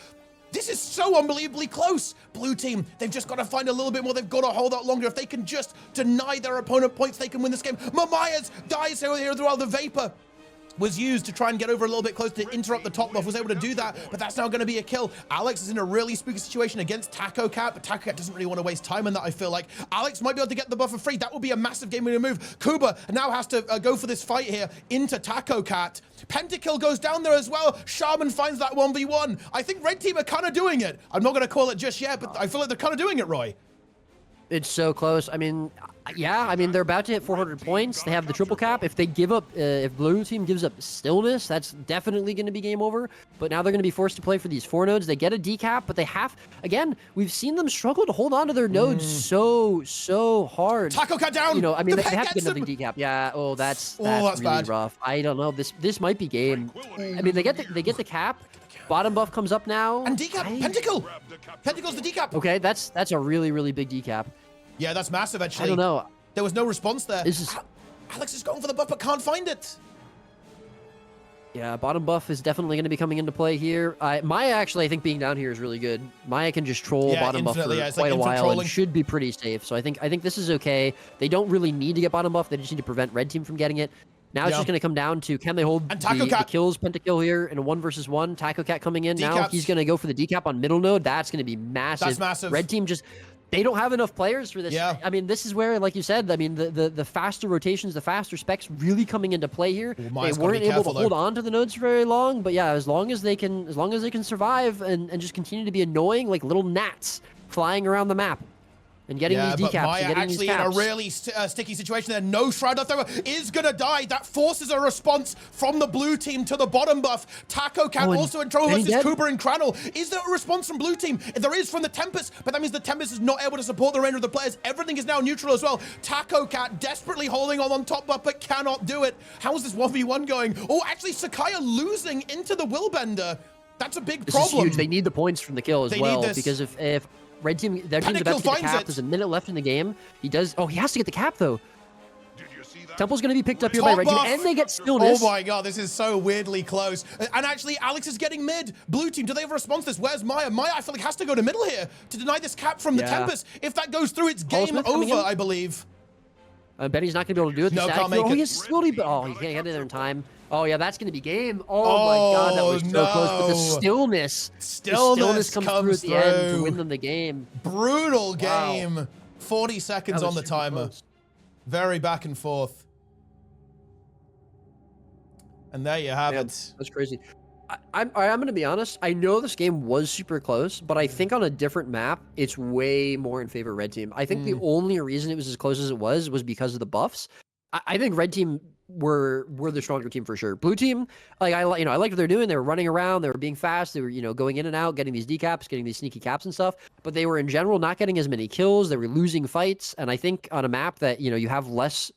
This is so unbelievably close. Blue team, they've just got to find a little bit more. They've got to hold out longer. If they can just deny their opponent points, they can win this game. Mamaya's dies here while the Vapor was used to try and get over a little bit close to interrupt the top buff, was able to do that, but that's now going to be a kill. Alex is in a really spooky situation against Taco Cat, but Taco Cat doesn't really want to waste time in that, I feel like. Alex might be able to get the buffer free. That will be a massive game-winning move. Kuba now has to go for this fight here into Taco Cat. Pentakill goes down there as well. Shaman finds that 1v1. I think red team are kind of doing it. I'm not going to call it just yet, but I feel like they're kind of doing it, Roy. It's so close. I mean, yeah, I mean, they're about to hit 400 points. They have the triple cap. If they give up, if blue team gives up stillness, that's definitely going to be game over. But now they're going to be forced to play for these 4 nodes. They get a decap, but they have, again, we've seen them struggle to hold on to their nodes so hard. Taco Cat down! You know, I mean, they have to get another decap. Yeah, that's really bad. Rough. I don't know. This might be game. I mean, they get the cap. Bottom buff comes up now. And decap, Pentakill! Pentakill's the decap! Okay, that's a really big decap. Yeah, that's massive, actually. I don't know. There was no response there. This is... Alex is going for the buff, but can't find it. Yeah, bottom buff is definitely going to be coming into play here. Maya, actually, I think being down here is really good. Maya can just troll bottom buff for quite a while and should be pretty safe. So I think this is okay. They don't really need to get bottom buff. They just need to prevent red team from getting it. Now it's just going to come down to can they hold the kills, pentakill here in a 1 versus 1. Taco Cat coming in. Now he's going to go for the decap on middle node. That's going to be massive. That's massive. Red team just, they don't have enough players for this. Yeah. I mean, this is where, like you said, I mean, the faster rotations, the faster specs really coming into play here. They weren't able to hold on to the nodes for very long, but yeah, as long as they can survive and just continue to be annoying like little gnats flying around the map. And getting these decaps, but Maya and getting actually these caps. in a really sticky situation there. No Shroud of Thrower is going to die. That forces a response from the blue team to the bottom buff. Taco Cat also in trouble versus Cooper and Cranel. Is there a response from blue team? There is from the Tempest, but that means the Tempest is not able to support the range of the players. Everything is now neutral as well. Taco Cat desperately holding on top buff, but cannot do it. How is this 1v1 going? Oh, actually, Sakaya losing into the Willbender. That's a big problem. This is huge. They need the points from the kill as well, because if Red team, their team's about to get the cap. There's a minute left in the game. He does. Oh, he has to get the cap though. Did you see that? Temple's going to be picked up here by Red team, and they get stillness. Oh my god, this is so weirdly close. And actually, Alex is getting mid. Blue team, do they have a response to this? Where's Maya? Maya, I feel like has to go to middle here to deny this cap from the Tempest. If that goes through, it's game over, I believe. I bet he's not going to be able to do it. No, can't make it. He has stillness, but oh, he can't get in there in time. Oh yeah, that's going to be game. Oh my god, that was so close. But the stillness comes through at the end to win them the game. Brutal game. Wow. 40 seconds on the timer. Close. Very back and forth. And there you have it. That's crazy. I'm going to be honest. I know this game was super close, but I think on a different map, it's way more in favor of Red Team. I think the only reason it was as close as it was because of the buffs. I think Red Team were the stronger team for sure. Blue Team, like I liked what they're doing. They were running around. They were being fast. They were going in and out, getting these decaps, getting these sneaky caps and stuff. But they were in general not getting as many kills. They were losing fights. And I think on a map that you have less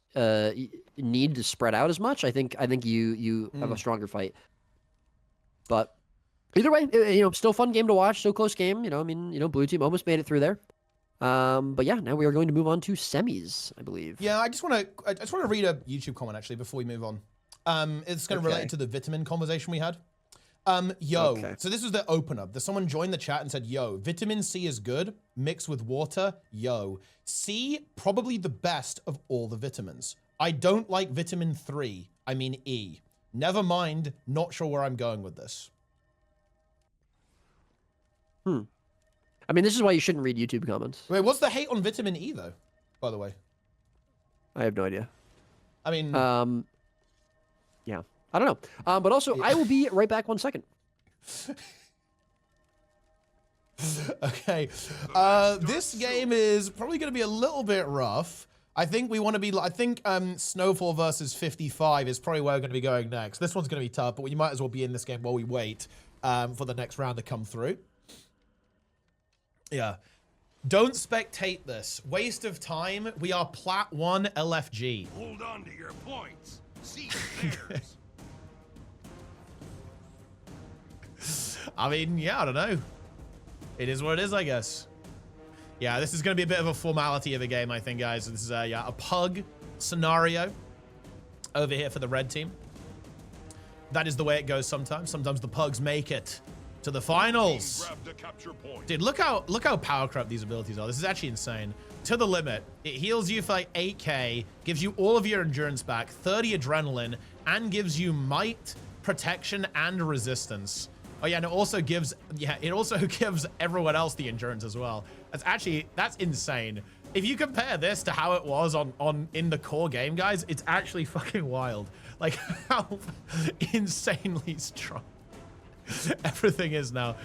need to spread out as much, I think you have a stronger fight. But either way, still fun game to watch, still close game. Blue Team almost made it through there. But yeah, now we are going to move on to semis, I believe. Yeah, I just want to read a YouTube comment actually before we move on. It's going to relate to the vitamin conversation we had. So this was the opener. Someone joined the chat and said, yo, vitamin C is good, mixed with water, yo. C, probably the best of all the vitamins. I don't like vitamin 3, I mean E. Never mind, not sure where I'm going with this. I mean, this is why you shouldn't read YouTube comments. Wait, what's the hate on vitamin E, though, by the way? I have no idea. I mean... yeah, I don't know. But also, I will be right back 1 second. Okay. This game is probably going to be a little bit rough. I think we want to be... I think Snowfall versus 55 is probably where we're going to be going next. This one's going to be tough, but you might as well be in this game while we wait for the next round to come through. Yeah. Don't spectate this. Waste of time. We are Plat 1 LFG. Hold on to your points. See I mean, yeah, I don't know. It is what it is, I guess. Yeah, this is going to be a bit of a formality of a game, I think, guys. This is a pug scenario over here for the red team. That is the way it goes sometimes. Sometimes the pugs make it to the finals. Dude, look how power corrupt these abilities are. This is actually insane. To the limit. It heals you for like 8k, gives you all of your endurance back, 30 adrenaline, and gives you might, protection, and resistance. Oh yeah, and it also gives everyone else the endurance as well. That's insane. If you compare this to how it was in the core game, guys, it's actually fucking wild. Like how insanely strong everything is now.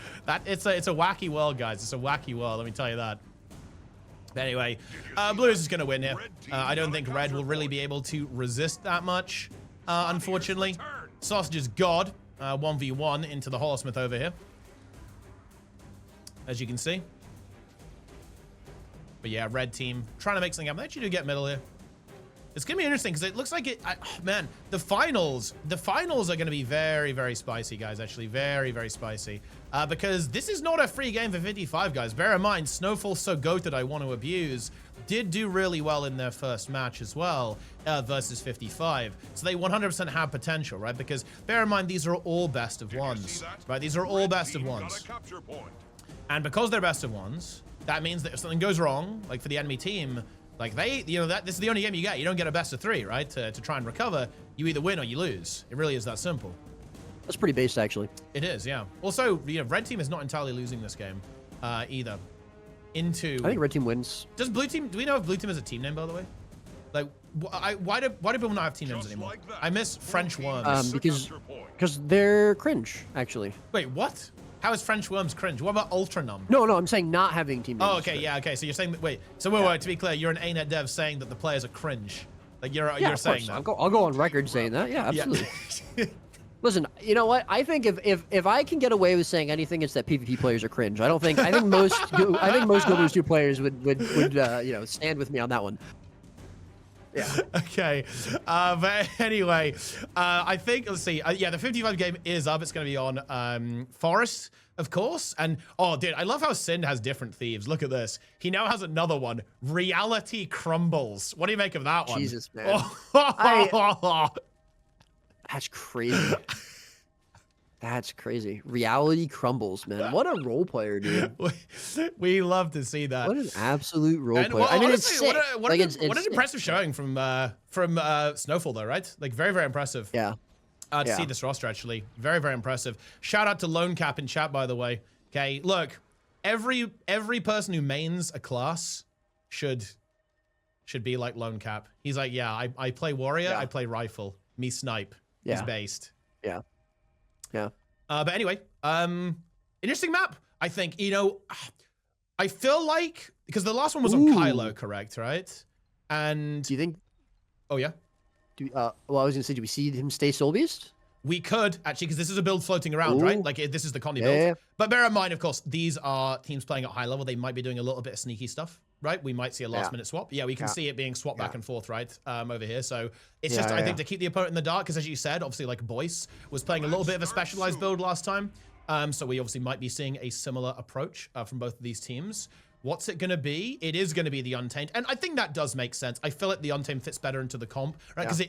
It's a wacky world, guys. It's a wacky world, let me tell you that. But anyway, Blue is just gonna win here. I don't think Red will really be able to resist that much, unfortunately. Sausage is God. 1v1 into the Holosmith over here, as you can see. But yeah, red team trying to make something happen. They actually do get middle here. It's gonna be interesting because it looks like man, the finals are gonna be very, very spicy, guys. Actually, very, very spicy. Because this is not a free game for 55, guys. Bear in mind, Snowfall So Goated I Want to Abuse did do really well in their first match as well, versus 55. So they 100% have potential, right? Because bear in mind, these are all best of ones, right? These are all best of ones. And because they're best of ones, that means that if something goes wrong, like for the enemy team, like this is the only game you get. You don't get a best of 3, right? To try and recover. you either win or you lose. It really is that simple. That's pretty based, actually. It is, yeah. Also, red team is not entirely losing this game either. I think red team wins. Does blue team? Do we know if blue team is a team name, by the way? Like, why do people not have team names anymore? I miss French worms. Because they're cringe, actually. Wait, what? How is French worms cringe? What about Ultranum? No, I'm saying not having team names. Oh, okay, yeah, okay. So you're saying that, wait. So wait, to be clear, you're an ArenaNet dev saying that the players are cringe. Like you're saying that. I'll go on record saying that. Yeah, absolutely. Yeah. Listen, you know what? I think if I can get away with saying anything, it's that PvP players are cringe. I think most Go Boost 2 players would stand with me on that one. Yeah. Okay. But anyway, I think, let's see. Yeah, the 55 game is up. It's going to be on Forest, of course. And, oh, dude, I love how Sind has different thieves. Look at this. He now has another one. Reality Crumbles. What do you make of that one? Jesus, man. That's crazy. That's crazy. Reality crumbles, man. What a role player, dude. We love to see that. What an absolute role player. Well, I mean, honestly, it's sick. What an impressive showing from Snowfall, though, right? Like, very, very impressive. Yeah. To see this roster, actually. Very, very impressive. Shout out to Lone Cap in chat, by the way. Okay, look. Every person who mains a class should be like Lone Cap. He's like, yeah, I play Warrior, I play Rifle. Me snipe. Is based. Yeah. Yeah. But anyway, interesting map, I think. You know, I feel like, because the last one was on Kylo, correct, right? And do you think? Oh yeah. Well, I was gonna say, do we see him stay Soul Beast? We could, actually, because this is a build floating around, right? Like, this is the Condi build. Yeah. But bear in mind, of course, these are teams playing at high level. They might be doing a little bit of sneaky stuff, right? We might see a last-minute swap. Yeah, we can see it being swapped back and forth, right, over here. So it's just, I think, to keep the opponent in the dark, because as you said, obviously, like, Boyce was playing a little bit of a specialized build last time. So we obviously might be seeing a similar approach from both of these teams. What's it going to be? It is going to be the Untamed. And I think that does make sense. I feel like the Untamed fits better into the comp, right? Because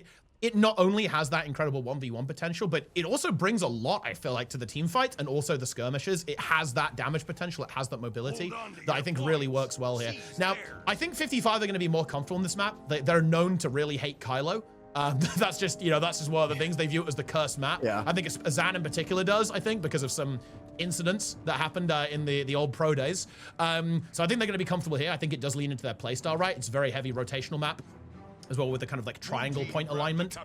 it not only has that incredible 1v1 potential, but it also brings a lot, I feel like, to the team fight and also the skirmishes. It has that damage potential. It has that mobility that I think really works well here. Now, I think 55 are going to be more comfortable in this map. They're known to really hate Kylo. That's just, that's just one of the things. They view it as the cursed map. I think Azan in particular does, I think, because of some incidents that happened in the old pro days. So I think they're going to be comfortable here. I think it does lean into their playstyle, right? It's a very heavy rotational map as well, with the kind of like triangle point alignment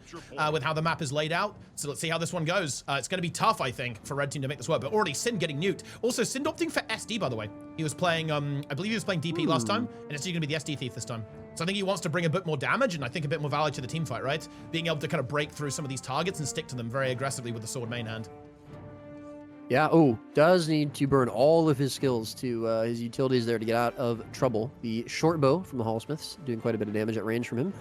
with how the map is laid out. So let's see how this one goes. It's going to be tough, I think, for Red Team to make this work, but already Sin getting nuked. Also, Sin opting for SD, by the way. He was playing, I believe he was playing DP last time, and it's going to be the SD Thief this time. So I think he wants to bring a bit more damage and I think a bit more value to the team fight, right? Being able to kind of break through some of these targets and stick to them very aggressively with the sword main hand. Yeah, does need to burn all of his skills to his utilities there to get out of trouble. The short bow from the Hallsmiths doing quite a bit of damage at range from him.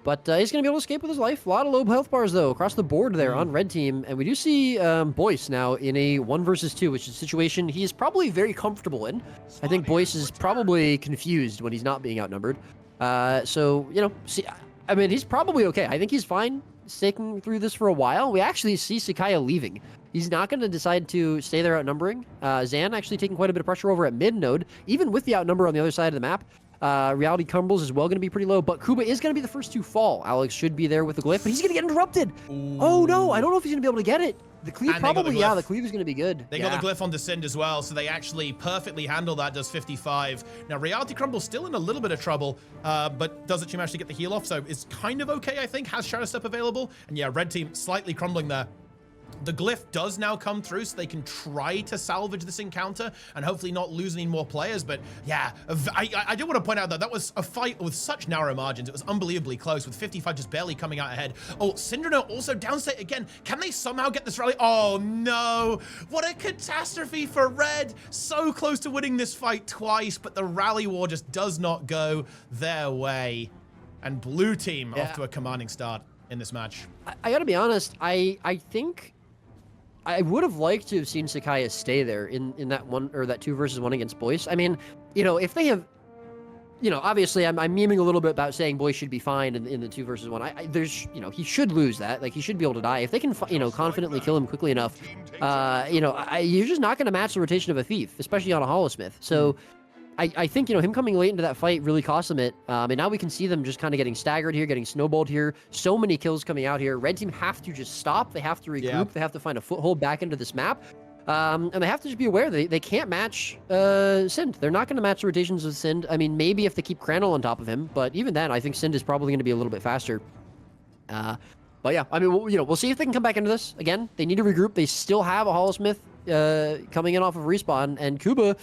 But he's going to be able to escape with his life. A lot of low health bars, though, across the board there on Red Team. And we do see Boyce now in a 1 versus 2, which is a situation he is probably very comfortable in. I think Boyce is probably confused when he's not being outnumbered. So, I mean, he's probably okay. I think he's fine sticking through this for a while. We actually see Sakaya leaving. He's not going to decide to stay there outnumbering. Zan actually taking quite a bit of pressure over at mid node, even with the outnumber on the other side of the map. Reality Crumbles is well going to be pretty low, but Kuba is going to be the first to fall. Alex should be there with the glyph, but he's going to get interrupted. Ooh. Oh no, I don't know if he's going to be able to get it. The cleave probably, the cleave is going to be good. They got the glyph on Descend as well, so they actually perfectly handle that, does 55. Now, Reality Crumble's still in a little bit of trouble, but does actually manage to get the heal off, so it's kind of okay, I think. Has Shadow Step available, and yeah, Red Team slightly crumbling there. The glyph does now come through, so they can try to salvage this encounter and hopefully not lose any more players. But yeah, I do want to point out that was a fight with such narrow margins. It was unbelievably close, with 55 just barely coming out ahead. Oh, Syndrome also downstate again. Can they somehow get this rally? Oh no, what a catastrophe for Red. So close to winning this fight twice, but the rally war just does not go their way. And Blue Team off to a commanding start in this match. I gotta be honest, I think I would have liked to have seen Sakaya stay there in that 1 or that 2 versus 1 against Boyce. I mean, if they have, obviously I'm memeing a little bit about saying Boyce should be fine in the 2 versus 1. There's, he should lose that. Like, he should be able to die. If they can, confidently kill him quickly enough, you're just not going to match the rotation of a Thief, especially on a Holosmith. So, I think, you know, him coming late into that fight really cost him it. And now we can see them just kind of getting staggered here, getting snowballed here. So many kills coming out here. Red team have to just stop. They have to regroup. Yeah. They have to find a foothold back into this map. And they have to just be aware they can't match Sind. They're not going to match the rotations of Sind. I mean, maybe if they keep Crandall on top of him, but even then, I think Sind is probably going to be a little bit faster. But yeah, I mean, we'll see if they can come back into this. Again, they need to regroup. They still have a Holosmith coming in off of respawn, and Kuba,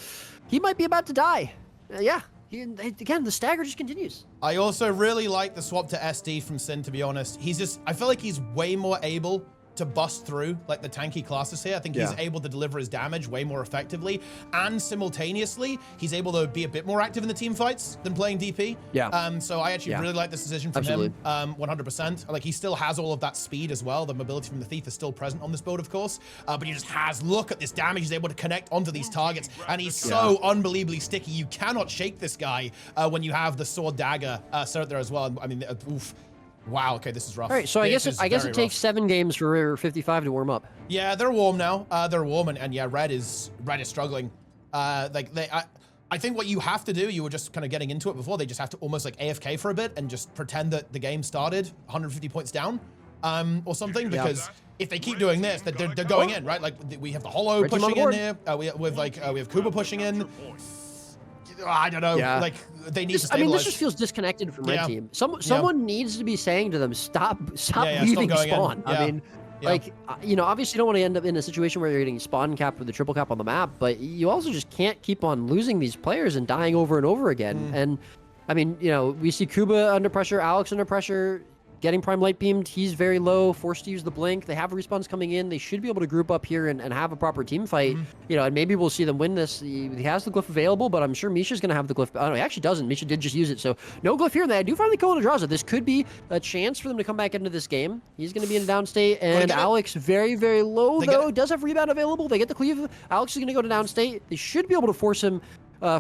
he might be about to die. Yeah, again, the stagger just continues. I also really like the swap to SD from Sin, to be honest. I feel like he's way more able to bust through like the tanky classes here. I think he's able to deliver his damage way more effectively, and simultaneously he's able to be a bit more active in the team fights than playing DP. Yeah. So I actually really like this decision from him. 100%. Like, he still has all of that speed as well. The mobility from the Thief is still present on this build, of course, but he just has, look at this damage. He's able to connect onto these targets, and he's so unbelievably sticky. You cannot shake this guy when you have the sword dagger set there as well. I mean, oof. Wow, okay, this is rough. All right, so I guess it takes 7 games for 55 to warm up. Yeah, they're warm now. They're warm, and yeah, Red is struggling. I think what you have to do, you were just kind of getting into it before, they just have to almost like AFK for a bit and just pretend that the game started 150 points down, or something, because if they keep doing this, they're going in, right? Like, we have the Holo pushing in here. We have Kuba pushing in. I don't know. Yeah. Like, they need to stabilize. I mean, this just feels disconnected from Red Team. Someone needs to be saying to them, stop leaving spawn. I mean, like, you know, obviously you don't want to end up in a situation where you're getting spawn capped with a triple cap on the map, but you also just can't keep on losing these players and dying over and over again. And I mean, you know, we see Kuba under pressure, Alex under pressure, getting prime light beamed. He's very low, forced to use the blink. They have respawns coming in. They should be able to group up here and have a proper team fight. You know, and maybe we'll see them win this. He has the glyph available, but I'm sure Misha's going to have the glyph. Oh, no, he actually doesn't. Misha did just use it. So no glyph here. And I do finally go into Draza. This could be a chance for them to come back into this game. He's going to be in a down state. And Alex, very, very low, though. Does have rebound available. They get the cleave. Alex is going to go to down state. They should be able to force him.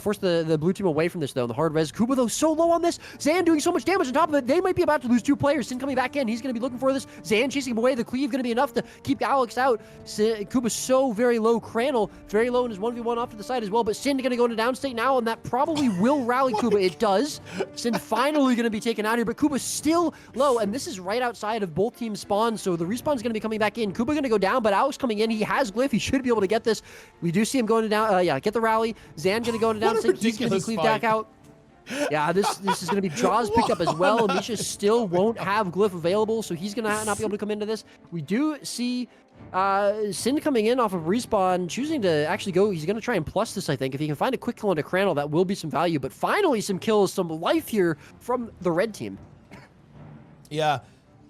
Force the blue team away from this, though. The hard res. Kuba, though, so low on this. Zan doing so much damage on top of it. They might be about to lose 2 players. Sin coming back in. He's going to be looking for this. Zan chasing him away. The cleave going to be enough to keep Alex out. Kuba's so very low. Crandall very low in his 1v1 off to the side as well. But Sin going to go into downstate now, and that probably will rally Kuba. It does. Sin finally going to be taken out here, but Kuba's still low, and this is right outside of both teams' spawns, so the respawn's going to be coming back in. Kuba going to go down, but Alex coming in. He has glyph. He should be able to get this. We do see him going to down. Get the rally. Zan going to go into downstate. He's going to cleave back out. Yeah, this is going to be draws picked up as well. Misha still won't have glyph available, so he's going to not be able to come into this. We do see Sin coming in off of respawn, choosing to actually go. He's going to try and plus this, I think. If he can find a quick kill into Crandall, that will be some value. But finally, some kills, some life here from the red team. Yeah.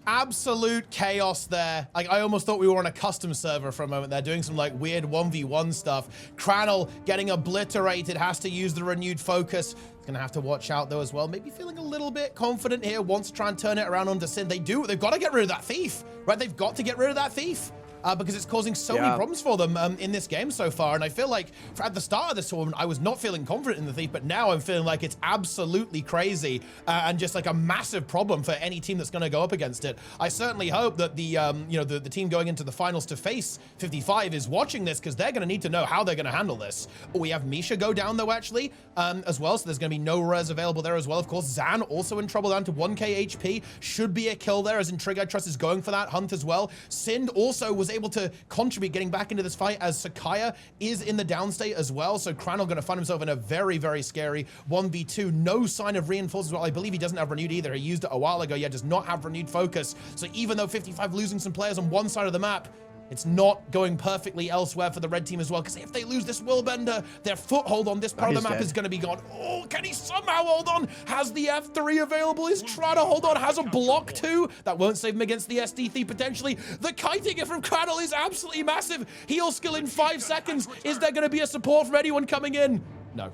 Absolute chaos there. Like, I almost thought we were on a custom server for a moment there, doing some like weird 1v1 stuff. Crandall getting obliterated, has to use the renewed focus. He's gonna have to watch out though as well. Maybe feeling a little bit confident here, wants to try and turn it around onto Sin. They've got to get rid of that thief, right? They've got to get rid of that thief. Because it's causing so many problems for them in this game so far. And I feel like at the start of this tournament, I was not feeling confident in the Thief, but now I'm feeling like it's absolutely crazy and just like a massive problem for any team that's going to go up against it. I certainly hope that the team going into the finals to face 55 is watching this, because they're going to need to know how they're going to handle this. We have Misha go down though, actually, as well. So there's going to be no res available there as well. Of course, Zan also in trouble down to 1k HP. Should be a kill there, as in Trigger Trust is going for that hunt as well. Sind also was able to contribute getting back into this fight, as Sakaya is in the downstate as well. So Crandall going to find himself in a very, very scary 1v2. No sign of reinforcements. Well, I believe he doesn't have renewed either. He used it a while ago. Yeah, does not have renewed focus. So even though 55 losing some players on one side of the map, it's not going perfectly elsewhere for the red team as well, because if they lose this Willbender, their foothold on this part of the map is going to be gone. Oh, can he somehow hold on? Has the F3 available? Is trying to hold on. Has a block too. That won't save him against the SD Thief potentially. The kiting it from Crandall is absolutely massive. Heal skill in 5 seconds. Is there going to be a support from anyone coming in? No.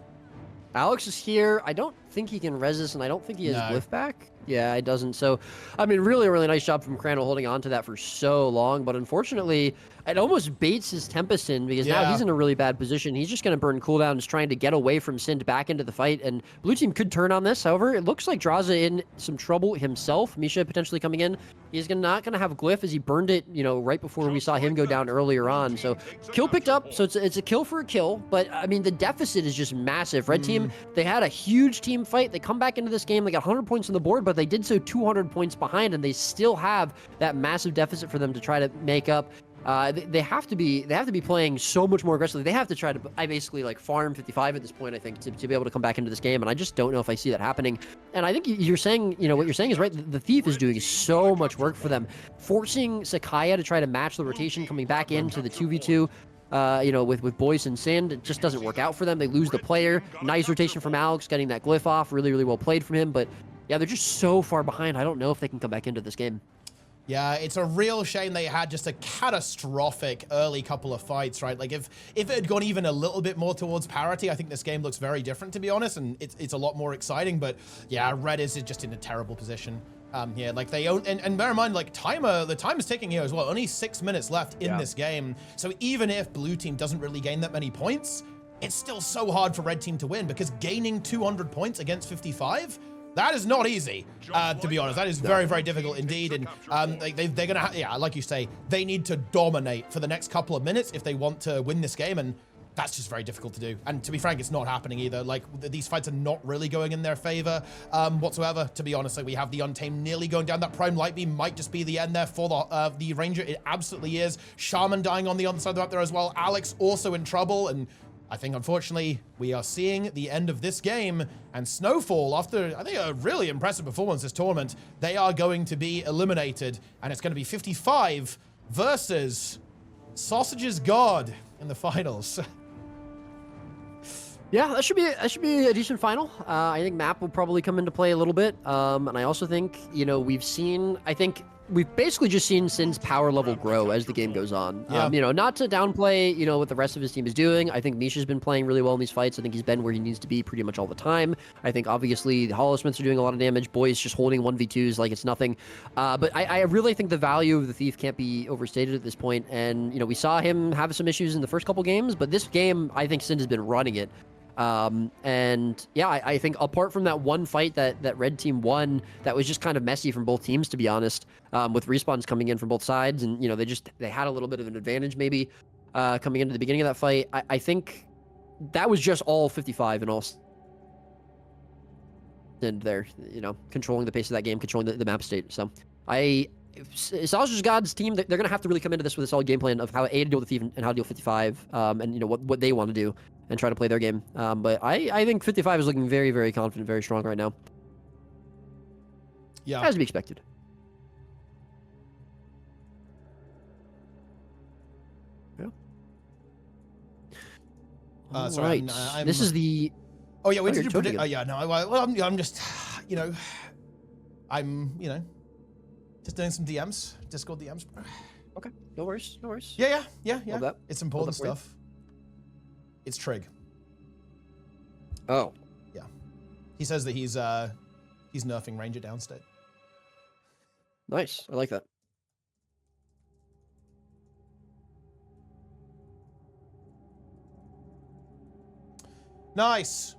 Alex is here. I don't think he can resist, and I don't think he has No. glyph back. Yeah, it doesn't. So, I mean, really, really nice job from Crandall holding on to that for so long. But unfortunately, it almost baits his Tempest in because now he's in a really bad position. He's just going to burn cooldown, just trying to get away from Sind back into the fight. And blue team could turn on this. However, it looks like Draza in some trouble himself. Misha potentially coming in. He's not going to have glyph as he burned it, you know, right before we saw him go down earlier on. So kill picked up. So it's a kill for a kill. But I mean, the deficit is just massive. Red team, they had a huge team fight. They come back into this game. They got 100 points on the board, but they did so 200 points behind, and they still have that massive deficit for them to try to make up. They have to be playing so much more aggressively. They have to try to, I basically like farm 55 at this point, I think, to be able to come back into this game. And I just don't know if I see that happening. And I think you're saying, you know, what you're saying is right. The Thief is doing so much work for them, forcing Sakaya to try to match the rotation, coming back into the 2v2. You know, with Boyce and Sind, it just doesn't work out for them. They lose the player. Nice rotation from Alex, getting that glyph off. Really, really well played from him. But yeah, they're just so far behind. I don't know if they can come back into this game. Yeah, it's a real shame they had just a catastrophic early couple of fights, right? Like if it had gone even a little bit more towards parity, I think this game looks very different, to be honest, and it's a lot more exciting. But yeah, Red is just in a terrible position. Yeah, like they own, and bear in mind, like the time is ticking here as well. Only 6 minutes left in this game. So even if blue team doesn't really gain that many points, it's still so hard for red team to win because gaining 200 points against 55, that is not easy, to be honest. That is very, very difficult indeed. And they're going to, yeah, like you say, they need to dominate for the next couple of minutes if they want to win this game. And that's just very difficult to do. And to be frank, it's not happening either. Like, these fights are not really going in their favor whatsoever, to be honest. Like, we have the Untamed nearly going down. That Prime Light Beam might just be the end there for the Ranger. It absolutely is. Shaman dying on the other side of the map there as well. Alex also in trouble. And I think, unfortunately, we are seeing the end of this game. And Snowfall, after, I think, a really impressive performance this tournament, they are going to be eliminated. And it's going to be 55 versus Sausage's God in the finals. Yeah, that should be a decent final. I think map will probably come into play a little bit. And I also think, you know, we've basically just seen Sin's power level grow as the game goes on. Yeah. You know, not to downplay, you know, what the rest of his team is doing. I think Misha's been playing really well in these fights. I think he's been where he needs to be pretty much all the time. I think obviously the Hollow-Smiths are doing a lot of damage. Boy's just holding 1v2s like it's nothing. But I really think the value of the Thief can't be overstated at this point. And, you know, we saw him have some issues in the first couple games, but this game, I think Sin has been running it. And yeah, I think apart from that one fight that red team won, that was just kind of messy from both teams, to be honest, with respawns coming in from both sides. And, you know, they had a little bit of an advantage maybe coming into the beginning of that fight. I think that was just all 55 and all and they're, you know, controlling the pace of that game, controlling the map state. So Sausage's God's team, they're going to have to really come into this with a solid game plan of how to deal with the Thief and how to deal with 55, and, you know, what they want to do and try to play their game. But I think 55 is looking very, very confident, very strong right now. Yeah. As to be expected. Yeah. Sorry, right. This is the... Oh, yeah, we did predict... Oh, yeah, no, well, I'm just, you know, you know, just doing some DMs, Discord DMs. Okay, no worries, no worries. Yeah. Love that. It's important stuff. It's Trig. Oh. Yeah. He says that he's nerfing Ranger downstate. Nice. I like that. Nice.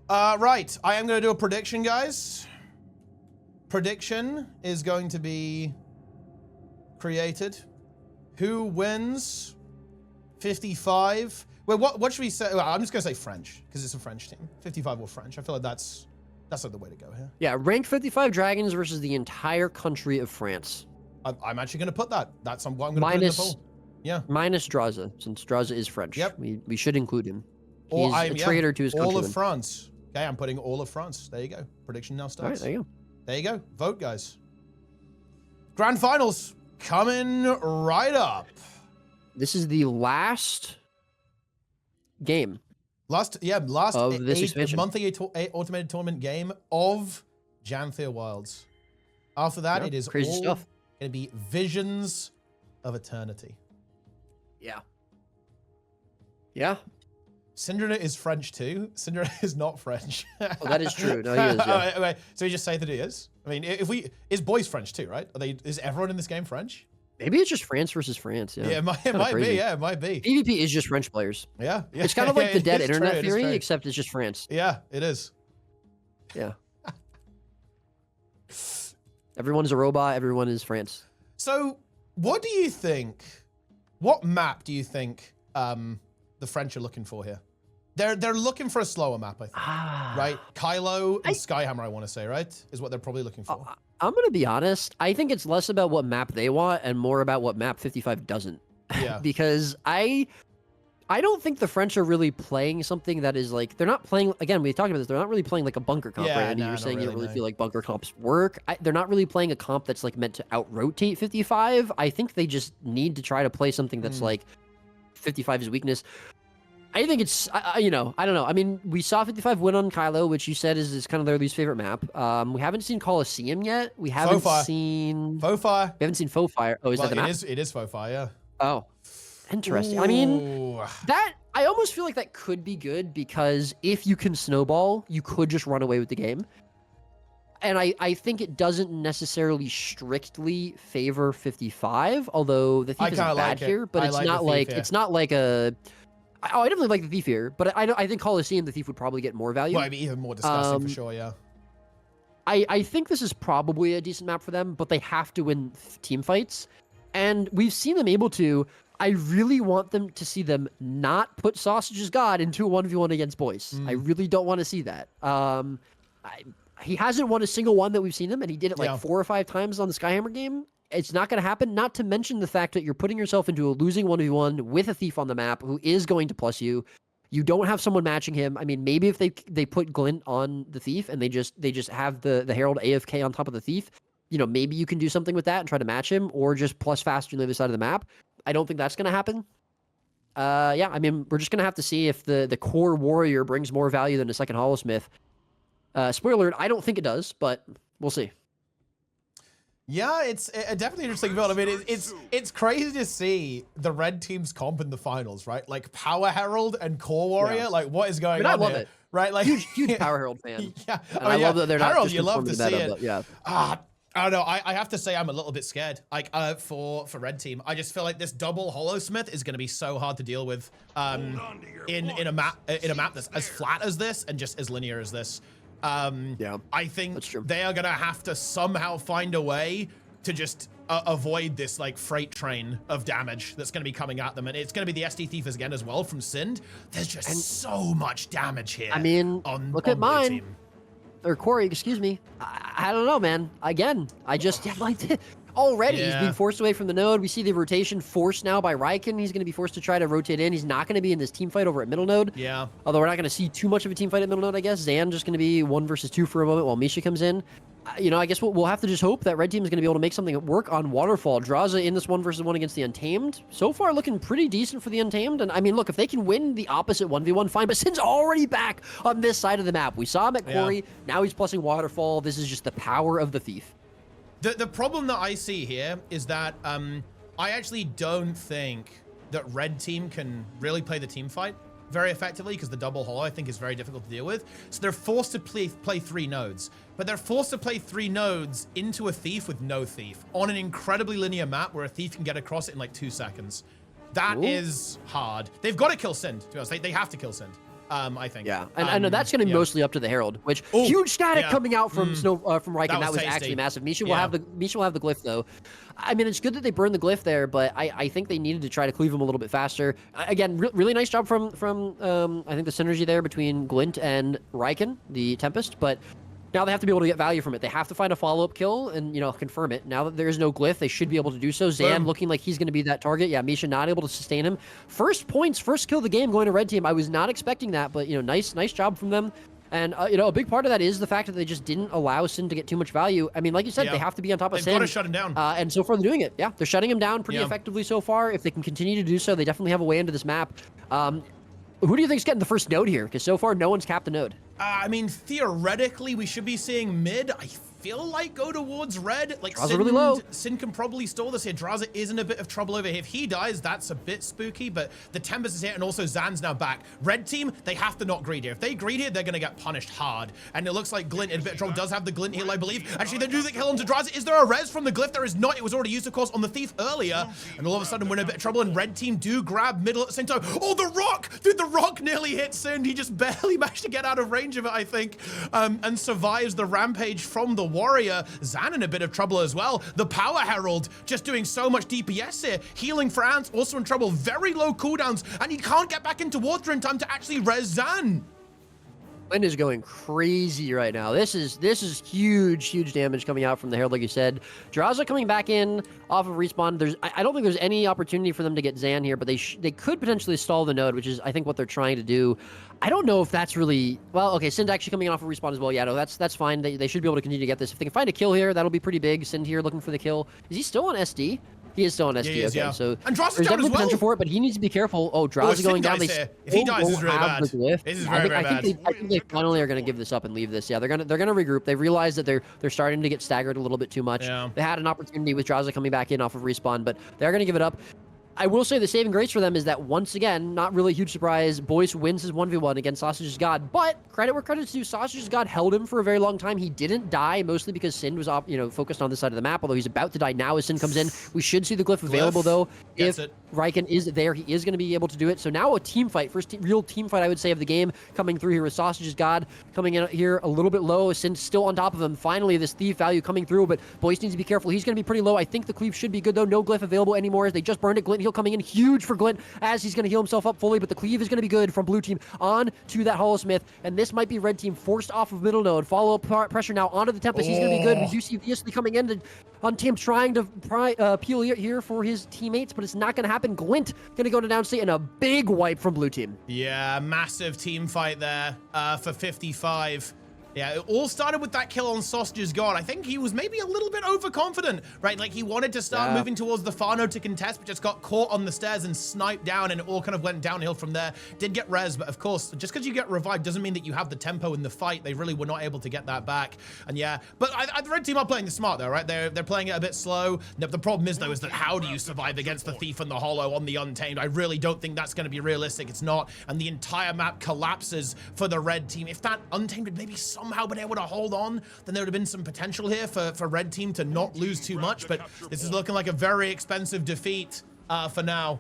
Right. I am going to do a prediction, guys. Prediction is going to be created. Who wins 55? Well, what should we say? Well, I'm just going to say French because it's a French team. 55 or French. I feel like that's like the way to go here. Yeah, ranked 55 Dragons versus the entire country of France. I'm actually going to put that. That's what I'm going to put in the poll. Yeah. Minus Draza, since Draza is French. Yep. We should include him. He's a traitor to his country. All of France. Okay, I'm putting all of France. There you go. Prediction now starts. All right, there you go. There you go. Vote, guys. Grand Finals coming right up. This is the last game. Last of this expansion. Monthly automated tournament game of Janthir Wilds. After that, it is crazy stuff. Gonna be Visions of Eternity. Yeah. Yeah. Syndra is French too. Syndra is not French. Oh, that is true. No, he is. Yeah. Okay, so you just say that he is. I mean, is boys French too, right? Is everyone in this game French? Maybe it's just France versus France. Yeah. Yeah, it might be. Yeah, it might be. PvP is just French players. Yeah. It's kind of like the dead internet theory, except it's just France. Yeah, it is. Yeah. Everyone's a robot. Everyone is France. So, what do you think? What map do you think the French are looking for here? They're looking for a slower map, I think. Right? Kylo and Skyhammer, I want to say, right? Is what they're probably looking for. I'm going to be honest. I think it's less about what map they want and more about what map 55 doesn't. Yeah. Because I don't think the French are really playing something that is like, they're not playing, again, we talked about this, they're not really playing like a bunker comp, right? And you're saying you don't really feel like bunker comps work. They're not really playing a comp that's like meant to out-rotate 55. I think they just need to try to play something that's like 55's weakness. I think it's, you know, I don't know. I mean, we saw 55 win on Kylo, which you said is kind of their least favorite map. We haven't seen Colosseum yet. We haven't seen... Faux Fire. We haven't seen Faux Fire. Oh, is that the map? It is Faux Fire, yeah. Oh, interesting. Ooh. I mean, I almost feel like that could be good because if you can snowball, you could just run away with the game. And I think it doesn't necessarily strictly favor 55, although the Thief isn't bad here, but it's not like, it's not like a... Oh, I definitely like the Thief here, but I think Colosseum, the Thief would probably get more value. Well, I mean, even more disgusting for sure, yeah. I think this is probably a decent map for them, but they have to win team fights. And we've seen them able to. I really want them to see them not put Sausage's God into a 1v1 against boys. I really don't want to see that. He hasn't won a single one that we've seen him, and he did it like 4 or 5 times on the Skyhammer game. It's not going to happen, not to mention the fact that you're putting yourself into a losing 1v1 with a Thief on the map who is going to plus you. You don't have someone matching him. I mean, maybe if they put Glint on the Thief and they just have the Herald AFK on top of the Thief, you know, maybe you can do something with that and try to match him or just plus faster on the other side of the map. I don't think that's going to happen. Yeah, I mean, we're just going to have to see if the core warrior brings more value than a second Holosmith. Spoiler alert, I don't think it does, but we'll see. Yeah, it's a definitely interesting build. I mean, it's crazy to see the red team's comp in the finals, right? Like Power Herald and Core Warrior. Like, what is going on? I love here? It. Right? Like huge Power Herald fan. Yeah, I love that they're not Herald, just you love to see meta, it. But yeah. I don't know. I have to say I'm a little bit scared. Like for red team, I just feel like this double Holosmith is going to be so hard to deal with in a map that's as flat as this and just as linear as this. Yeah, I think they are gonna have to somehow find a way to just avoid this like freight train of damage that's gonna be coming at them, and it's gonna be the SD Thief again as well from Sind. There's just so much damage here. I mean, look at mine. Team. Or Corey, excuse me. I don't know, man. Again, I just like already he's being forced away from the node. We see the rotation forced now by Riken. He's going to be forced to try to rotate in. He's not going to be in this team fight over at middle node. Yeah. Although we're not going to see too much of a team fight at middle node, I guess. Zan just going to be 1 versus 2 for a moment while Misha comes in. You know, I guess we'll have to just hope that red team is going to be able to make something work on Waterfall. Draza in this 1 versus 1 against the Untamed. So far looking pretty decent for the Untamed. And I mean, look, if they can win the opposite 1v1, fine. But Sin's already back on this side of the map. We saw him at Quarry. Now he's plussing Waterfall. This is just the power of the Thief. The problem that I see here is that I actually don't think that red team can really play the team fight very effectively because the double holo I think is very difficult to deal with. So they're forced to play 3 nodes, but they're forced to play 3 nodes into a Thief with no Thief on an incredibly linear map where a Thief can get across it in like 2 seconds. That is hard. They've got to kill Sind, to be honest. They have to kill Sind. I think. Yeah, and I know that's going to be mostly up to the Herald, which huge static coming out from from Riken. That was actually massive. Misha will have the glyph though. I mean, it's good that they burned the glyph there, but I think they needed to try to cleave him a little bit faster. Again, really nice job from I think the synergy there between Glint and Riken, the Tempest, but now they have to be able to get value from it. They have to find a follow-up kill and, you know, confirm it. Now that there is no glyph, they should be able to do so. Zan looking like he's going to be that target. Yeah, Misha not able to sustain him. First points, first kill of the game going to red team. I was not expecting that, but, you know, nice job from them. And, you know, a big part of that is the fact that they just didn't allow Sin to get too much value. I mean, like you said, they have to be on top of Sin. They've got to shut him down. And so far they're doing it. Yeah, they're shutting him down pretty effectively so far. If they can continue to do so, they definitely have a way into this map. Who do you think is getting the first node here? Because so far, no one's capped the node. I mean, theoretically, we should be seeing mid. I feel like go towards red. Like Draza really low. Sin can probably stall this here. Draza is in a bit of trouble over here. If he dies, that's a bit spooky, but the Tempest is here, and also Zan's now back. Red team, they have to not greed here. If they greed here, they're going to get punished hard. And it looks like Glint in a bit of trouble. Does have the Glint heal, I believe. Actually, they do the kill onto Draza. Is there a res from the Glyph? There is not. It was already used, of course, on the Thief earlier. And all of a sudden, we're in a bit of trouble, and red team do grab middle at the same time. Oh, the rock! Dude, the rock nearly hit Sin. He just barely managed to get out of range of it, I think, and survives the rampage from the warrior. Zan in a bit of trouble as well. The Power Herald just doing so much DPS here. Healing for Ants, also in trouble. Very low cooldowns, and he can't get back into water in time to actually res Zan. Glint is going crazy right now. This is huge damage coming out from the Herald, like you said. Draza coming back in off of respawn. I don't think there's any opportunity for them to get Zan here, but they could potentially stall the node, which is I think what they're trying to do. I don't know if that's really well. Okay, Sind actually coming in off of respawn as well. Yeah, no, that's fine. They should be able to continue to get this. If they can find a kill here, that'll be pretty big. Sind here looking for the kill. Is he still on SD? He is still on SD. Yeah, okay, yeah. so and there's definitely potential for it, but he needs to be careful. Oh, Draza going down. If he dies, this is really bad. This is very bad. I think they finally are going to give this up and leave this. Yeah, they're gonna regroup. They've realized that they're starting to get staggered a little bit too much. Yeah. They had an opportunity with Draza coming back in off of respawn, but they're going to give it up. I will say the saving grace for them is that once again, not really a huge surprise, Boyce wins his 1v1 against Sausage's God, but credit where credit's due, Sausage's God held him for a very long time. He didn't die, mostly because Sin was focused on this side of the map, although he's about to die now as Sin comes in. We should see the glyph available though. If Riken is there, he is going to be able to do it. So now a team fight, real team fight I would say of the game coming through here with Sausage's God coming in here a little bit low. Sin still on top of him. Finally, this thief value coming through, but Boyce needs to be careful. He's going to be pretty low. I think the cleave should be good though. No glyph available anymore as they just burned it. Glint heal coming in huge for Glint as he's going to heal himself up fully, but the cleave is going to be good from blue team on to that Hollow Smith, and this might be red team forced off of middle node. Follow-up pressure now onto the Tempest. He's going to be good. We do see Viasly coming in on team trying to peel here for his teammates, but it's not going to happen. Glint going to go to downstate and a big wipe from blue team. Yeah, massive team fight there for 55. Yeah, it all started with that kill on Sausage's God. I think he was maybe a little bit overconfident, right? Like he wanted to start moving towards the far node to contest, but just got caught on the stairs and sniped down, and it all kind of went downhill from there. Did get res, but of course, just because you get revived doesn't mean that you have the tempo in the fight. They really were not able to get that back. And yeah, but the red team are playing this smart though, right? They're playing it a bit slow. The problem is though, is that how do you survive against the Thief and the Hollow on the Untamed? I really don't think that's going to be realistic. It's not. And the entire map collapses for the red team. If that Untamed had maybe somehow been able to hold on, then there would have been some potential here for red team to not lose too much, but this is looking like a very expensive defeat for now.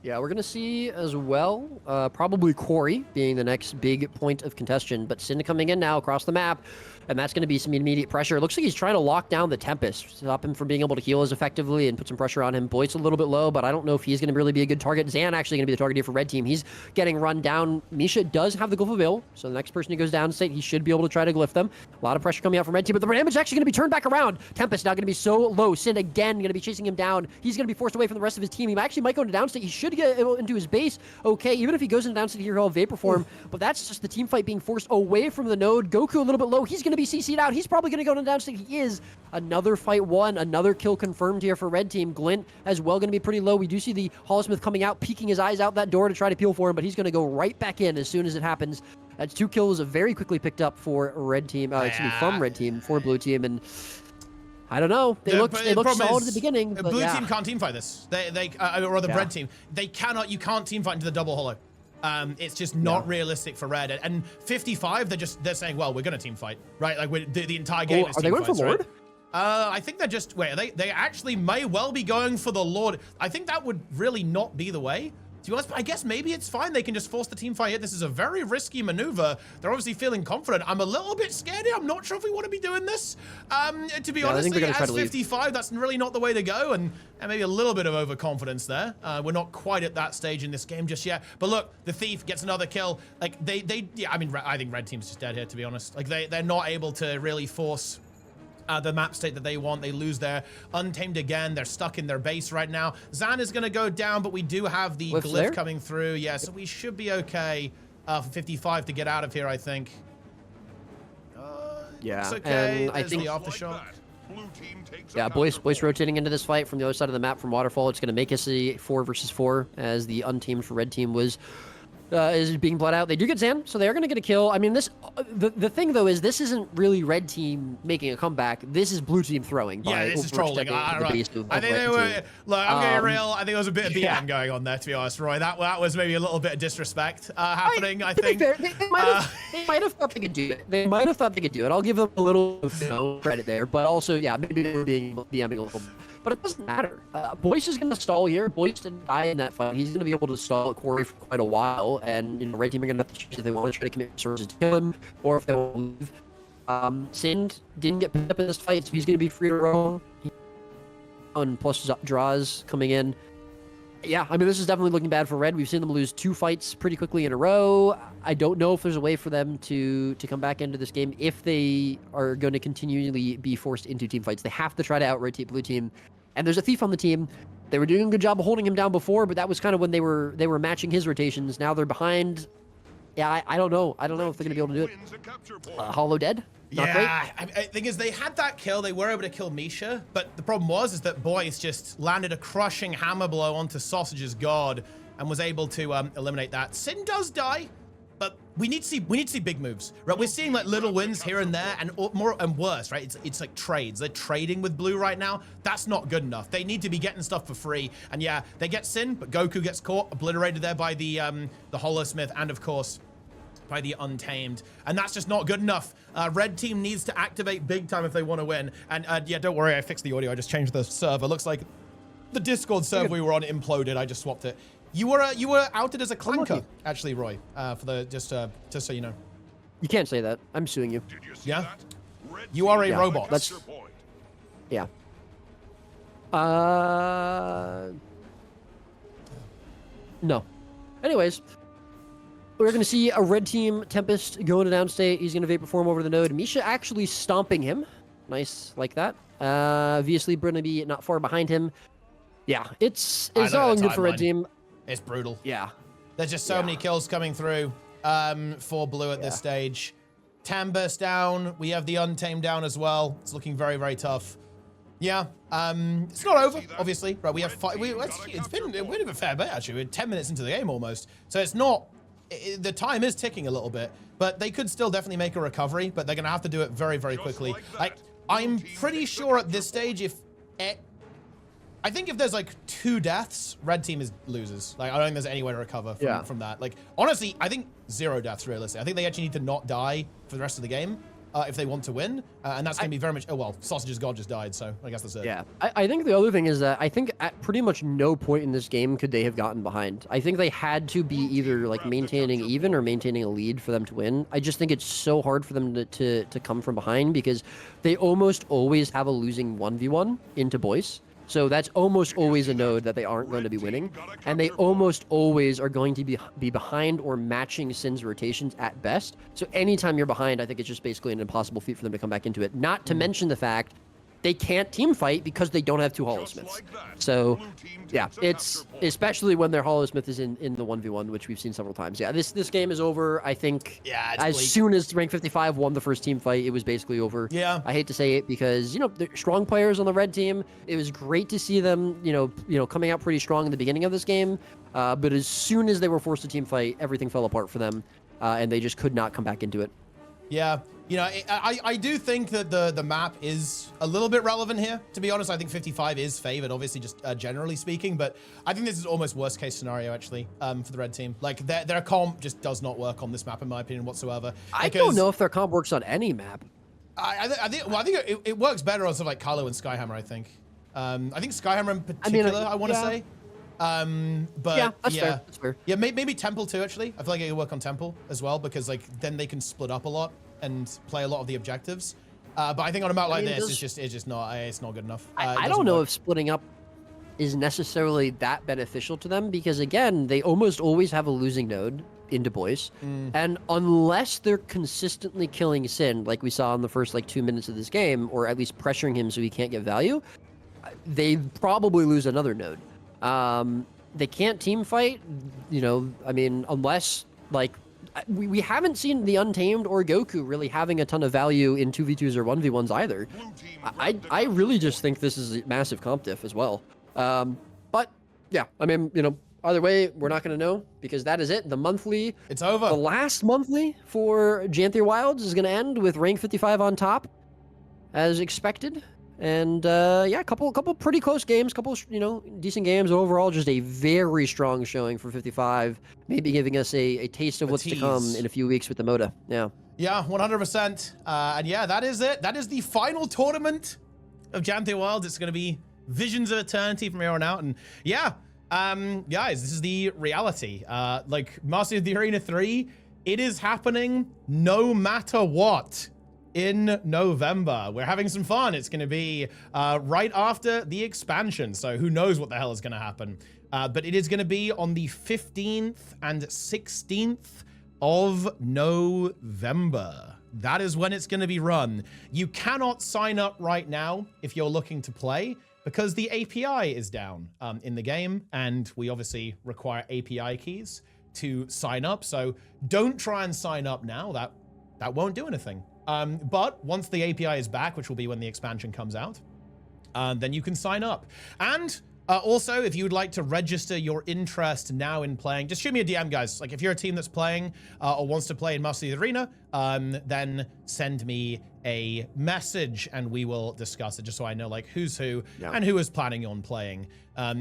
Yeah, we're going to see as well, probably Quarry being the next big point of contention, but Sin coming in now across the map, and that's going to be some immediate pressure. It looks like he's trying to lock down the Tempest, stop him from being able to heal as effectively and put some pressure on him. Boyce a little bit low, but I don't know if he's going to really be a good target. Zan actually going to be the target here for red team. He's getting run down. Misha does have the glyph available, so the next person who goes down state, he should be able to try to glyph them. A lot of pressure coming out from red team, but the damage is actually going to be turned back around. Tempest now going to be so low. Sin again going to be chasing him down. He's going to be forced away from the rest of his team. He actually might go into downstate. He should get into his base. Okay, even if he goes into downstate here, he'll vapor form, but that's just the team fight being forced away from the node. Goku a little bit low. He's going to be CC'd out. He's probably going to go into downstate. He is. Another fight won. Another kill confirmed here for red team. Glint as well going to be pretty low. We do see the Hollowsmith coming out, peeking his eyes out that door to try to peel for him, but he's going to go right back in as soon as it happens. That's 2 kills very quickly picked up for red team, from red team for blue team, and I don't know. They looked solid at the beginning. But blue team can't team fight this. Or the red team. They cannot. You can't team fight into the double hollow. It's just not realistic for red. And 55, they're saying, well, we're gonna team fight, right? Like the entire game is team fights, are they going for Lord? Right? I think they're just they actually may well be going for the Lord. I think that would really not be the way. To be honest, but I guess maybe it's fine. They can just force the team fight here. This is a very risky maneuver. They're obviously feeling confident. I'm a little bit scared here. I'm not sure if we want to be doing this. To be honest, as 55, that's really not the way to go. And maybe a little bit of overconfidence there. We're not quite at that stage in this game just yet. But look, the Thief gets another kill. Like I mean, I think red team's just dead here, to be honest. Like they're not able to really force the map state that they want. They lose their Untamed again. They're stuck in their base right now. Zan is going to go down, but we do have the glyph coming through. Yeah, so we should be okay for 55 to get out of here, I think. Yeah, it's okay. and I think the aftershock. Yeah, Boyce rotating into this fight from the other side of the map from Waterfall. It's going to make us a 4 versus 4 as the Untamed for red team is being bled out. They do get Zan, so they are going to get a kill. I mean, this the thing though is this isn't really red team making a comeback. This is blue team throwing. Yeah, this is trolling. I don't know. I think they were. Look, I'm getting real. I think there was a bit of BM going on there, to be honest, Roy. That was maybe a little bit of disrespect happening. I think. Fair, they might have thought they could do it. They might have thought they could do it. I'll give them a little credit there, but also yeah, maybe they were being BMing a little. But it doesn't matter. Boyce is going to stall here. Boyce didn't die in that fight. He's going to be able to stall at Quarry for quite a while. And, red team are going to have to choose if they want to try to commit resources to kill him or if they want to leave. Sind didn't get picked up in this fight, so he's going to be free to roam. And plus draws coming in. Yeah, I mean, this is definitely looking bad for Red. We've seen them lose 2 fights pretty quickly in a row. I don't know if there's a way for them to come back into this game if they are going to continually be forced into team fights. They have to try to out-rotate blue team. And there's a thief on the team. They were doing a good job of holding him down before, but that was kind of when they were matching his rotations. Now they're behind. Yeah, I don't know. I don't know if they're going to be able to do it. Hollow dead? Not yeah, I think is they had that kill. They were able to kill Misha, but the problem is that Boyce just landed a crushing hammer blow onto Sausage's god and was able to eliminate that. Sin does die, but we need to see big moves, right? We're seeing like little wins here and there, and more and worse, right? It's like trades. They're trading with blue right now. That's not good enough. They need to be getting stuff for free. And yeah, they get Sin, but Goku gets caught, obliterated there by the Holosmith, and of course by the Untamed, and that's just not good enough. Red team needs to activate big time if they want to win. And yeah, don't worry, I fixed the audio. I just changed the server. Looks like the Discord server we were on imploded. I just swapped it. You were outed as a clanker, actually, Roy. For the just so you know. You can't say that. I'm suing you. Did you see Yeah. that? You are a robot. That's yeah. No. Anyways. We're going to see a red team Tempest go into downstate. He's going to Vapor Form over the node. Misha actually stomping him. Nice, like that. Obviously, going to be not far behind him. Yeah, it's all good for red team. It's brutal. Yeah. There's just so many kills coming through for blue at this stage. Tambus down. We have the Untamed down as well. It's looking very, very tough. Yeah, it's not over, obviously. Right, we have it's been a fair bit, actually. We're 10 minutes into the game almost. So it's not... the time is ticking a little bit, but they could still definitely make a recovery, but they're going to have to do it very, very quickly. I'm pretty sure at this stage, I think if there's like 2 deaths, red team loses. Like, I don't think there's any way to recover from that. Like, honestly, I think 0 deaths realistic. I think they actually need to not die for the rest of the game if they want to win, and that's going to be very much. Oh well, Sausage's god just died, so I guess that's it. Yeah, I think the other thing is that I think at pretty much no point in this game could they have gotten behind. I think they had to be either like maintaining even or maintaining a lead for them to win. I just think it's so hard for them to come from behind because they almost always have a losing 1v1 into Boyce. So that's almost always a node that they aren't going to be winning. And they almost always are going to be behind or matching Sin's rotations at best. So anytime you're behind, I think it's just basically an impossible feat for them to come back into it. Not to mention the fact they can't team fight because they don't have 2 Holosmiths. So yeah, it's especially when their Holosmith is in the 1v1, which we've seen several times. Yeah, this game is over. I think as soon as rank 55 won the first team fight, it was basically over. Yeah. I hate to say it because, they're strong players on the red team. It was great to see them, coming out pretty strong in the beginning of this game. But as soon as they were forced to team fight, everything fell apart for them. And they just could not come back into it. Yeah. I do think that the map is a little bit relevant here. To be honest, I think 55 is favored, obviously, just generally speaking. But I think this is almost worst case scenario, actually, for the red team. Like, their comp just does not work on this map, in my opinion, whatsoever. I don't know if their comp works on any map. I think it works better on something like Kylo and Skyhammer, I think. I think Skyhammer in particular, I want to say. But yeah, that's fair. That's fair. Yeah, maybe Temple too, actually. I feel like it could work on Temple as well, because like then they can split up a lot and play a lot of the objectives. But I think on a map like this, it's not good enough. I don't know if splitting up is necessarily that beneficial to them, because again, they almost always have a losing node into Boyce, and unless they're consistently killing Sin, like we saw in the first 2 minutes of this game, or at least pressuring him so he can't get value, they probably lose another node. They can't team fight, I mean, unless we haven't seen the Untamed or Goku really having a ton of value in 2v2s or 1v1s either. I really just think this is a massive comp diff as well. But yeah, I mean, Either way, we're not going to know because that is it. The monthly, It's over. the last monthly for Janthir Wilds is going to end with rank 55 on top, as expected. And yeah, couple pretty close games, couple decent games overall. Just a very strong showing for 55. Maybe giving us a taste of what's to come in a few weeks with the MOTA. Yeah. Yeah, 100%. And yeah, that is it. That is the final tournament of Janthir Wilds. It's going to be Visions of Eternity from here on out. And yeah. Guys, this is the reality. Like Masters of the Arena 3, it is happening no matter what in November. We're having some fun. It's going to be right after the expansion, so who knows what the hell is going to happen. But it is going to be on the 15th and 16th of November. That is when it's going to be run. You cannot sign up right now if you're looking to play, because the API is down in the game, and we obviously require API keys to sign up. So don't try and sign up now. That won't do anything. But once the API is back, which will be when the expansion comes out, then you can sign up. And also, if you would like to register your interest now in playing, just shoot me a DM, guys. Like if you're a team that's playing or wants to play in Masters of the Arena, then send me a message and we will discuss it, just so I know like who's who and who is planning on playing.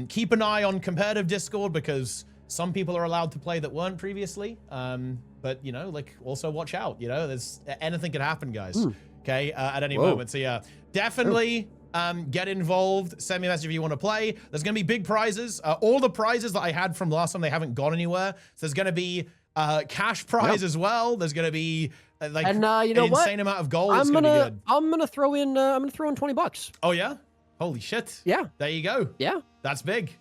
Keep an eye on competitive Discord, because some people are allowed to play that weren't previously. But like also watch out, there's anything could happen, guys. Okay, at any moment. So yeah, definitely get involved. Send me a message if you want to play. There's gonna be big prizes. All the prizes that I had from last time, they haven't gone anywhere. So there's gonna be cash prize as well. There's gonna be like an insane amount of gold. I'm gonna throw in $20. Oh yeah, holy shit. Yeah, there you go. Yeah, that's big.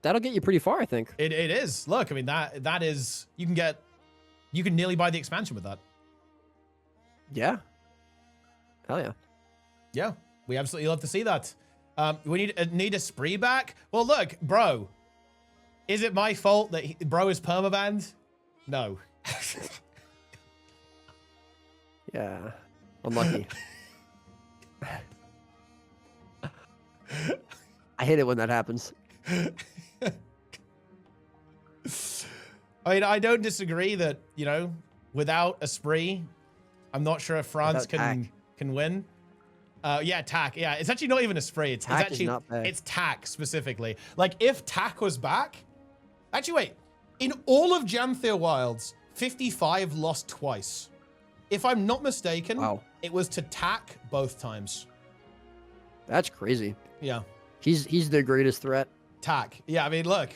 That'll get you pretty far, I think. It is. Look, I mean that is, you can nearly buy the expansion with that. Yeah. Hell yeah. Yeah, we absolutely love to see that. We need a spree back. Well, look, bro, is it my fault that bro is permabanned? No. Yeah, unlucky. I hate it when that happens. I mean, I don't disagree that, without a spree, I'm not sure if France can win. Yeah, tack. Yeah, it's actually not even a spree. It's actually it's tack specifically. Like if tack was back, actually wait, in all of Janthir Wilds, 55 lost twice. If I'm not mistaken, it was to tack both times. That's crazy. Yeah. He's the greatest threat. Tack. Yeah, I mean, look,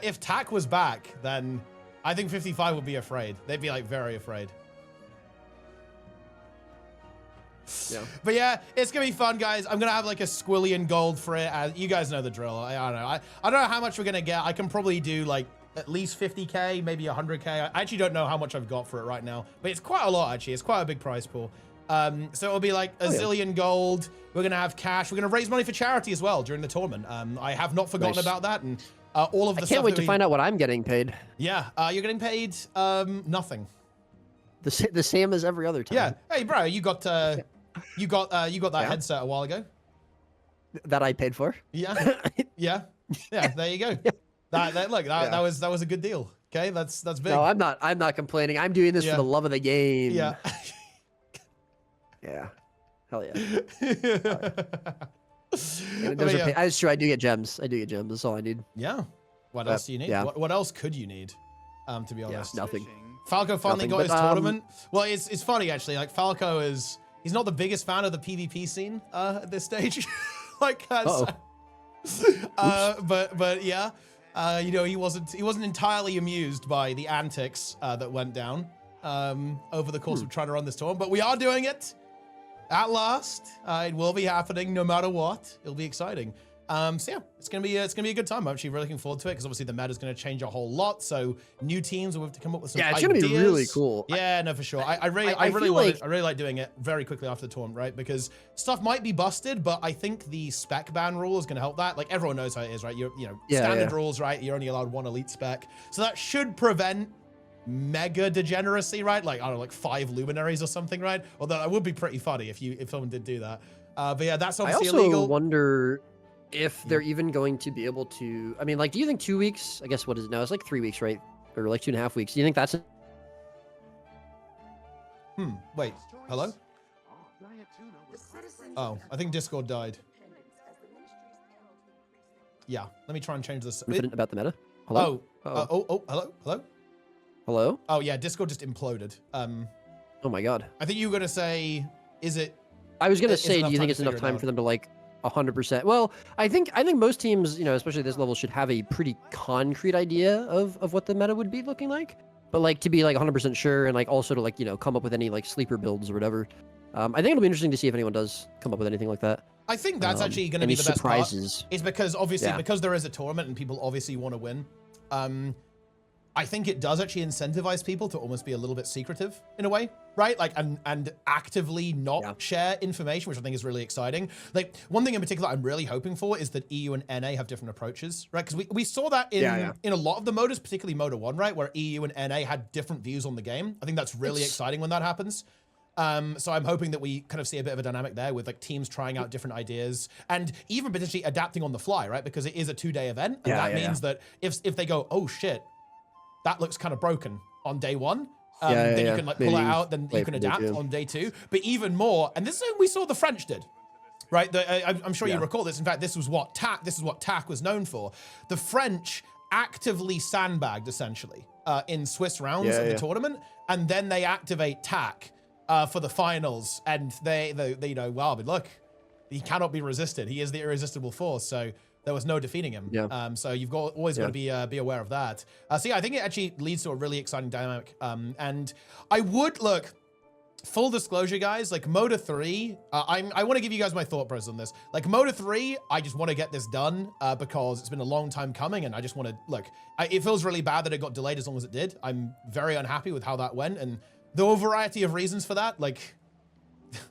if tack was back, then I think 55 would be afraid. They'd be like very afraid. Yeah. But yeah, it's gonna be fun, guys. I'm gonna have like a squillion gold for it. You guys know the drill. I don't know. I don't know how much we're gonna get. I can probably do like at least 50k, maybe 100k. I actually don't know how much I've got for it right now, but it's quite a lot actually. It's quite a big prize pool. So it'll be like a zillion gold. We're gonna have cash. We're gonna raise money for charity as well during the tournament. I have not forgotten about that, and all of the. I can't wait to find out what I'm getting paid. Yeah, you're getting paid nothing. The same as every other time. Yeah. Hey, bro, you got that headset a while ago. That I paid for. Yeah. Yeah. There you go. That was a good deal. Okay, that's big. No, I'm not complaining. I'm doing this for the love of the game. Yeah. Yeah. Hell yeah. It's true. I do get gems. That's all I need. Yeah. What else do you need? Yeah. What else could you need? To be honest. Yeah, nothing. Falco finally got his tournament. Well, it's funny actually. Like Falco he's not the biggest fan of the PvP scene at this stage. Like but yeah. He wasn't entirely amused by the antics that went down over the course of trying to run this tournament. But we are doing it. At last, it will be happening no matter what. It'll be exciting. So yeah, it's gonna be a good time. I'm actually really looking forward to it because obviously the meta is gonna change a whole lot. So new teams will have to come up with some ideas. Yeah, it's gonna be really cool. Yeah, no, for sure. I really like doing it very quickly after the tournament, right? Because stuff might be busted, but I think the spec ban rule is gonna help that. Like everyone knows how it is, right? Standard rules, right? You're only allowed one elite spec, so that should prevent mega degeneracy, right? Like, I don't know, like 5 luminaries or something, right? Although that would be pretty funny if someone did do that. But yeah, that's obviously illegal. I also wonder if they're even going to be able to. I mean, like, do you think 2 weeks? I guess what is it now? It's like 3 weeks, right? Or like 2.5 weeks. Do you think that's? Wait. Hello? Oh, I think Discord died. Yeah. Let me try and change this. Confident about the meta? Hello? Hello? Hello? Hello? Oh, yeah. Discord just imploded. Oh my god. I think you were going to say, is it... I was going to is say, enough do you time think to it's enough figure it time out? for them to like 100%? Well, I think most teams, you know, especially at this level, should have a pretty concrete idea of what the meta would be looking like. But like to be like 100% sure and like also to like, you know, come up with any like sleeper builds or whatever. I think it'll be interesting to see if anyone does come up with anything like that. I think that's actually going to any be the best part. surprises. Is because obviously, Yeah. because there is a tournament and people obviously want to win. I think it does actually incentivize people to almost be a little bit secretive in a way, right? Like, and actively not share information, which I think is really exciting. Like, one thing in particular I'm really hoping for is that EU and NA have different approaches, right? Because we saw that in a lot of the MOTAs, particularly MOTA 1, right? Where EU and NA had different views on the game. I think that's really exciting when that happens. So I'm hoping that we kind of see a bit of a dynamic there with like teams trying out different ideas and even potentially adapting on the fly, right? Because it is a 2-day event. And that means that if they go, oh shit, that looks kind of broken on day one, then you can like pull it out, then you can adapt on day 2. But even more, and this is what we saw the French did, right? I'm sure you recall this. In fact, this is what TAC was known for. The French actively sandbagged essentially in Swiss rounds of the tournament, and then they activate TAC for the finals, and they you know, well, but look, he cannot be resisted. He is the irresistible force. So there was no defeating him. So you've always got to be aware of that. So yeah, I think it actually leads to a really exciting dynamic. And I would look, full disclosure, guys, like MOTA 3, I want to give you guys my thought process on this. Like MOTA 3, I just want to get this done because it's been a long time coming, and I just want to look. It feels really bad that it got delayed as long as it did. I'm very unhappy with how that went, and there were a variety of reasons for that. Like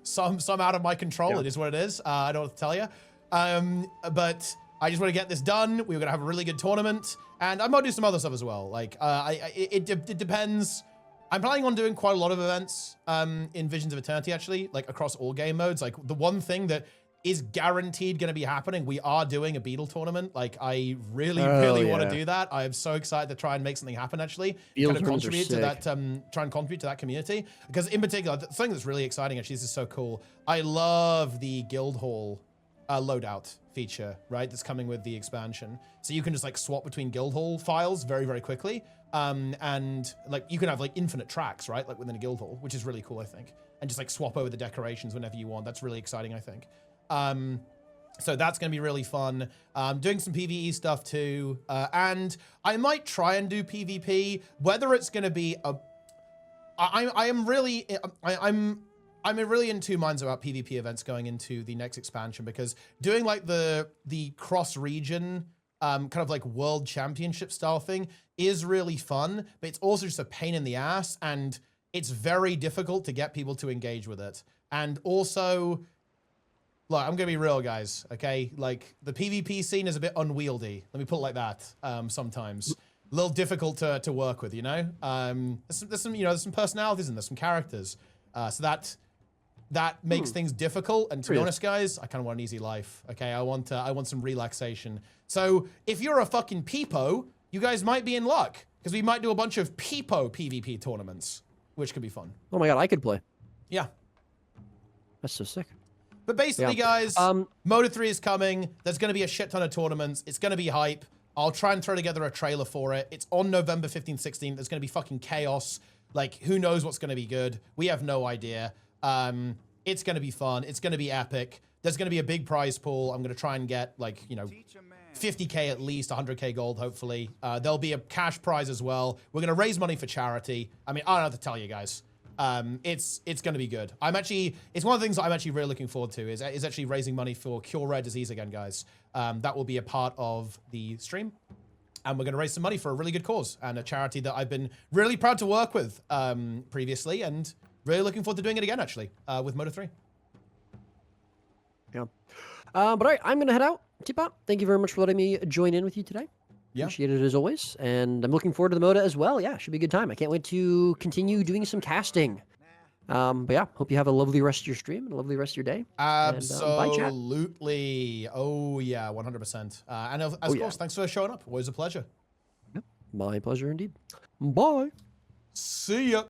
some out of my control. It is what it is. I don't know what to tell you. But I just want to get this done. We're gonna have a really good tournament, and I might do some other stuff as well. Like it depends. I'm planning on doing quite a lot of events in Visions of Eternity, actually, like across all game modes. Like the one thing that is guaranteed going to be happening, we are doing a Beetle tournament. Like I really want to do that. I am so excited to try and make something happen, actually. Kind of contribute to that, try and contribute to that community. Because in particular, the thing that's really exciting, actually, this is so cool. I love the Guildhall loadout feature, right? That's coming with the expansion. So you can just like swap between Guildhall files very, very quickly. And like you can have like infinite tracks, right? Like within a Guildhall, which is really cool, I think. And just like swap over the decorations whenever you want. That's really exciting, I think. So that's going to be really fun. Doing some PvE stuff too. And I might try and do PvP, whether it's going to be a, I'm really in two minds about PvP events going into the next expansion, because doing like the cross region, kind of like world championship style thing is really fun, but it's also just a pain in the ass, and it's very difficult to get people to engage with it. And also, look, I'm gonna be real, guys, okay? Like, the PvP scene is a bit unwieldy. Let me put it like that, sometimes. A little difficult to work with, you know? There's some personalities in there, some characters. So that makes things difficult. And to be honest, guys, I kind of want an easy life, okay? I want some relaxation. So if you're a fucking peepo, you guys might be in luck, because we might do a bunch of peepo PvP tournaments, which could be fun. Oh my god, I could play. Yeah. That's so sick. But basically, guys, MOTA 3 is coming. There's going to be a shit ton of tournaments. It's going to be hype. I'll try and throw together a trailer for it. It's on November 15th, 16th. There's going to be fucking chaos. Like, who knows what's going to be good? We have no idea. It's going to be fun. It's going to be epic. There's going to be a big prize pool. I'm going to try and get, like, you know, 50K at least, 100K gold, hopefully. There'll be a cash prize as well. We're going to raise money for charity. I mean, I don't have to tell you guys. It's going to be good. It's one of the things that I'm actually really looking forward to is actually raising money for Cure Rare Disease again, guys. That will be a part of the stream. And we're going to raise some money for a really good cause and a charity that I've been really proud to work with previously, and really looking forward to doing it again, actually, with MOTA 3. Yeah. But all right, I'm going to head out. Teapot, thank you very much for letting me join in with you today. Yeah. Appreciate it as always. And I'm looking forward to the MOTA as well. Yeah, should be a good time. I can't wait to continue doing some casting. But yeah, hope you have a lovely rest of your stream and a lovely rest of your day. Absolutely. Oh, yeah, 100%. And of course, thanks for showing up. Always a pleasure. Yep. My pleasure indeed. Bye. See ya.